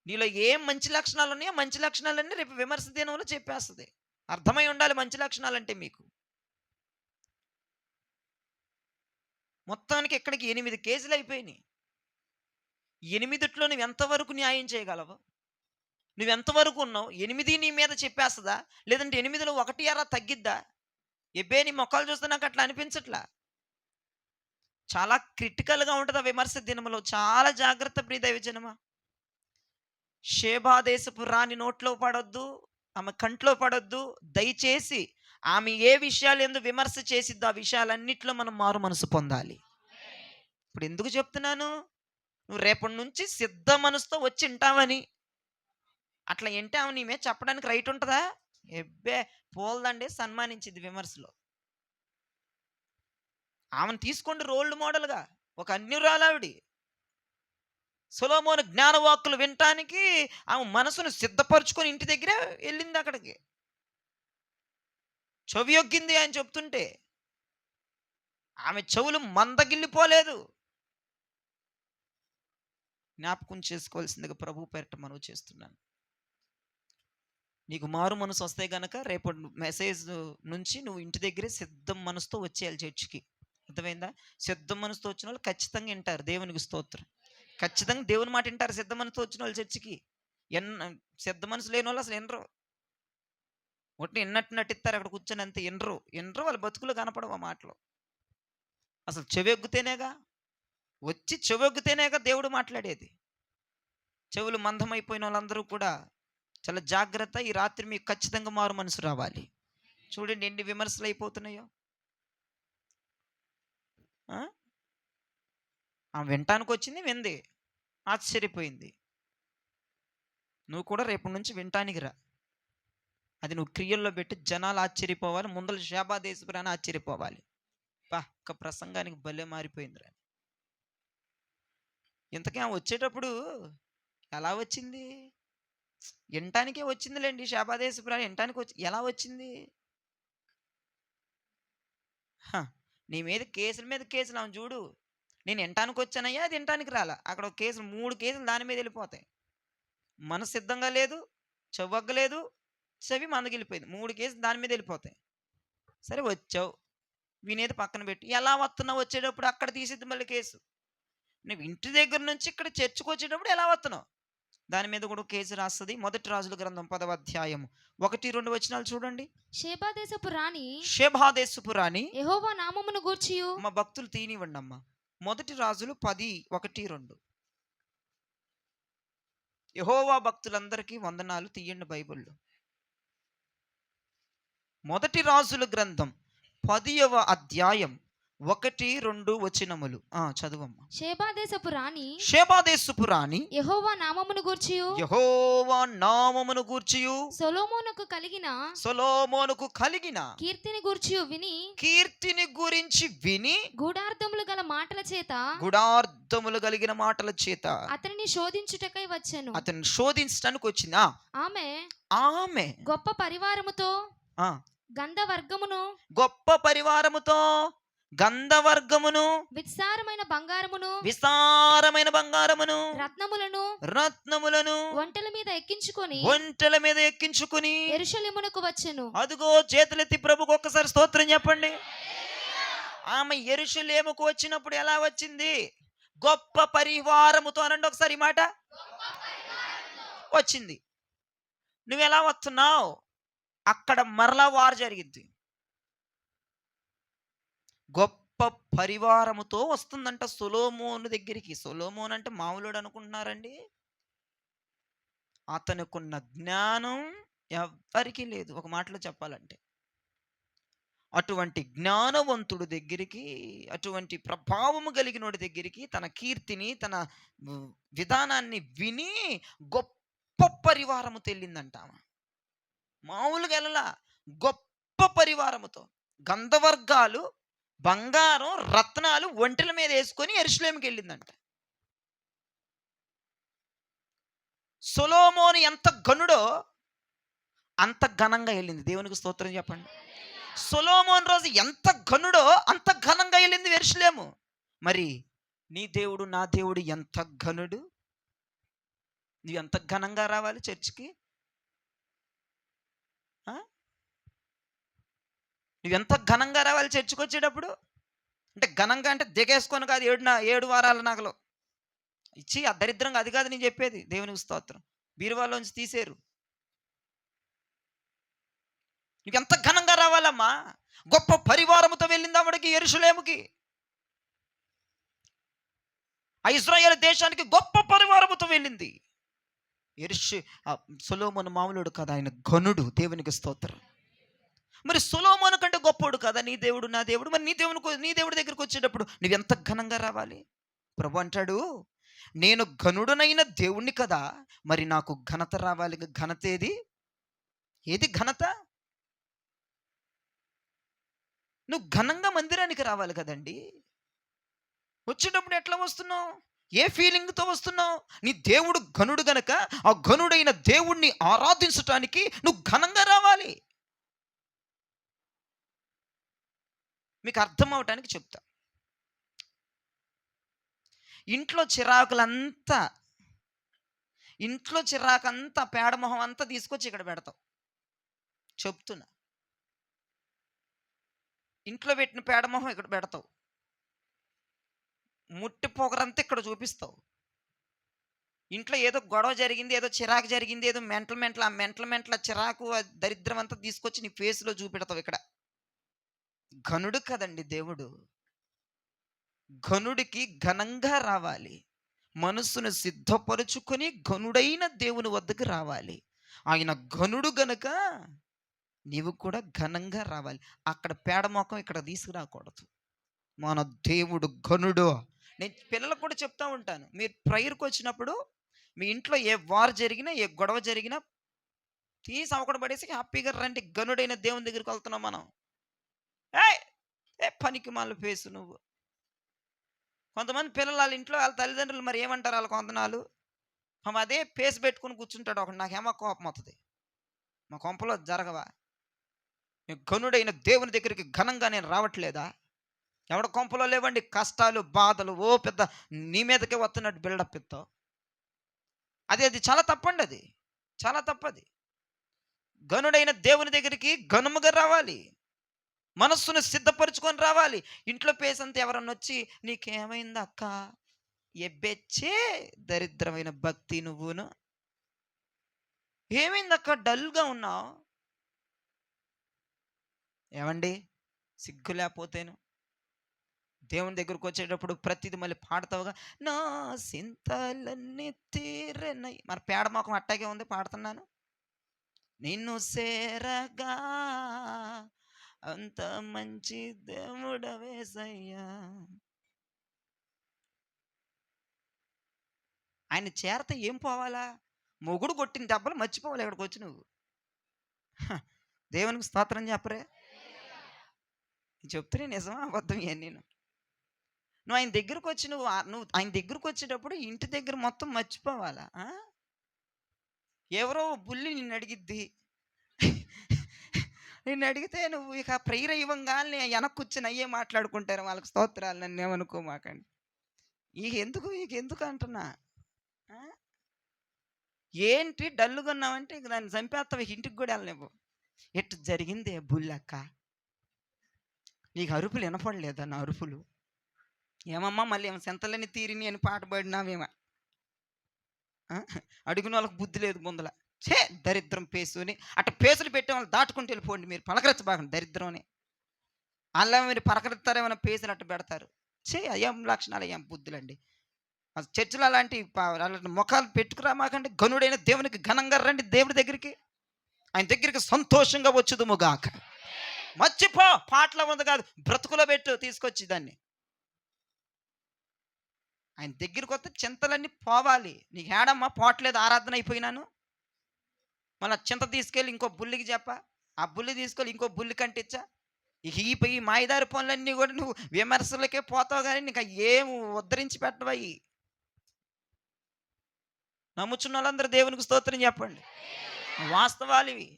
నీలో ఏం మంచి లక్షణాలు ఉన్నాయో మంచి లక్షణాలన్నీ రేపు విమర్శ దినంలో చెప్పేస్తుంది. అర్థమై ఉండాలి మంచి లక్షణాలంటే మీకు. మొత్తానికి ఇక్కడికి 8 కేసులు అయిపోయినాయి. 8 నువ్వు ఎంతవరకు న్యాయం చేయగలవు? నువ్వెంతవరకు ఉన్నావు? 8 నీ మీద చెప్పేస్తుందా? లేదంటే 8లో 1 అరా తగ్గిద్దా? నీ మొక్కలు చూస్తే నాకు అట్లా అనిపించట్లా. చాలా క్రిటికల్గా ఉంటుంది ఆ విమర్శ దినంలో. చాలా జాగ్రత్త ప్రియ దైవజనమా. షేబా దేశపు రాణి నోట్లో పడొద్దు, ఆమె కంట్లో పడొద్దు. దయచేసి ఆమె ఏ విషయాలు ఎందుకు విమర్శ చేసిద్దో ఆ విషయాలన్నిట్లో మనం మారు మనసు పొందాలి. ఇప్పుడు ఎందుకు చెప్తున్నాను? నువ్వు రేపటి నుంచి సిద్ధ మనసుతో వచ్చి వింటావని. అట్లా ఏంటి ఆమె నీ మీద చెప్పడానికి రైట్ ఉంటుందా? ఎబ్బే పోల్దండి, సన్మానించింది విమర్శలో. ఆమెను తీసుకోండి రోల్డ్ మోడల్గా. ఒక అన్యురాలావిడి. సొలొమోను జ్ఞానవాక్కులు వినటానికి ఆమె మనసును సిద్ధపరచుకొని ఇంటి దగ్గరే వెళ్ళింది అక్కడికి. చెవి యొగ్గింది అని చెప్తుంటే ఆమె చెవులు మందగిల్లిపోలేదు. జ్ఞాపకం చేసుకోవాల్సిందిగా ప్రభు పేరిట మనవి చేస్తున్నాను. నీకు మారు మనసు వస్తే గనక రేపటి మెసేజ్ నుంచి నువ్వు ఇంటి దగ్గరే సిద్ధం మనసుతో వచ్చేయాలి చర్చికి. అర్థమైందా? సిద్ధం మనసుతో వచ్చిన వాళ్ళు ఖచ్చితంగా వింటారు. దేవునికి స్తోత్రం. ఖచ్చితంగా దేవుని మాట వింటారు సిద్ధ మనసుతో వచ్చిన వాళ్ళు చర్చికి. సిద్ధ మనసు లేని వాళ్ళు అసలు వినరు. ఒకటి విన్నట్టు నటిస్తారు అక్కడ కూర్చొని, అంతే. వినరు వాళ్ళ బతుకులు కనపడవు ఆ మాటలు. అసలు చెవెగ్గుతేనేగా, వచ్చి చెవెగ్గుతేనేగా దేవుడు మాట్లాడేది. చెవులు మందమైపోయిన వాళ్ళందరూ కూడా చాలా జాగ్రత్త. ఈ రాత్రి మీకు ఖచ్చితంగా మారు మనసు రావాలి. చూడండి ఎన్ని విమర్శలు అయిపోతున్నాయో. ఆమె వినటానికి వచ్చింది, వింది, ఆశ్చర్యపోయింది. నువ్వు కూడా రేపటి నుంచి వినటానికి రా. అది నువ్వు క్రియల్లో పెట్టి జనాలు ఆశ్చర్యపోవాలి. ముందర షేబా దేశపు రాణి ఆశ్చర్యపోవాలి. ఒక్క ప్రసంగానికి భలే మారిపోయింది రా. ఇంతకీ ఆమె వచ్చేటప్పుడు ఎలా వచ్చింది? వినటానికే వచ్చిందిలేండి. షేబా దేశపు రాణి వినటానికి వచ్చి ఎలా వచ్చింది? నీ మీద కేసులు ఆమె చూడు. నేను వినటానికి వచ్చానయ్యా, అది వినటానికి రాలా. అక్కడ ఒక కేసులు 3 కేసులు దాని మీద వెళ్ళిపోతాయి. మనసు సిద్ధంగా లేదు, చెవ్వగ్గలేదు, చెవి మందగిలిపోయింది. 3 కేసులు దాని మీద వెళ్ళిపోతాయి. సరే వచ్చావు, వినేది పక్కన పెట్టి ఎలా వస్తున్నావు? వచ్చేటప్పుడు అక్కడ తీసిద్ది మళ్ళీ కేసు. నువ్వు ఇంటి దగ్గర నుంచి ఇక్కడ చర్చకు వచ్చేటప్పుడు ఎలా వస్తున్నావు? దాని మీద కూడా కేసు రాస్తుంది. 1 రాజుల గ్రంథం 10వ అధ్యాయం 1-2 వచనాలు చూడండి. షేబా దేశపు రాణి యెహోవా నామమును గూర్చియు. మా భక్తులు తీనివ్వండి అమ్మా. 1 రాజులు 10:1-2. యెహోవా భక్తులందరికీ వందనాలు. తీయండి బైబిల్లో. 1 రాజుల గ్రంథం 10వ అధ్యాయం 1-2 వచనములు చదువమ్మా. షేబా దేశపు రాణి యెహోవా నామమును గూర్చియు సొలొమోనుకు కలిగిన కీర్తిని గురించి విని గూఢార్థములు కలిగిన మాటల చేత అతనిని శోధించుటకై వచ్చెను. అతన్ని శోధించడానికి వచ్చింది. ఆమె గొప్ప పరివారముతో గంధవర్గమును, విస్తారమైన బంగారమును, విస్తారమైన బంగారమును, రత్నములను రత్నములను ఒంటెల మీద ఎక్కించుకొని ఒంటెల మీద ఎక్కించుకుని యెరూషలేమునకు వచ్చెను. అదుగో చేతులెత్తి ప్రభుకు ఒక్కసారి స్తోత్రం చెప్పండి. ఆమె యెరూషలేముకు వచ్చినప్పుడు ఎలా వచ్చింది? గొప్ప పరివారముతో. అనండి ఒకసారి ఈ మాట. వచ్చింది. నువ్వెలా వస్తున్నావు? అక్కడ మరలా వారు జరిగిద్ది. గొప్ప పరివారముతో వస్తుందంట సొలొమోను దగ్గరికి. సొలొమోను అంటే మామూలుడు అనుకుంటున్నారండి? అతనుకున్న జ్ఞానం ఎవ్వరికీ లేదు ఒక మాటలో చెప్పాలంటే. అటువంటి జ్ఞానవంతుడు దగ్గరికి, అటువంటి ప్రభావము కలిగినోడి దగ్గరికి తన కీర్తిని, తన విధానాన్ని విని గొప్ప పరివారము తెల్లిందంట ఆమె. మామూలుగా వెళ్ళలా, గొప్ప పరివారముతో గంధవర్గాలు, బంగారం, రత్నాలు ఒంటెల మీద వేసుకొని యెరూషలేముకి వెళ్ళిందంట. సొలొమోను ఎంత ఘనుడో అంత ఘనంగా వెళ్ళింది. దేవునికి స్తోత్రం చెప్పండి. సొలొమోను రోజు ఎంత ఘనుడో అంత ఘనంగా వెళ్ళింది యెరూషలేము. మరి నీ దేవుడు, నా దేవుడు ఎంత ఘనుడు? నువ్వు ఎంత ఘనంగా రావాలి చర్చికి? నువ్వెంత ఘనంగా రావాలి చర్చికి వచ్చేటప్పుడు? అంటే ఘనంగా అంటే దిగేసుకొని కాదు, 7 వారాల నగలు ఇచ్చి ఆ దరిద్రంగా, అది కాదు నేను చెప్పేది. దేవునికి స్తోత్రం. బీరువాలోంచి తీసేరు. నీకెంత ఘనంగా రావాలమ్మా? గొప్ప పరివారముతో వెళ్ళింది ఆవిడకి యెరూషలేముకి. ఆ ఇశ్రాయేలు దేశానికి గొప్ప పరివారముతో వెళ్ళింది. సొలొమోను మామూలుడు కదా, ఆయన ఘనుడు. దేవునికి స్తోత్రం. మరి సొలొమోను కంటే గొప్పోడు కదా నీ దేవుడు, నా దేవుడు. మరి నీ దేవుడి దగ్గరికి వచ్చేటప్పుడు నువ్వెంత ఘనంగా రావాలి? ప్రభు అంటాడు, నేను ఘనుడనైన దేవుణ్ణి కదా, మరి నాకు ఘనత రావాలి. ఘనత ఏది ఘనత? నువ్వు ఘనంగా మందిరానికి రావాలి కదండి. వచ్చేటప్పుడు ఎట్లా వస్తున్నావు? ఏ ఫీలింగ్తో వస్తున్నావు? నీ దేవుడు ఘనుడు గనక ఆ ఘనుడైన దేవుణ్ణి ఆరాధించటానికి నువ్వు ఘనంగా రావాలి. మీకు అర్థం అవటానికి చెప్తా. ఇంట్లో చిరాకంతా పేడమొహం అంతా తీసుకొచ్చి ఇక్కడ పెడతావు. చెప్తున్నా, ఇంట్లో పెట్టిన పేడమొహం ఇక్కడ పెడతావు. ముట్టి పొగరంతా ఇక్కడ చూపిస్తావు. ఇంట్లో ఏదో గొడవ జరిగింది, ఏదో చిరాకు జరిగింది, ఏదో మెంటల చిరాకు, దరిద్రం అంతా తీసుకొచ్చి నీ ఫేస్లో చూపెడతావు. ఇక్కడ ఘనుడు కదండి దేవుడు. ఘనుడికి ఘనంగా రావాలి. మనస్సును సిద్ధపరుచుకొని ఘనుడైన దేవుని వద్దకు రావాలి. ఆయన ఘనుడు గనక నీవు కూడా ఘనంగా రావాలి. అక్కడ పేడమోకం ఇక్కడ తీసుకురాకూడదు. మన దేవుడు ఘనుడు. నేను పిల్లలకు కూడా చెప్తా ఉంటాను, మీరు ప్రేయర్కి వచ్చినప్పుడు మీ ఇంట్లో ఏ వార్ జరిగినా, ఏ గొడవ జరిగినా తీసి అవకడ పడేసి హ్యాపీగా రండి. ఘనుడైన దేవుని దగ్గరికి వెళ్తున్నాం మనం. ఏ పనికి మళ్ళీ ఫేసు నువ్వు. కొంతమంది పిల్లలు వాళ్ళ ఇంట్లో వాళ్ళ తల్లిదండ్రులు మరి ఏమంటారు, వాళ్ళ కొంతనాలు అదే ఫేస్ పెట్టుకుని కూర్చుంటాడు ఒకటి. నాకేమో కోపం వస్తుంది. మా కొంపలో జరగవా? ఘనుడైన దేవుని దగ్గరికి ఘనంగా నేను రావట్లేదా? ఎవడ కొంపలో లేవండి కష్టాలు, బాధలు, ఓ పెద్ద నీ మీదకే వస్తున్నట్టు బిల్డప్ ఇస్తావు. అది చాలా తప్పండి. అది చాలా తప్పది. ఘనుడైన దేవుని దగ్గరికి ఘనముగా రావాలి. మనస్సును సిద్ధపరుచుకొని రావాలి. ఇంట్లో పేసంత ఎవరన్నా వచ్చి నీకేమైంది అక్క, ఎబ్బెచ్చే దరిద్రమైన భక్తి నువ్వును, ఏమైంది అక్క డల్గా ఉన్నావు? ఏమండి సిగ్గు లేకపోతేను దేవుని దగ్గరకు వచ్చేటప్పుడు ప్రతిది మళ్ళీ పాడతావుగా, నా సింతలన్నీ తీరనై. మరి పేడమోకం అట్టాగే ఉంది, పాడుతున్నాను. నిన్ను సేరగా అంత మంచి దేవుడవేసయ్యా. ఆయన చేరత ఏం పోవాలా? మొగుడు కొట్టిన దెబ్బలు మర్చిపోవాలి ఇక్కడికి వచ్చి నువ్వు. దేవునికి స్తోత్రం చెప్పరే. చెప్తే నిజమా అబద్ధం ఇవన్నీ. నువ్వు ఆయన దగ్గరకు వచ్చి నువ్వు ఆయన దగ్గరకు వచ్చేటప్పుడు ఇంటి దగ్గర మొత్తం మర్చిపోవాలా? ఎవరో బుల్లి నిన్ను అడిగిద్ది, నిన్ను అడిగితే నువ్వు ఇక ప్రేయర్ ఇవ్వంగానే వెనక్కి కూర్చొని అయ్యే మాట్లాడుకుంటారు, వాళ్ళకి స్తోత్రాలు, నన్ను ఏమనుకోమాకండి. ఇక ఎందుకు అంటున్నా. ఆ? ఏంటి డల్లుగా ఉన్నావంటే ఇక దాన్ని చంపేస్తావు, ఇంటికి కూడా వెళ్ళనివ్వు. ఎట్టు జరిగిందే బుల్లక్క, నీకు అరుపులు వినపడలేదా? నా అరుపులు ఏమమ్మా, మళ్ళీ ఏమో సెంతలని తీరిని అని పాట పాడినావేమో. అడిగిన వాళ్ళకి బుద్ధి లేదు ముందల. చే దరిద్రం పేసుని అట్ట పేసులు పెట్టే వాళ్ళు దాటుకుంటూ వెళ్ళిపోండి, మీరు పలకరించబాకండి దరిద్రం అని. అలా మీరు పలకరిస్తారేమైనా పేసులు అట్ట పెడతారు. అయ్యాం లక్షణాలు, అయ్యాం బుద్ధులండి. చర్చిలో అలాంటి ముఖాలు పెట్టుకురా మాకండి. గనుడైన దేవునికి ఘనంగా రండి, దేవుడి దగ్గరికి, ఆయన దగ్గరికి సంతోషంగా వచ్చుదుముగాక. మర్చిపో, పాటలో ఉంది కాదు, బ్రతుకులో పెట్టు తీసుకొచ్చి దాన్ని. ఆయన దగ్గరికి వస్తే చింతలన్నీ పోవాలి. నీకు ఏడమ్మా పోవట్లేదు, ఆరాధన అయిపోయినాను, మళ్ళీ చింత తీసుకెళ్ళి ఇంకో బుల్లికి చెప్ప, ఆ బుల్లి తీసుకెళ్ళి ఇంకో బుల్లి కంటిచ్చా. ఈ మాయదారి పనులన్నీ కూడా నువ్వు విమర్శలకే పోతావు, కానీ నీకు ఏం ఉద్ధరించి పెట్టవయి. నమ్ముచున్న వాళ్ళందరూ దేవునికి స్తోత్రం చెప్పండి. వాస్తవాలు ఇవి.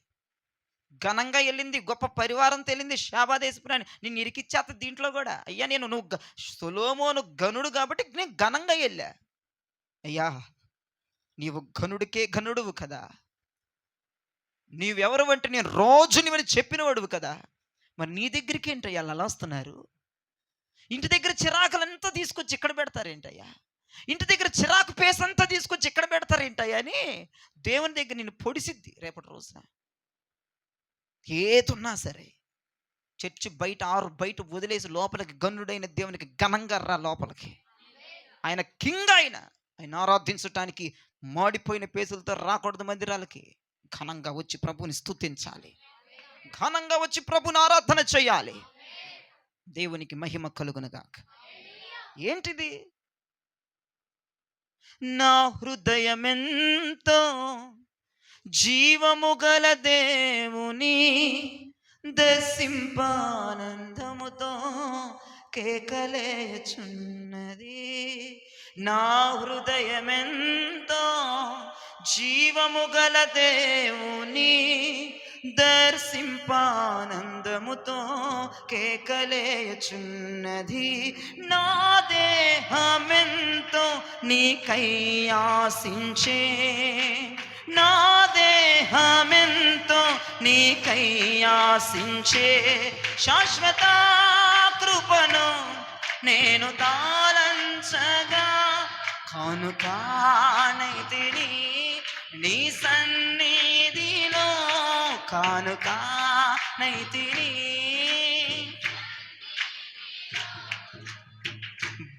ఘనంగా వెళ్ళింది, గొప్ప పరివారంతో వెళ్ళింది శాబాదేశపురాన్ని. నిన్ను ఇరికిచ్చేస్తా దీంట్లో కూడా. అయ్యా నువ్వు సొలొమోను గనుడు కాబట్టి నేను ఘనంగా వెళ్ళా. అయ్యా నీవు గనుడికే గనుడువు కదా, నీవెవరు అంటే నేను రోజు నీవని చెప్పినవాడువు కదా, మరి నీ దగ్గరికి ఏంటయ్యా అలా వస్తున్నారు? ఇంటి దగ్గర చిరాకులంతా తీసుకొచ్చి ఇక్కడ పెడతారేంటయ్యా? ఇంటి దగ్గర చిరాకు పేసంతా తీసుకొచ్చి ఇక్కడ పెడతారేంటయ్యా అని దేవుని దగ్గర నిన్ను పొడిసిద్ది రేపటి రోజున. ఏతున్నా సరే చర్చి బయట బయట వదిలేసి లోపలికి గన్నుడైన దేవునికి ఘనంగా రా లోపలికి. ఆయన కింగ్, ఆయన ఆరాధించటానికి మాడిపోయిన పేసులతో రాకూడదు మందిరాలకి. ఘనంగా వచ్చి ప్రభుని స్తుతించాలి, ఘనంగా వచ్చి ప్రభుని ఆరాధన చేయాలి. దేవునికి మహిమ కలుగునుగాక. ఏంటిది? నా హృదయమెంతో జీవము గల దేవుని దర్శింపానందముతో కేకలేచున్నది. నా హృదయమెంతో జీవము గల దేవుని దర్శింపానందముతో కేకలేచున్నది. నా దేహమెంతో నీకై ఆశించే, నా దేహమెంతో నీకై ఆశించే శాశ్వత కృపను నేను తాళంచగా, కానుకానైతిని నీ సన్నిధిలో, కానుకానైతిని.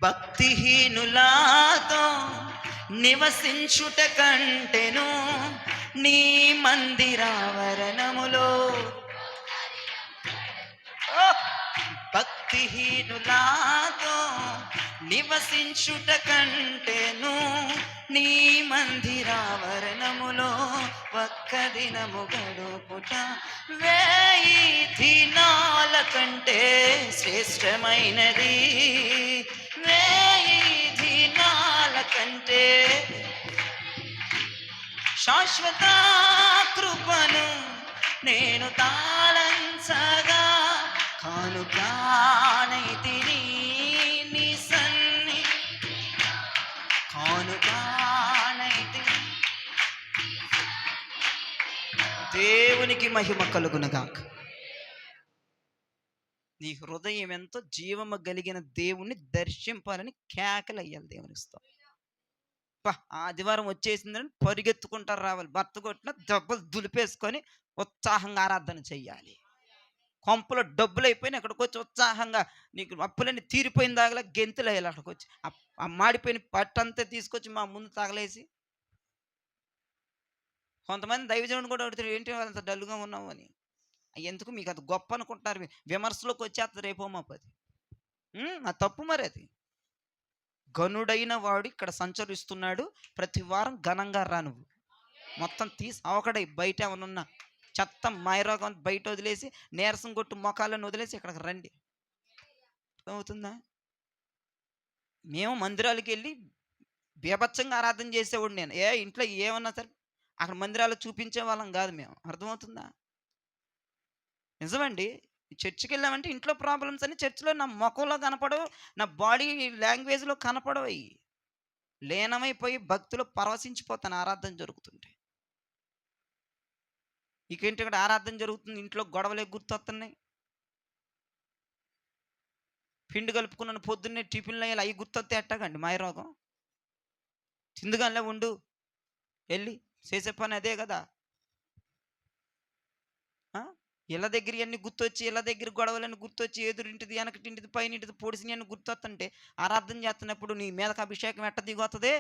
భక్తిహీనులాతో నివసించుట కంటెను నీ మందిరావరణములో. భక్తిహీనులాతో నివసించుట కంటెను నీ మందిరావరణములో ఒక్క దినము గడుపుట 1000 దినాల కంటే శ్రేష్టమైనది. 1000 దినాల కంటే శాశ్వత కృపను నేను తాళంచగా, కానుకానైతిని నీ సన్ని, కానుకానైతిని. దేవునికి మహిమ కలుగునుగాక. నీ హృదయం ఎంతో జీవము కలిగిన దేవుణ్ణి దర్శింపాలని కేకలయ్యాలి దేవునికి. ఆదివారం వచ్చేసిందని పరిగెత్తుకుంటారు రావాలి, భర్త కొట్టిన దెబ్బలు దులిపేసుకొని ఉత్సాహంగా ఆరాధన చెయ్యాలి. కొంపలో డబ్బులు అయిపోయినా అక్కడికి వచ్చి ఉత్సాహంగా నీకు అప్పులన్నీ తీరిపోయిన దాగలా గెంతులు వేయాలి. అక్కడికి వచ్చి ఆ మాడిపోయిన పట్టంతా తీసుకొచ్చి మా ముందు తగలేసి. కొంతమంది దైవజనుడు కూడా అడుగుతారు, ఏంటి అంత డల్లుగా ఉన్నావు అని. ఎందుకు మీకు అది గొప్ప అనుకుంటున్నారు, విమర్శలోకి వచ్చేస్తుంది రేపో మా పది. ఆ తప్పు మరి. అది గనుడైన వాడు ఇక్కడ సంచరిస్తున్నాడు, ప్రతి వారం ఘనంగా రా. నువ్వు మొత్తం తీసి అవకడై బయట ఏమన్నా చెత్త మాయరోగం బయట వదిలేసి, నీరసం కొట్టు మొఖాలను వదిలేసి ఇక్కడికి రండి. అవుతుందా? మేము మందిరాలకు వెళ్ళి బీభత్సంగా ఆరాధన చేసేవాడు నేను. ఇంట్లో ఏమన్నా సరే అక్కడ మందిరాలు చూపించే వాళ్ళం కాదు మేము. అర్థమవుతుందా? నిజమండి. చర్చికి వెళ్ళామంటే ఇంట్లో ప్రాబ్లమ్స్ అన్ని చర్చిలో నా మొఖంలో కనపడవు, నా బాడీ లాంగ్వేజ్లో కనపడవు అవి. లీనమైపోయి భక్తిలో పరవశించిపోతాను ఆరాధన జరుగుతుంటే. ఇకేంటి ఇక్కడ ఆరాధన జరుగుతుంది, ఇంట్లో గొడవలే గుర్తొస్తున్నాయి. పిండి కలుపుకున్నాను పొద్దున్నే టిఫిన్లు అయ్యాలి అవి గుర్తొస్తే ఎట్టాగండి మాయరోగం. తిందుగానే ఉండు, వెళ్ళి చేసే పని అదే కదా. ఇళ్ళ దగ్గర అన్ని గుర్తొచ్చి, ఇళ్ళ దగ్గర గొడవలన్నీ గుర్తొచ్చి, ఎదురింటిది వెనకటింటిది పైనింటిది పొడిసిని అన్ని గుర్తొస్తుంటే ఆరాధన చేస్తున్నప్పుడు నీ మీదకి అభిషేకం ఎట్ట దిగొస్తుంది?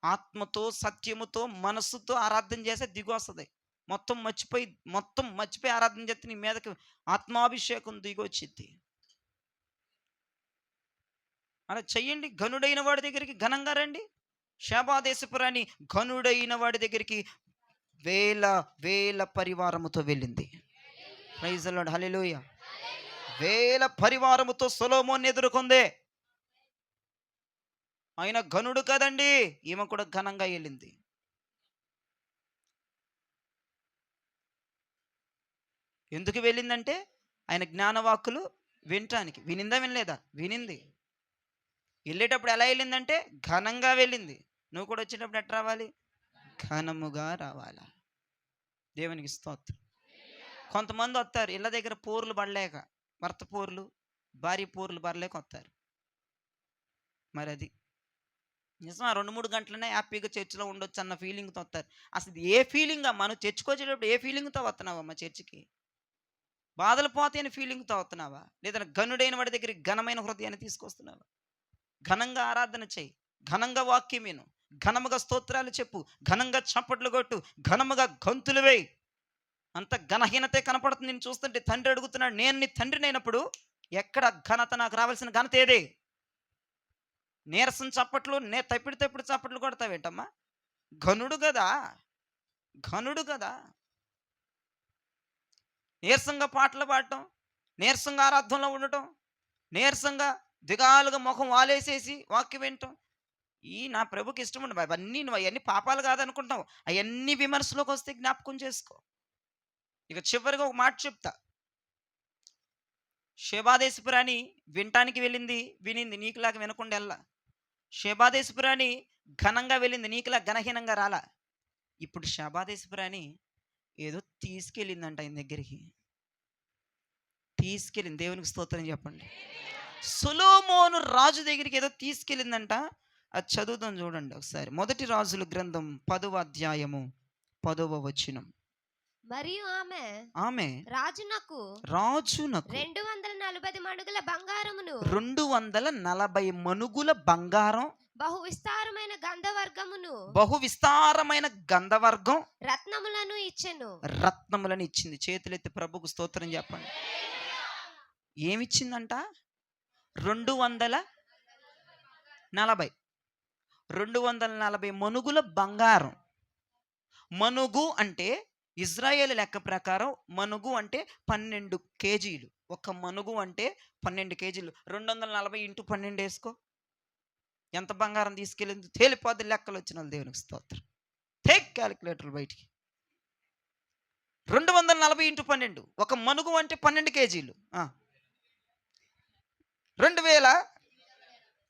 ఆత్మతో సత్యముతో మనస్సుతో ఆరాధన చేస్తే దిగొస్తుంది. మొత్తం మర్చిపోయి ఆరాధన చేస్తే నీ మీదకి ఆత్మాభిషేకం దిగొచ్చిద్ది. అలా చెయ్యండి. ఘనుడైన వాడి దగ్గరికి ఘనంగా రండి. శేబాదేశపురాణి ఘనుడైన వాడి దగ్గరికి వేల వేల పరివారముతో వెళ్ళింది. ప్రైజ్ ది లార్డ్, హల్లెలూయా. వేల పరివారముతో సొలొమోన్ ఎదుర్కొందే. ఆయన ఘనుడు కదండి, ఈమె కూడా ఘనంగా వెళ్ళింది. ఎందుకు వెళ్ళిందంటే ఆయన జ్ఞానవాక్కులు వినటానికి. వినిందా వినలేదా? వినింది. వెళ్ళేటప్పుడు ఎలా వెళ్ళిందంటే ఘనంగా వెళ్ళింది. నువ్వు కూడా వచ్చేటప్పుడు ఎట్లా రావాలి? ఘనముగా రావాలా. దేవునికి స్తోత్రం. కొంతమంది వస్తారు ఇళ్ళ దగ్గర పోర్లు పడలేక, భర్త పోర్లు భార్య పోర్లు పడలేక వస్తారు. మరి అది నిజమా? 2-3 గంటలనే హ్యాపీగా చర్చిలో ఉండొచ్చు అన్న ఫీలింగ్తో వస్తారు. అసలు ఏ ఫీలింగా? మనం చర్చికొచ్చేటప్పుడు ఏ ఫీలింగ్తో వస్తున్నావమ్మా చర్చికి? బాధలు పోతాయని ఫీలింగ్తో వస్తున్నావా, లేదా ఘనుడైన వాడి దగ్గర ఘనమైన హృదయాన్ని తీసుకొస్తున్నావా? ఘనంగా ఆరాధన చేయి, ఘనంగా వాక్యం విను, ఘనముగా స్తోత్రాలు చెప్పు, ఘనంగా చప్పట్లు కొట్టు, ఘనముగా గంతులు వేయి. అంత ఘనహీనతే కనపడుతుంది నేను చూస్తుంటే. తండ్రి అడుగుతున్నాడు, నేను నీ తండ్రినైనప్పుడు ఎక్కడ ఘనత? నాకు రావాల్సిన ఘనత ఏదే? నీరసం చప్పట్లు, తప్పిడి చప్పట్లు కొడతావేంటమ్మా? ఘనుడు కదా, ఘనుడు కదా. నీరసంగా పాటలు పాడటం, నీరసంగా ఆరాధనలో ఉండటం, నీరసంగా దిగాలుగా ముఖం వాలేసేసి వాక్యం వినటం, ఈ నా ప్రభుకి ఇష్టం ఉండవు అవన్నీ. నువ్వు అవన్నీ పాపాలు కాదనుకుంటావు, అవన్నీ విమర్శలోకి వస్తే జ్ఞాపకం చేసుకో. ఇక చివరిగా ఒక మాట చెప్తా. శేబాదేశపురాణి వినటానికి వెళ్ళింది, వినింది, నీకులాగా వినకుండా వెళ్ళా. శేబాదేశపురాణి ఘనంగా వెళ్ళింది, నీకులా ఘనహీనంగా రాలా. ఇప్పుడు శేబాదేశపురాణి ఏదో తీసుకెళ్ళిందంట ఆయన దగ్గరికి. తీసుకెళ్ళింది. దేవునికి స్తోత్రం చెప్పండి. సొలొమోను రాజు దగ్గరికి ఏదో తీసుకెళ్ళిందంట. అది చదువుదాం చూడండి ఒకసారి. 1 రాజుల గ్రంథం 10వ అధ్యాయము 10వ వచనం. మరియు ఆమె రాజునకు 240 మణుగుల బంగారమును 240 మణుగుల బంగారం, బహు విస్తారమైన గంధవర్గం రత్నములను ఇచ్చింది. చేతులెత్తి ప్రభుకు స్తోత్రం చెప్పండి. ఏమిచ్చిందంట? 240 మణుగుల బంగారం. మణుగు అంటే ఇజ్రాయేల్ లెక్క ప్రకారం మణుగు అంటే 12 కేజీలు. ఒక మణుగు అంటే 12 కేజీలు. 240 × 12 వేసుకో, ఎంత బంగారం తీసుకెళ్ళింది తేలిపోద్ది. లెక్కలు వచ్చిన వాళ్ళు దేవునికి స్తోత్రం. టేక్ క్యాలిక్యులేటర్ బయటికి. 240 × 12, ఒక మణుగు అంటే 12 కేజీలు. 2000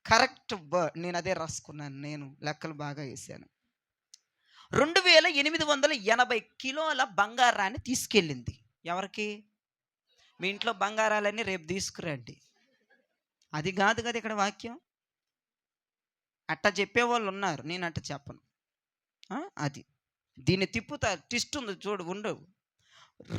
కరెక్ట్. నేను అదే రాసుకున్నాను, నేను లెక్కలు బాగా వేసాను. 2880 కిలోల బంగారాన్ని తీసుకెళ్ళింది. ఎవరికి? మీ ఇంట్లో బంగారాలన్నీ రేపు తీసుకురండి. అది కాదు కదా ఇక్కడ వాక్యం. అట్ట చెప్పేవాళ్ళు ఉన్నారు, నేను అట్ట చెప్పను. అది దీన్ని తిప్పుతా, ట్విస్ట్ ఉంది చూడు, ఉండవు.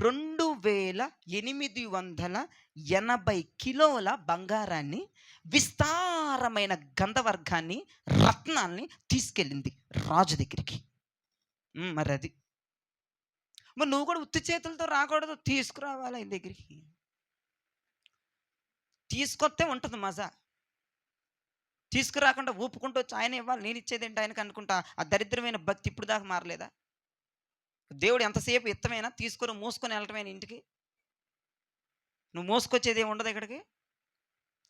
2880 కిలోల బంగారాన్ని, విస్తారమైన గంధవర్గాన్ని, రత్నాల్ని తీసుకెళ్ళింది రాజు దగ్గరికి. మరి అది మరి నువ్వు కూడా ఉత్తి చేతులతో రాకూడదు, తీసుకురావాలి ఆయన దగ్గరికి. తీసుకొస్తే ఉంటుంది మజా. తీసుకురాకుండా ఊపుకుంటూ వచ్చి ఆయన ఇవ్వాలి, నేను ఇచ్చేదేంటి ఆయనకు అనుకుంటా. ఆ దరిద్రమైన భక్తి ఇప్పుడు దాకా మారలేదా? దేవుడు ఎంతసేపు ఇత్తమైనా తీసుకొని మోసుకొని వెళ్ళటమైన ఇంటికి. నువ్వు మోసుకొచ్చేది ఏమి ఉండదు ఇక్కడికి.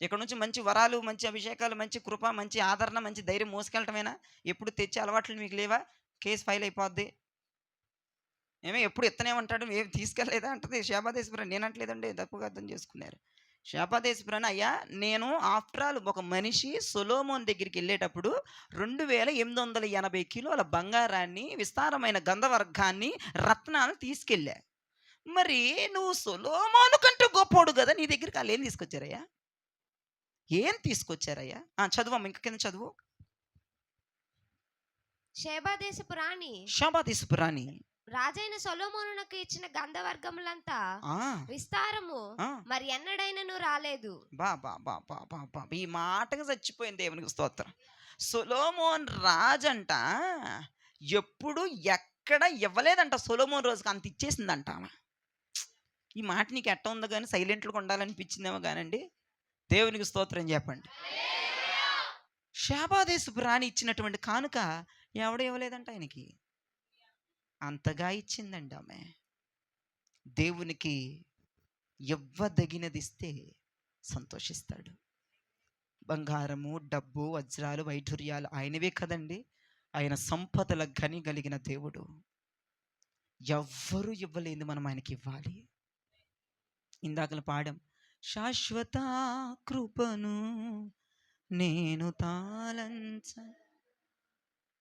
ఇక్కడ నుంచి మంచి వరాలు, మంచి అభిషేకాలు, మంచి కృప, మంచి ఆదరణ, మంచి ధైర్యం మోసుకెళ్ళటమేనా? ఎప్పుడు తెచ్చే అలవాట్లు మీకు లేవా? కేసు ఫైల్ అయిపోద్ది. ఏమో ఎప్పుడు ఇత్తనే ఉంటాడు, ఏమి తీసుకెళ్ళలేదా అంటది శాపాదేశపురాణి. నేను అంటలేదండి, తప్పుగా అర్థం చేసుకున్నారు. శాపాదేశపురాణి, అయ్యా నేను ఆఫ్టర్ ఆల్ ఒక మనిషి సొలొమోన్ దగ్గరికి వెళ్ళేటప్పుడు 2880 కిలోల బంగారాన్ని, విస్తారమైన గంధవర్గాన్ని, రత్నాలు తీసుకెళ్ళా. మరి నువ్వు సొలొమోను కంటే గొప్పోడు కదా, నీ దగ్గరికి వాళ్ళు ఏం తీసుకొచ్చారయ్యా, ఏం తీసుకొచ్చారయ్యా? చదువమ్మ, ఇంక కింద చదువు. షేబా దేశపు రాణి శాపాదేశపురాణి రాజైన సొలొమోనునకు ఇచ్చిన గంధవర్గములంతా ఆ విస్తారము ఆ. మరి ఎన్నడైనను రాలేదు. బా బా బా బా బా బా, ఈ మాటగా చచ్చిపోయింది దేవునికి స్తోత్రం. సొలొమోన్ రాజంట ఎప్పుడు ఎక్కడ ఇవ్వలేదంట, సొలొమోన్ రోజుకి అంత ఇచ్చేసిందంట ఆమె. ఈ మాట నీకు ఎట్ట ఉందో కానీ సైలెంట్గా ఉండాలనిపించిందేమో కానండి, దేవునికి స్తోత్రం చెప్పండి. శాపాదేశపు రాణి ఇచ్చినటువంటి కానుక ఎవడు ఇవ్వలేదంట ఆయనకి, అంతగా ఇచ్చిందండి ఆమె. దేవునికి ఇవ్వదగినది ఇస్తే సంతోషిస్తాడు. బంగారము, డబ్బు, వజ్రాలు, వైఢూర్యాలు ఆయనవే కదండి. ఆయన సంపదల గని కలిగిన దేవుడు. ఎవ్వరూ ఇవ్వలేని మనం ఆయనకి ఇవ్వాలి. ఇందాకలు పాడాం, శాశ్వత కృపను నేను తాళంచ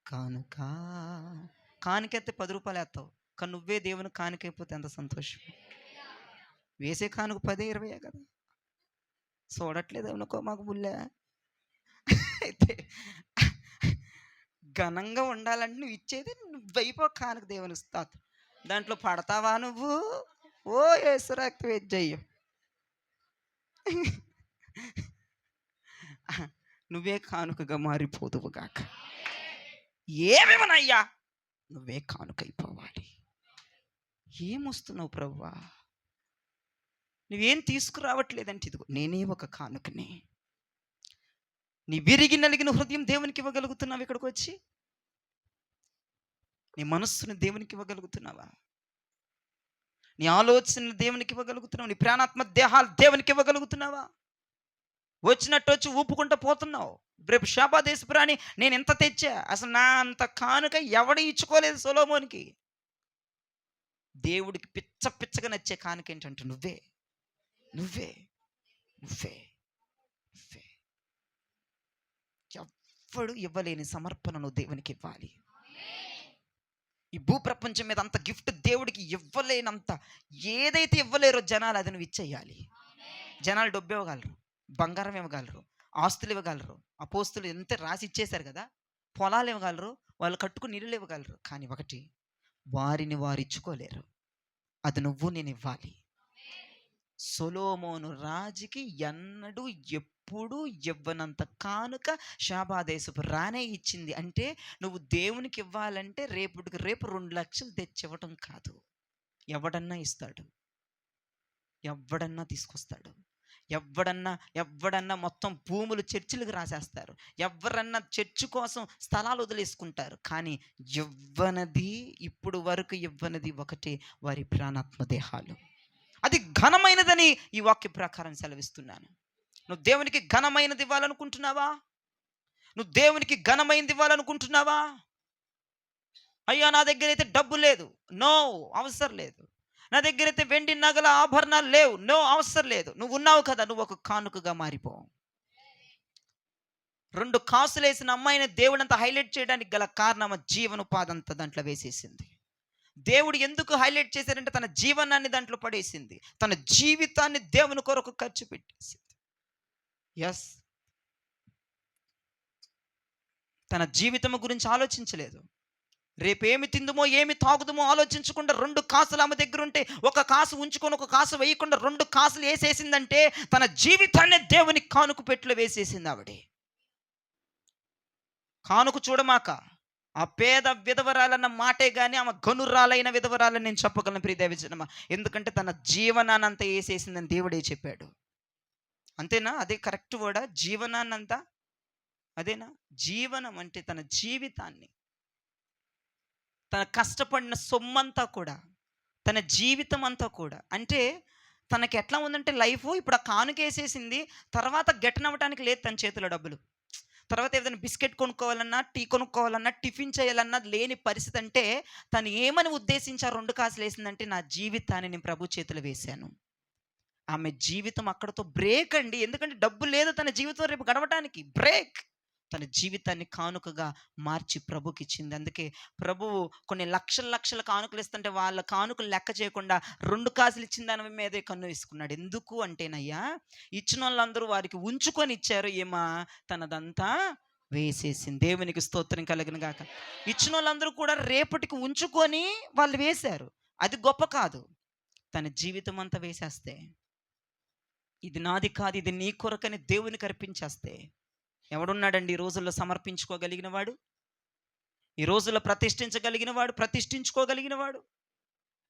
కానుక. కానుకెత్తే 10 రూపాయలు వేస్తావు, కానీ నువ్వే దేవుని కానుకైపోతే ఎంత సంతోషం. వేసే కానుక 10, 20 కదా. చూడట్లేదు అనుకో మాకు బుల్లే. అయితే ఘనంగా ఉండాలంటే నువ్వు ఇచ్చేది నువ్వైపో కానుక దేవుని స్తోత్రం. దాంట్లో పడతావా నువ్వు? ఓ యేసు రక్త వెజ్జయ్యం, నువ్వే కానుకగా మారిపోదువు గాక. ఏమేమనయ్యా, నువ్వే కానుకైపోవాలి. ఏమొస్తున్నావు ప్రభువా, నువ్వేం తీసుకురావట్లేదంటే ఇదిగో నేనే ఒక కానుకని. నీ విరిగి నలిగిన హృదయం దేవునికి ఇవ్వగలుగుతున్నావు ఇక్కడికి వచ్చి? నీ మనస్సును దేవునికి ఇవ్వగలుగుతున్నావా? నీ ఆలోచనలు దేవునికి ఇవ్వగలుగుతున్నావు? నీ ప్రాణాత్మ దేహాలు దేవునికి ఇవ్వగలుగుతున్నావా? వచ్చినట్టు వచ్చి ఊపుకుంటూ పోతున్నావు. రేపు శాపాదేశపు రాణి నేను ఎంత తెచ్చా, అసలు నా అంత కానుక ఎవడు ఇచ్చుకోలేదు సొలొమోనుకి. దేవుడికి పిచ్చ పిచ్చగా నచ్చే కానుక ఏంటంటే నువ్వే నువ్వే నువ్వే నువ్వే. ఎవ్వడు ఇవ్వలేని సమర్పణను దేవునికి ఇవ్వాలి. ఈ భూప్రపంచం మీద అంత గిఫ్ట్ దేవుడికి ఇవ్వలేనంత ఏదైతే ఇవ్వలేరో జనాలు అది నువ్వు ఇచ్చేయాలి. జనాలు డబ్బు ఇవ్వగలరు, బంగారం ఇవ్వగలరు, ఆస్తులు ఇవ్వగలరు, అపోస్తులు ఎంత రాసి ఇచ్చేశారు కదా, పొలాలు ఇవ్వగలరు, వాళ్ళు కట్టుకుని ఇల్లు ఇవ్వగలరు. కానీ ఒకటి, వారిని వారు ఇచ్చుకోలేరు. అది నువ్వు నేను ఇవ్వాలి. సొలొమోను రాజుకి ఎన్నడూ ఎప్పుడు ఇవ్వనంత కానుక శాపాదేశపు రాణి ఇచ్చింది. అంటే నువ్వు దేవునికి ఇవ్వాలంటే రేపుటికి రేపు 2 లక్షలు తెచ్చివ్వటం కాదు. ఎవడన్నా ఇస్తాడు, ఎవడన్నా తీసుకొస్తాడు, ఎవడన్నా మొత్తం భూములు చర్చిలకు రాసేస్తారు, ఎవరన్నా చర్చి కోసం స్థలాలు వదిలేసుకుంటారు. కానీ ఇవ్వనది, ఇప్పుడు వరకు ఇవ్వనది ఒకటే, వారి ప్రాణాత్మ దేహాలు. అది ఘనమైనదని ఈ వాక్య ప్రకారం సెలవిస్తున్నాను. నువ్వు దేవునికి ఘనమైనది ఇవ్వాలనుకుంటున్నావా? నువ్వు దేవునికి ఘనమైనది ఇవ్వాలనుకుంటున్నావా? అయ్యా నా దగ్గర అయితే డబ్బు లేదు, నో, అవసరం లేదు. నా దగ్గర అయితే వెండి నగల ఆభరణాలు లేవు, నో, అవసరం లేదు. నువ్వు ఉన్నావు కదా, నువ్వు ఒక కానుకగా మారిపో. 2 కాసులు వేసిన అమ్మాయిని దేవుడంతా హైలైట్ చేయడానికి గల కారణం జీవనోపాధి అంతా దాంట్లో వేసేసింది. దేవుడు ఎందుకు హైలైట్ చేశారంటే తన జీవనాన్ని దాంట్లో పడేసింది, తన జీవితాన్ని దేవుని కొరకు ఖర్చు పెట్టేసింది. ఎస్, తన జీవితం గురించి ఆలోచించలేదు. రేపేమి తిందుమో ఏమి తాగుదుమో ఆలోచించకుండా 2 కాసులు ఆమె దగ్గర ఉంటే 1 కాసు ఉంచుకొని 1 కాసు వేయకుండా 2 కాసులు వేసేసిందంటే తన జీవితాన్ని దేవుని కానుక పెట్టులో వేసేసింది ఆవిడ. కానుక చూడమాక, ఆ పేద విధవరాలన్న మాటే కానీ ఆమె గనురాలైన విధవరాలని నేను చెప్పగలను ప్రియదేవజనమా. ఎందుకంటే తన జీవనాన్నంతా వేసేసిందని దేవుడే చెప్పాడు. అంతేనా? అదే కరెక్ట్ వర్డా? జీవనాన్నంతా అదేనా? జీవనం అంటే తన జీవితాన్ని, తన కష్టపడిన సొమ్మంతా కూడా, తన జీవితం అంతా కూడా. అంటే తనకి ఎట్లా ఉందంటే లైఫ్ ఇప్పుడు ఆ కానుక వేసేసింది, తర్వాత గెట్టనవ్వటానికి లేదు తన చేతిలో డబ్బులు. తర్వాత ఏదైనా బిస్కెట్ కొనుక్కోవాలన్నా, టీ కొనుక్కోవాలన్నా, టిఫిన్ చేయాలన్నా లేని పరిస్థితి అంటే తను ఏమని ఉద్దేశించి ఆ 2 కాసులు వేసిందంటే, నా జీవితాన్ని నేను ప్రభు చేతిలో వేశాను. ఆమె జీవితం అక్కడితో బ్రేక్ అండి. ఎందుకంటే డబ్బు లేదు తన జీవితం రేపు గడవటానికి. బ్రేక్. తన జీవితాన్ని కానుకగా మార్చి ప్రభుకిచ్చింది. అందుకే ప్రభువు కొన్ని లక్షల లక్షల కానుకలు ఇస్తుంటే వాళ్ళ కానుకలు లెక్క చేయకుండా 2 కాసులు ఇచ్చిన దాని మీదే కన్ను వేసుకున్నాడు. ఎందుకు అంటేనయ్యా, ఇచ్చినోళ్ళందరూ వారికి ఉంచుకొని ఇచ్చారు. తనదంతా వేసేసింది. దేవునికి స్తోత్రం కలుగును గాక. ఇచ్చినోళ్ళందరూ కూడా రేపటికి ఉంచుకొని వాళ్ళు వేశారు. అది గొప్ప కాదు. తన జీవితం అంతా వేసేస్తే, ఇది నాది కాదు, ఇది నీ కొరకని దేవునికి అర్పించేస్తే, ఎవడున్నాడండి ఈ రోజుల్లో సమర్పించుకోగలిగిన వాడు? ఈ రోజుల్లో ప్రతిష్ఠించగలిగిన వాడు, ప్రతిష్ఠించుకోగలిగిన వాడు?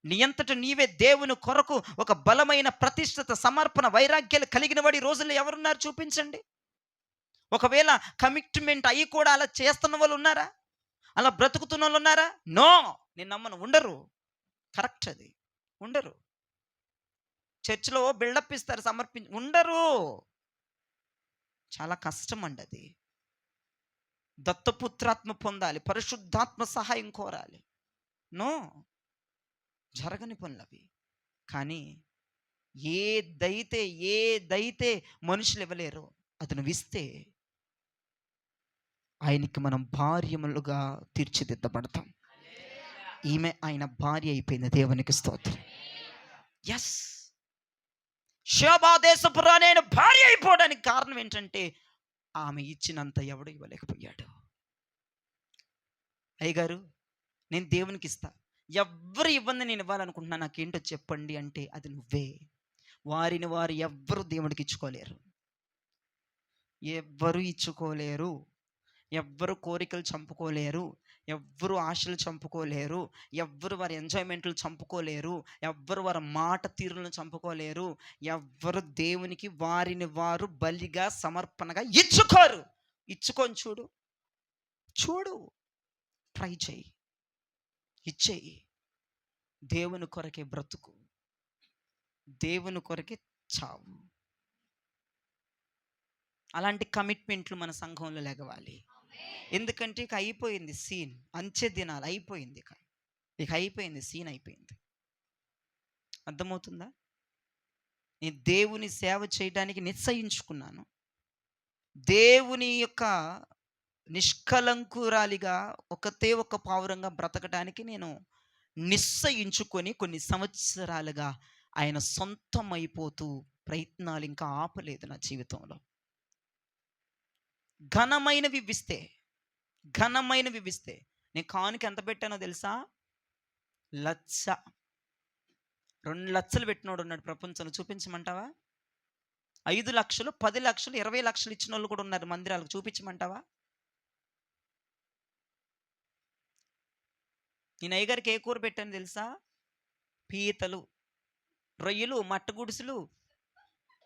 నీ అంతట నీవే దేవుని కొరకు ఒక బలమైన ప్రతిష్ఠిత సమర్పణ వైరాగ్యాలు కలిగిన వాడు ఈ రోజుల్లో ఎవరున్నారు చూపించండి. ఒకవేళ కమిట్మెంట్ అయ్యి కూడా అలా చేస్తున్న వాళ్ళు ఉన్నారా? అలా బ్రతుకుతున్న వాళ్ళు ఉన్నారా? నో, నేను నమ్మను. ఉండరు. కరెక్ట్, అది ఉండరు. చర్చిలో బిల్డప్ ఇస్తారు, ఉండరు. చాలా కష్టం అండి అది. దత్తపుత్రాత్మ పొందాలి, పరిశుద్ధాత్మ సహాయం కోరాలి. నో, జరగని పనులు అవి. కానీ ఏదైతే మనుషులు ఇవ్వలేరో అది నువ్వు ఇస్తే ఆయనకి మనం భార్యములుగా తీర్చిదిద్దబడతాం. ఈమె ఆయన భార్య అయిపోయింది. దేవునికి స్తోత్రం. ఎస్, షేబా దేశపు రాణి ఆయన భార్య అయిపోవడానికి కారణం ఏంటంటే, ఆమె ఇచ్చినంత ఎవడు ఇవ్వలేకపోయాడు. అయ్యగారు, నేను దేవునికి ఇస్తా, ఎవ్వరు ఇవ్వండి, నేను ఇవ్వాలనుకుంటున్నా, నాకేంటో చెప్పండి అంటే అది నువ్వే. వారిని వారు ఎవ్వరు దేవుడికి ఇచ్చుకోలేరు. ఎవ్వరు ఇచ్చుకోలేరు. ఎవ్వరు కోరికలు చంపుకోలేరు. ఎవ్వరు ఆశలు చంపుకోలేరు. ఎవ్వరు వారి ఎంజాయ్మెంట్లు చంపుకోలేరు. ఎవ్వరు వారి మాట తీరులను చంపుకోలేరు. ఎవ్వరు దేవునికి వారిని వారు బలిగా సమర్పణగా ఇచ్చుకోరు. ఇచ్చుకొని చూడు, ట్రై చేయి, ఇచ్చేయి. దేవుని కొరకే బ్రతుకు, దేవుని కొరకే చావు. అలాంటి కమిట్మెంట్లు మన సంఘంలో లెగవాలి. ఎందుకంటే ఇక అయిపోయింది సీన్, అంచె దినాలు అయిపోయింది. ఇక అయిపోయింది సీన్, అయిపోయింది. అర్థమవుతుందా? నేను దేవుని సేవ చేయడానికి నిశ్చయించుకున్నాను. దేవుని యొక్క నిష్కలంకురాలిగా ఒకతే ఒక పావురంగా బ్రతకడానికి నేను నిశ్చయించుకొని కొన్ని సంవత్సరాలుగా ఆయన సొంతం అయిపోతూ ప్రయత్నాలు ఇంకా ఆపలేదు నా జీవితంలో. ఘనమైనవి ఇవిస్తే నేను కానుక ఎంత పెట్టానో తెలుసా? 1,00,000. 2 లక్షలు పెట్టినోడు ఉన్నాడు ప్రపంచంలో, చూపించమంటావా? 5 లక్షలు, 10 లక్షలు, 20 లక్షలు ఇచ్చిన వాళ్ళు కూడా ఉన్నారు మందిరాలకు, చూపించమంటావా? నేను అయ్యగారికి ఏ కూర పెట్టాను తెలుసా? పీతలు, రొయ్యలు, మట్ట గుడిసెలు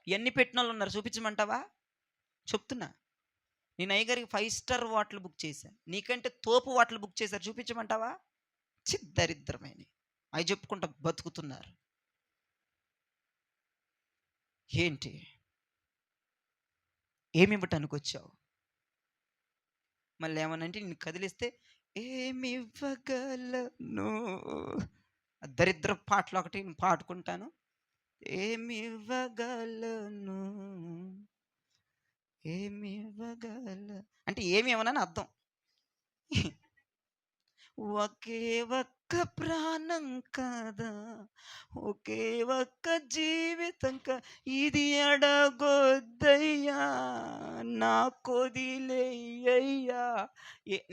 ఇవన్నీ పెట్టిన వాళ్ళు ఉన్నారు, చూపించమంటావా? చెప్తున్నా. నేను అయ్యగారికి 5 స్టార్ హోటల్ బుక్ చేశాను, నీకంటే తోపు హోటల్ బుక్ చేశారు, చూపించమంటావా? దరిద్రమైన అవి చెప్పుకుంటా బతుకుతున్నారు. ఏంటి, ఏమి ఇవ్వటానికి వచ్చావు? మళ్ళీ ఏమనంటే నేను కదిలిస్తే ఏమి ఇవ్వగలను, దరిద్ర పాటలు ఒకటి పాడుకుంటాను. ఏమి ఇవ్వగలను, ఏమి ఇవ్వగల అంటే ఏమి ఇవ్వనని అర్థం. ఒకే ఒక్క ప్రాణం కదా, ఒకే ఒక్క జీవితం ఇది అడగొద్దయ్యా, నా కొదిలేయ్యా.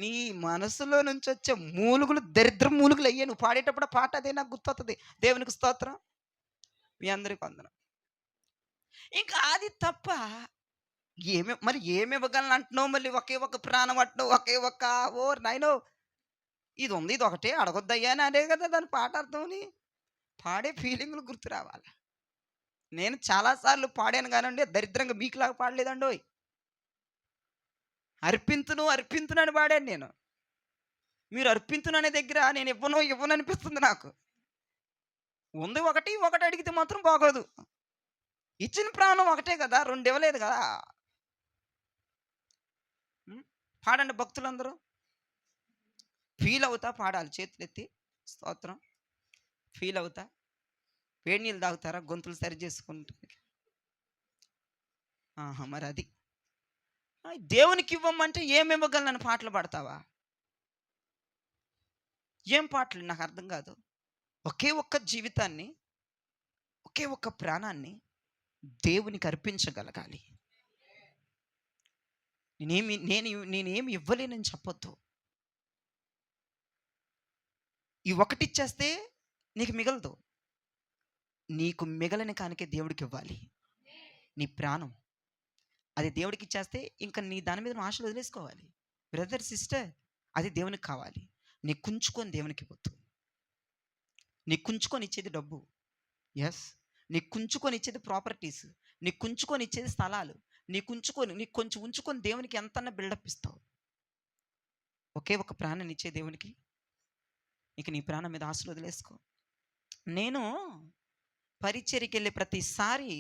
నీ మనసులో నుంచి వచ్చే మూలుగులు దరిద్ర మూలుగులు అయ్యా. నువ్వు పాడేటప్పుడు పాట అదే నాకు గుర్తొస్తుంది. దేవునికి స్తోత్రం. మీ అందరికి వందనం. ఇంకా అది తప్ప ఏమి ఇవ్వగలను అంటున్నావు? మళ్ళీ ఒకే ఒక ప్రాణం అంటున్నావు, ఒకే ఒక్క ఓ నాయనో, ఇది ఉంది, ఇది ఒకటే అడగొద్దయ్యా అని అదే కదా దాని పాట అర్థమని. పాడే ఫీలింగ్లు గుర్తు రావాలి. నేను చాలాసార్లు పాడాను కానండి, దరిద్రంగా మీకులాగా పాడలేదండి. అర్పింతును అని పాడాను నేను. మీరు అర్పింతును అనే దగ్గర నేను ఇవ్వను అనిపిస్తుంది నాకు. ఉంది ఒకటి అడిగితే మాత్రం బాగోదు. ఇచ్చిన ప్రాణం ఒకటే కదా, 2 ఇవ్వలేదు కదా. పాడండి భక్తులందరూ. ఫీల్ అవుతా పాడాలి చేతులెత్తి. స్తోత్రం. ఫీల్ అవుతా. వేడి నీళ్ళు తాగుతారా గొంతులు సరి చేసుకుంటానికి? ఆహా! మరి అది. దేవునికి ఇవ్వమంటే ఏమి ఇవ్వగలనని పాటలు పాడతావా? ఏం పాటలు నాకు అర్థం కాదు. ఒకే ఒక్క జీవితాన్ని, ఒకే ఒక్క ప్రాణాన్ని దేవునికి అర్పించగలగాలి. నేనేమి ఇవ్వలేనని చెప్పొద్దు. ఈ ఒకటిచ్చేస్తే నీకు మిగలదు. నీకు మిగలని కానికే దేవుడికి ఇవ్వాలి. నీ ప్రాణం. అది దేవుడికి ఇచ్చేస్తే ఇంకా నీ దాని మీద నువ్వు ఆశలు వదిలేసుకోవాలి. బ్రదర్, సిస్టర్, అది దేవునికి కావాలి. నీ కుంచుకొని దేవునికి ఇవ్వద్దు. నీ కుంచుకొని ఇచ్చేది డబ్బు. ఎస్. నీ కుంచుకొని ఇచ్చేది ప్రాపర్టీస్. నీ కుంచుకొని ఇచ్చేది స్థలాలు. నీకు కొంచెం ఉంచుకొని దేవునికి ఎంతన్నా బిల్డప్ ఇస్తావు. ఒకే ఒక ప్రాణాన్ని ఇచ్చే దేవునికి ఇక నీ ప్రాణం మీద ఆశలు వదిలేసుకో. నేను పరిచర్యకి వెళ్ళే ప్రతిసారి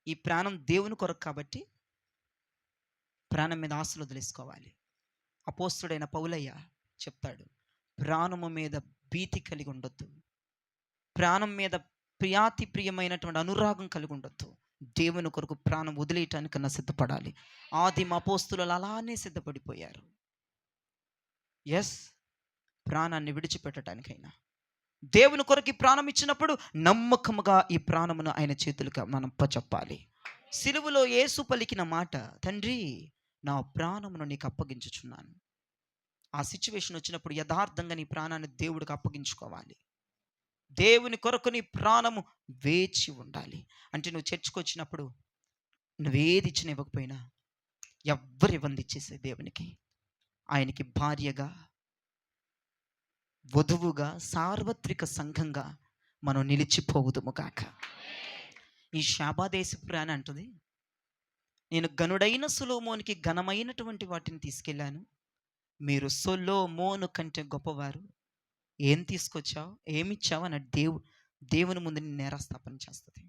ఈ ప్రాణం దేవుని కొరకు కాబట్టి ప్రాణం మీద ఆశలు వదిలేసుకోవాలి. అపోస్తుడైన పౌలయ్య చెప్తాడు, ప్రాణము మీద భీతి కలిగి ఉండొద్దు. ప్రాణం మీద ప్రియమైనటువంటి అనురాగం కలిగి ఉండొద్దు. దేవుని కొరకు ప్రాణం వదిలేయటానికన్నా సిద్ధపడాలి. ఆదిమ అపోస్తులు అలానే సిద్ధపడిపోయారు. ఎస్. ప్రాణాన్ని విడిచిపెట్టడానికైనా దేవుని కొరకు ఈ ప్రాణం ఇచ్చినప్పుడు నమ్మకముగా ఈ ప్రాణమును ఆయన చేతులకు మనం చెప్పాలి. సిలువలో యేసు పలికిన మాట, తండ్రి నా ప్రాణమును నీకు అప్పగించుచున్నాను. ఆ సిచ్యువేషన్ వచ్చినప్పుడు యథార్థంగా నీ ప్రాణాన్ని దేవుడికి అప్పగించుకోవాలి. దేవుని కొరకు నీ ప్రాణము వేచి ఉండాలి. అంటే నువ్వు చర్చికి వచ్చినప్పుడు నువ్వేది ఇచ్చిన ఇవ్వకపోయినా ఎవ్వరు ఇవ్వంది ఇచ్చేసే దేవునికి. ఆయనకి భార్యగా, వధువుగా, సార్వత్రిక సంఘంగా మనం నిలిచిపోవుదుము కాక. ఈ షాబాదేశపు రాణి అంటుంది, నేను గనుడైన సొలొమోనుకి ఘనమైనటువంటి వాటిని తీసుకెళ్ళాను, మీరు సొలొమోను కంటే గొప్పవారు. ఏం తీసుకొచ్చావు, ఏమిచ్చావు అని దేవుని ముందు నేరస్థాపన చేస్తుంది.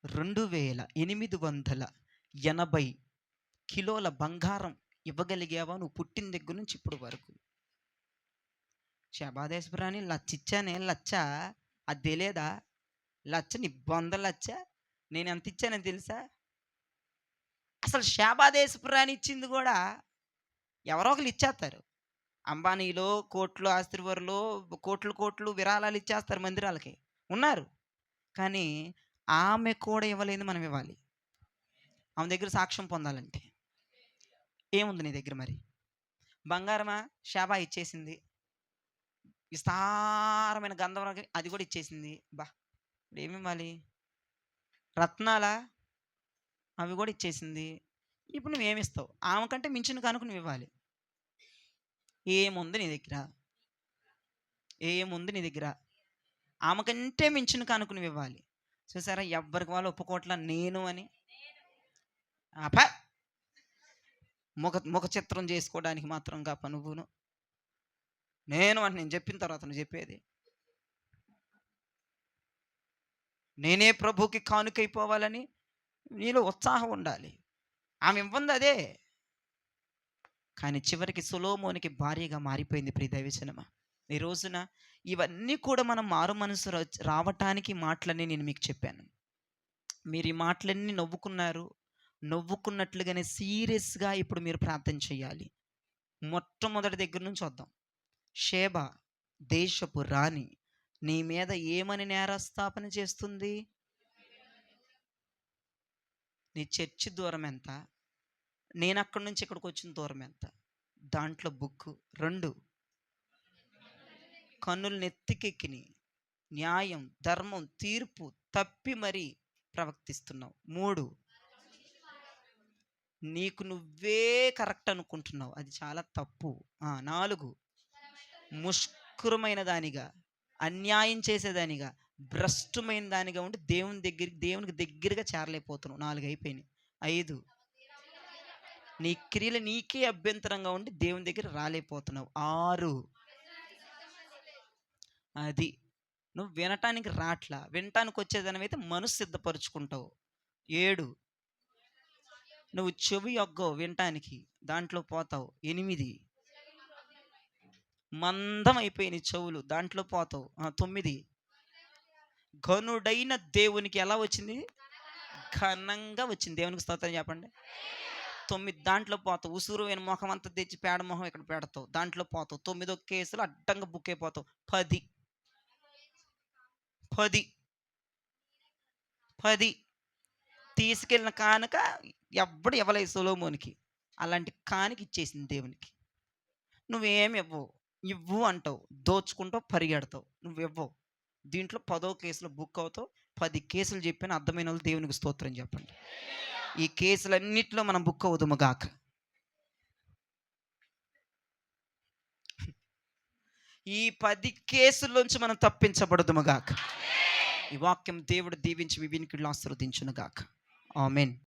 2880 కిలోల బంగారం ఇవ్వగలిగావా నువ్వు పుట్టిన దగ్గర నుంచి ఇప్పుడు వరకు? శబాదేశ్వరాని లచ్చిచ్చానే, లచ్చ అది తెలియదా? లచ్చ నీ బొంద లచ్చ నేను ఎంత ఇచ్చానని తెలుసా? అసలు శబాదేశ్వరాని ఇచ్చింది కూడా ఎవరో ఒకరు ఇచ్చేస్తారు. అంబానీలో కోట్లు, ఆస్తివరులో కోట్లు విరాళాలు ఇచ్చేస్తారు మందిరాలకి, ఉన్నారు. కానీ ఆమె కూడా ఇవ్వలేదు, మనం ఇవ్వాలి. ఆమె దగ్గర సాక్ష్యం పొందాలంటే ఏముంది నీ దగ్గర? మరి బంగారమా? షాబా ఇచ్చేసింది. విస్తారమైన గంధర్వ అది కూడా ఇచ్చేసింది. బా, ఇప్పుడు ఏమి ఇవ్వాలి? రత్నాలా? అవి కూడా ఇచ్చేసింది. ఇప్పుడు నువ్వేమిస్తావు? ఆమె కంటే మించిన కనుక నువ్వు ఇవ్వాలి. ఏముంది నీ దగ్గర? ఏముంది నీ దగ్గర? ఆమె కంటే మించిన కనుక నువ్వు ఇవ్వాలి. చూసారా, ఎవ్వరికి వాళ్ళు ఒప్పుకోవట్లా నేను అని. ముఖ చిత్రం చేసుకోవడానికి మాత్రం కాప నువ్వును. నేను అంటే నేను చెప్పిన తర్వాత నువ్వు చెప్పేది. నేనే ప్రభుకి కానుకైపోవాలని నీలో ఉత్సాహం ఉండాలి. ఆమె ఇవ్వంది అదే, కానీ చివరికి సొలొమోనుకి భార్యగా మారిపోయింది. ప్రియ దైవజనమా, ఈ రోజున ఇవన్నీ కూడా మనం మారు మనసు రావటానికి మాటలన్నీ నేను మీకు చెప్పాను. మీరు ఈ మాటలన్నీ నవ్వుకున్నట్లుగానే సీరియస్గా ఇప్పుడు మీరు ప్రార్థన చేయాలి. మొట్టమొదటి దగ్గర నుంచి వద్దాం. షేబా దేశపు రాణి నీ మీద ఏమని నేరస్థాపన చేస్తుంది? నీ చర్చి దూరం ఎంత, నేను అక్కడి నుంచి ఇక్కడికి వచ్చిన దూరం ఎంత, దాంట్లో బుక్కు. 2, కన్నులు నెత్తికెక్కిని, న్యాయం, ధర్మం, తీర్పు తప్పి మరీ ప్రవర్తిస్తున్నావు. 3, నీకు నువ్వే కరెక్ట్ అనుకుంటున్నావు, అది చాలా తప్పు. 4, ముష్కరమైన దానిగా, అన్యాయం చేసేదానిగా, భ్రష్టమైన దానిగా ఉండి దేవునికి దగ్గరగా చేరలేకపోతున్నావు. 4 అయిపోయినాయి. 5, నీ క్రియలు నీకే అభ్యంతరంగా ఉండి దేవుని దగ్గర రాలేకపోతున్నావు. 6, అది నువ్వు వినటానికి రాట్లా, వినటానికి వచ్చేదానివైతే మనసు సిద్ధపరుచుకుంటావు. 7, నువ్వు చెవి ఒగ్గో వినటానికి, దాంట్లో పోతావు. 8 మందం అయిపోయినాయి చెవులు, దాంట్లో పోతావు. 9 ఘనుడైన దేవునికి ఎలా వచ్చింది? ఘనంగా వచ్చింది. దేవునికి స్తోత్రం చెప్పండి. 9 దాంట్లో పోతావు. ఉసురువైన మొహం అంతా తెచ్చి పేడ మొహం ఇక్కడ పెడతావు, దాంట్లో పోతావు. 9వ కేసులు అడ్డంగా బుక్ అయిపోతావు. 10 తీసుకెళ్ళిన కానుక ఎవ్వడు ఇవ్వలేదు సొలొమోనుకి. అలాంటి కానుక ఇచ్చేసింది దేవునికి. నువ్వేమి ఇవ్వు అంటావు, దోచుకుంటావు, పరిగెడతావు, నువ్వివ్వవు. దీంట్లో 10వ కేసులో బుక్ అవుతావు. 10 కేసులు చెప్పిన అర్థమైన వాళ్ళు దేవునికి స్తోత్రం చెప్పండి. ఈ కేసులన్నిట్లో మనం బుక్ అవుదుము గాక. ఈ 10 కేసుల్లోంచి మనం తప్పించబడదుము గాక. ఈ వాక్యం దేవుడు దీవించి మీ వినికిడిలో ఆశీర్వదించును గాక. ఆమేన్.